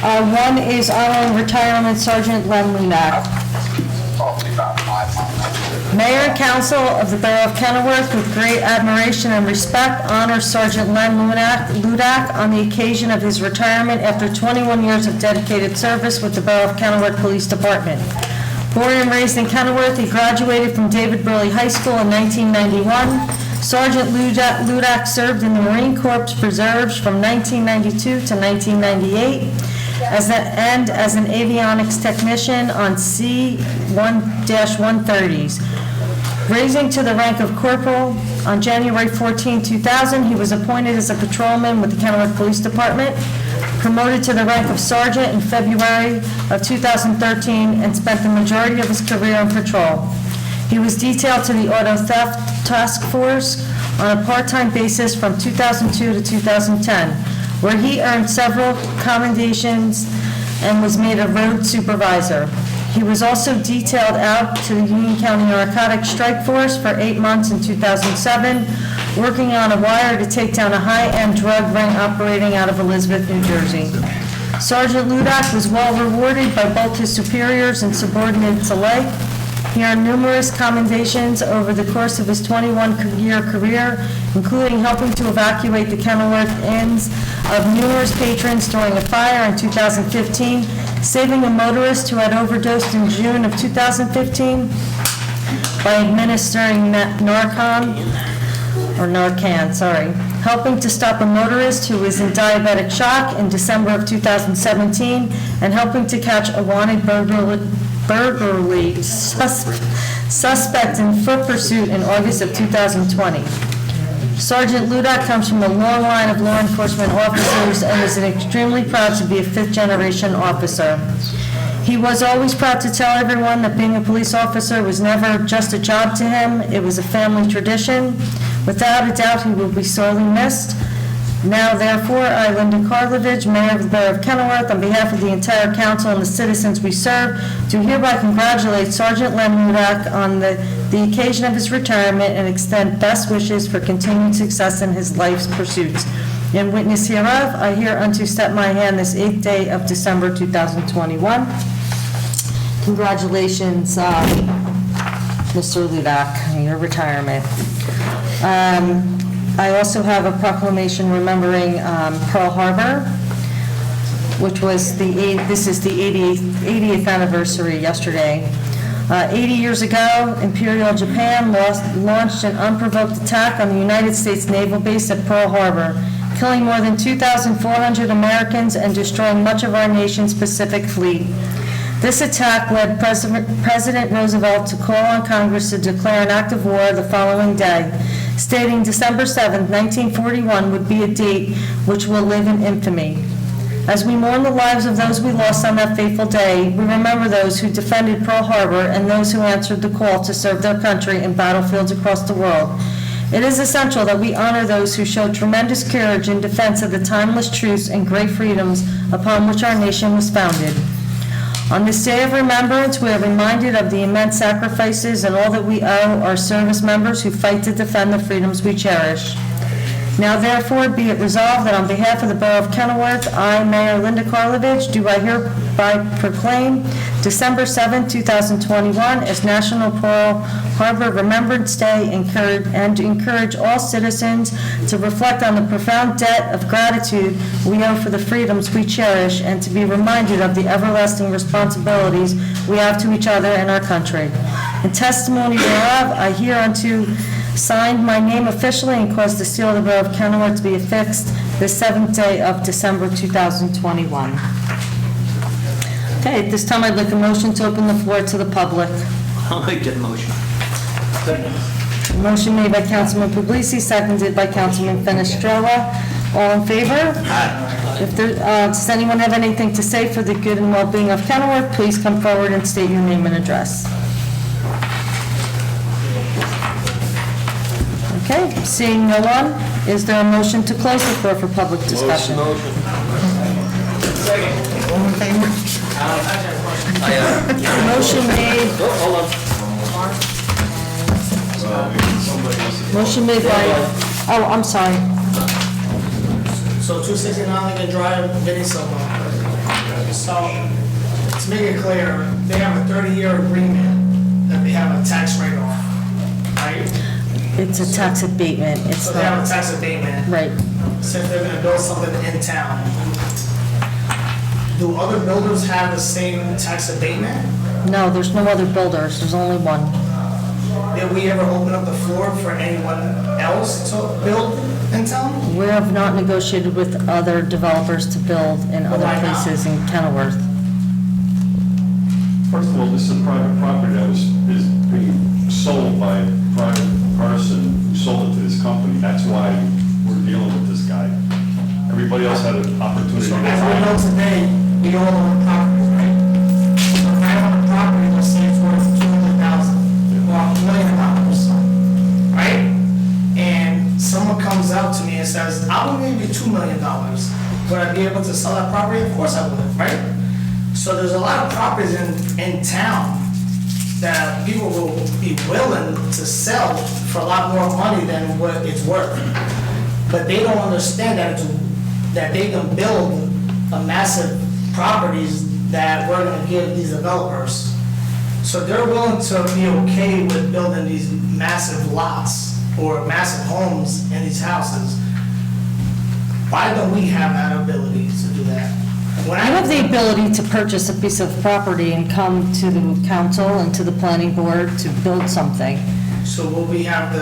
One is honoring retirement Sergeant Len Lunak. Mayor and Council of the Borough of Kenilworth, with great admiration and respect, honor Sergeant Len Ludak on the occasion of his retirement after 21 years of dedicated service with the Borough of Kenilworth Police Department. Born and raised in Kenilworth, he graduated from David Burley High School in 1991. Sergeant Ludak served in the Marine Corps Reserves from 1992 to 1998 as an avionics technician on C-1-130s. Raising to the rank of corporal, on January 14, 2000, he was appointed as a patrolman with the Kenilworth Police Department, promoted to the rank of sergeant in February of 2013, and spent the majority of his career on patrol. He was detailed to the Auto Theft Task Force on a part-time basis from 2002 to 2010, where he earned several commendations and was made a road supervisor. He was also detailed out to the Union County Narcotics Strike Force for 8 months in 2007, working on a wire to take down a high-end drug ring operating out of Elizabeth, New Jersey. Sergeant Ludak was well rewarded by both his superiors and subordinates alike. He earned numerous commendations over the course of his 21-year career, including helping to evacuate the Kenilworth inns of numerous patrons during a fire in 2015, saving a motorist who had overdosed in June of 2015 by administering Narcan, helping to stop a motorist who was in diabetic shock in December of 2017, and helping to catch a wanted burglary suspect in foot pursuit in August of 2020. Sergeant Ludak comes from a long line of law enforcement officers and is extremely proud to be a fifth-generation officer. He was always proud to tell everyone that being a police officer was never just a job to him, it was a family tradition. Without a doubt, he will be sorely missed. Now, therefore, I, Linda Karlovich, Mayor of the Borough of Kenilworth, on behalf of the entire council and the citizens we serve, do hereby congratulate Sergeant Len Ludak on the occasion of his retirement and extend best wishes for continued success in his life's pursuits. In witness hereof, I hereunto step my hand this 8th day of December 2021. Congratulations, Mr. Ludak, on your retirement. I also have a proclamation remembering Pearl Harbor, which was this is the 80th anniversary yesterday. 80 years ago, Imperial Japan launched an unprovoked attack on the United States Naval Base at Pearl Harbor, killing more than 2,400 Americans and destroying much of our nation's Pacific Fleet. This attack led President Roosevelt to call on Congress to declare an act of war the following day, stating December 7, 1941 would be a date which will live in infamy. As we mourn the lives of those we lost on that fateful day, we remember those who defended Pearl Harbor and those who answered the call to serve their country in battlefields across the world. It is essential that we honor those who showed tremendous courage in defense of the timeless truths and great freedoms upon which our nation was founded. On this day of remembrance, we are reminded of the immense sacrifices and all that we owe our service members who fight to defend the freedoms we cherish. Now therefore, be it resolved that on behalf of the Borough of Kenilworth, I, Mayor Linda Karlovich, do I hereby proclaim December 7, 2021 as National Pearl Harbor Remembrance Day and encourage all citizens to reflect on the profound debt of gratitude we owe for the freedoms we cherish and to be reminded of the everlasting responsibilities we have to each other and our country. In testimony thereof, I hereunto signed my name officially and caused the seal of the Borough of Kenilworth to be affixed this 7th day of December 2021. Okay, at this time I'd like a motion to open the floor to the public. I'll make that motion. Motion made by Councilman Puglisi, seconded by Councilman Fenestrella. All in favor? If there, does anyone have anything to say for the good and well-being of Kenilworth, please come forward and state your name and address. Okay, seeing no one, is there a motion to close the floor for public discussion? Motion. All in favor? Motion made. Hold on. Motion made by, oh, I'm sorry. So 269 Lincoln Drive, getting somewhere. So, to make it clear, they have a 30-year agreement that they have a tax write-off, right? It's a tax abatement, it's So they have a not, tax abatement. right. Since they're gonna build something in town. Do other builders have the same tax abatement? No, there's no other builders, there's only one. Did we ever open up the floor for anyone else to build in town? We have not negotiated with other developers to build in other Why not? places in Kenilworth. First of all, this is a private property that is being sold by a private person who sold it to this company. That's why we're dealing with this guy. Everybody else had an opportunity So to as we buy know it. today, we all own properties, right? So if I own a property, let's say it's worth $200,000, well, $1 million, right? And someone comes out to me and says, I will give you $2 million. Would I be able to sell that property? Of course I would, right? So there's a lot of properties in town that people will be willing to sell for a lot more money than what it's worth. But they don't understand that they can build a massive properties that we're gonna give these developers. So they're willing to be okay with building these massive lots or massive homes in these houses. Why don't we have that ability to do that? When I have the ability to purchase a piece of property and come to the council and to the planning board to build something. So we'll have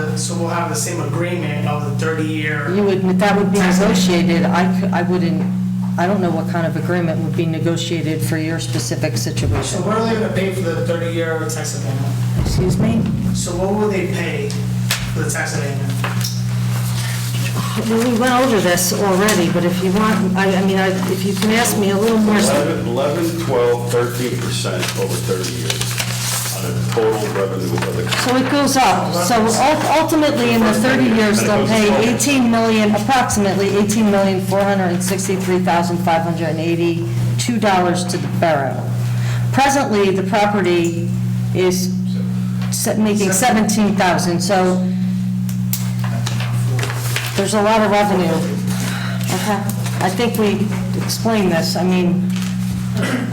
the same agreement of the 30-year? That would be negotiated. I don't know what kind of agreement would be negotiated for your specific So situation. what are they gonna pay for the 30-year tax abatement? Excuse me? So what will they pay for the tax abatement? Well, we went over this already, but if you want, if you can ask me a little more. 11, 12, 13% over 30 years on a total revenue of the So it goes up. So ultimately, in the 30 years, they'll pay approximately $18,463,582 to the borough. Presently, the property is making $17,000, so there's a lot of revenue. I think we explained this. I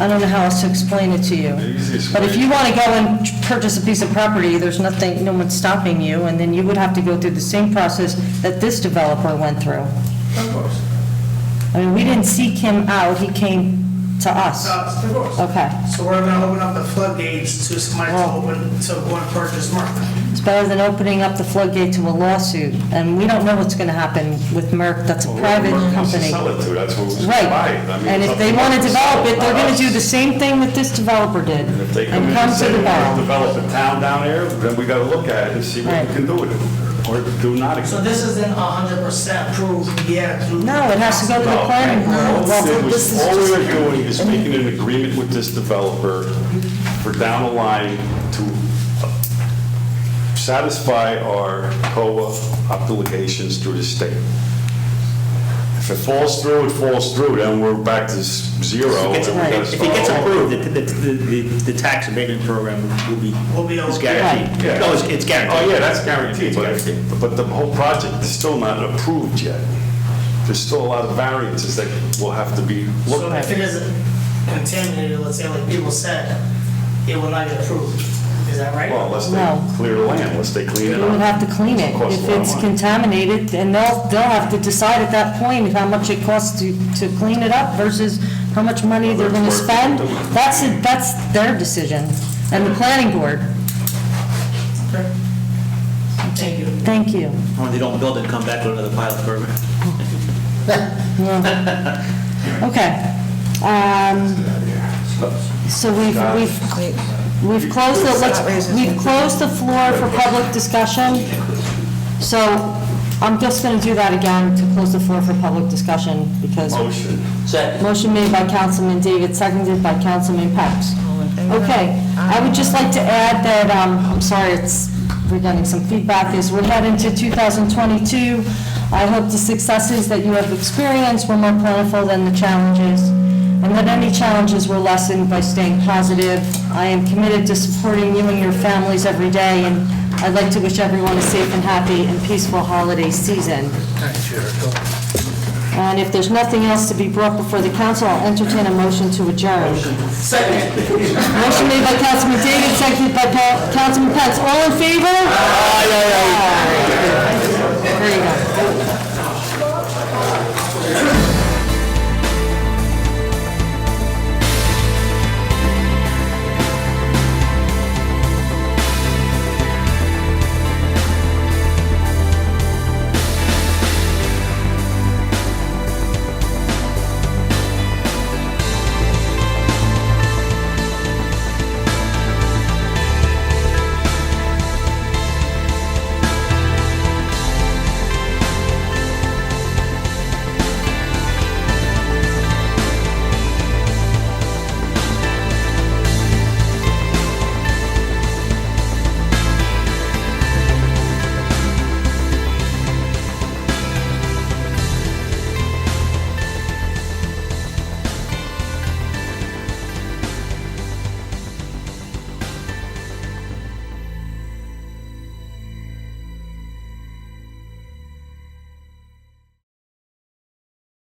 don't know how else to explain it to you. But if you want to go and purchase a piece of property, there's no one's stopping you, and then you would have to go through the same process that this developer went through. Of course. We didn't seek him out, he came to us. Of course. Okay. So we're gonna open up the floodgates to somebody to go and purchase Merck. It's better than opening up the floodgate to a lawsuit, and we don't know what's going to happen with Merck, that's a private company. Sell it to, that's what was Right, buy it. I mean, and it's if up they to want to them develop sell it, they're not going to do us. the same thing that this developer did, If they come and in come and to say the they want to borough. develop a town down there, then we got to look at it and see what Right. we can do with it, or do not. So this isn't 100% approved yet? No, it has to go to the planning board. All Well, we did this was- is all we just- were doing is making an agreement with this developer for down the line to satisfy our COA obligations through the state. If it falls through, it falls through, then we're back to zero. If and we gotta it start gets all over. approved, the tax abatement program will be, is guaranteed. Yeah. No, it's guaranteed. Oh, yeah, that's guaranteed, but the whole project is still not approved yet. There's still a lot of variances that will have to be looked So at. if it isn't contaminated, let's say like people said, it will not get approved. Is that right? Well, unless No. they clear the land, unless they clean it You up. would have to clean it. Costs a If lot of it's money. contaminated, and they'll have to decide at that point how much it costs to clean it up versus how much money they're going to spend. That's their decision, and the planning board. Okay. Thank you. Thank you. Or they don't build it, come back with another pilot program. Okay. So we've closed we've closed the floor for public discussion. So I'm just going to do that again, to close the floor for public discussion, because. Motion made by Councilman David, seconded by Councilman Pepps. Okay, I would just like to add that, I'm sorry, we're getting some feedback, as we're heading to 2022. I hope the successes that you have experienced were more plentiful than the challenges, and that any challenges were lessened by staying positive. I am committed to supporting you and your families every day, and I'd like to wish everyone a safe and happy and peaceful holiday season. And if there's nothing else to be brought before the council, I'll entertain a motion to adjourn. Second. Motion made by Councilman David, seconded by Councilman Pence. All in favor? Aye.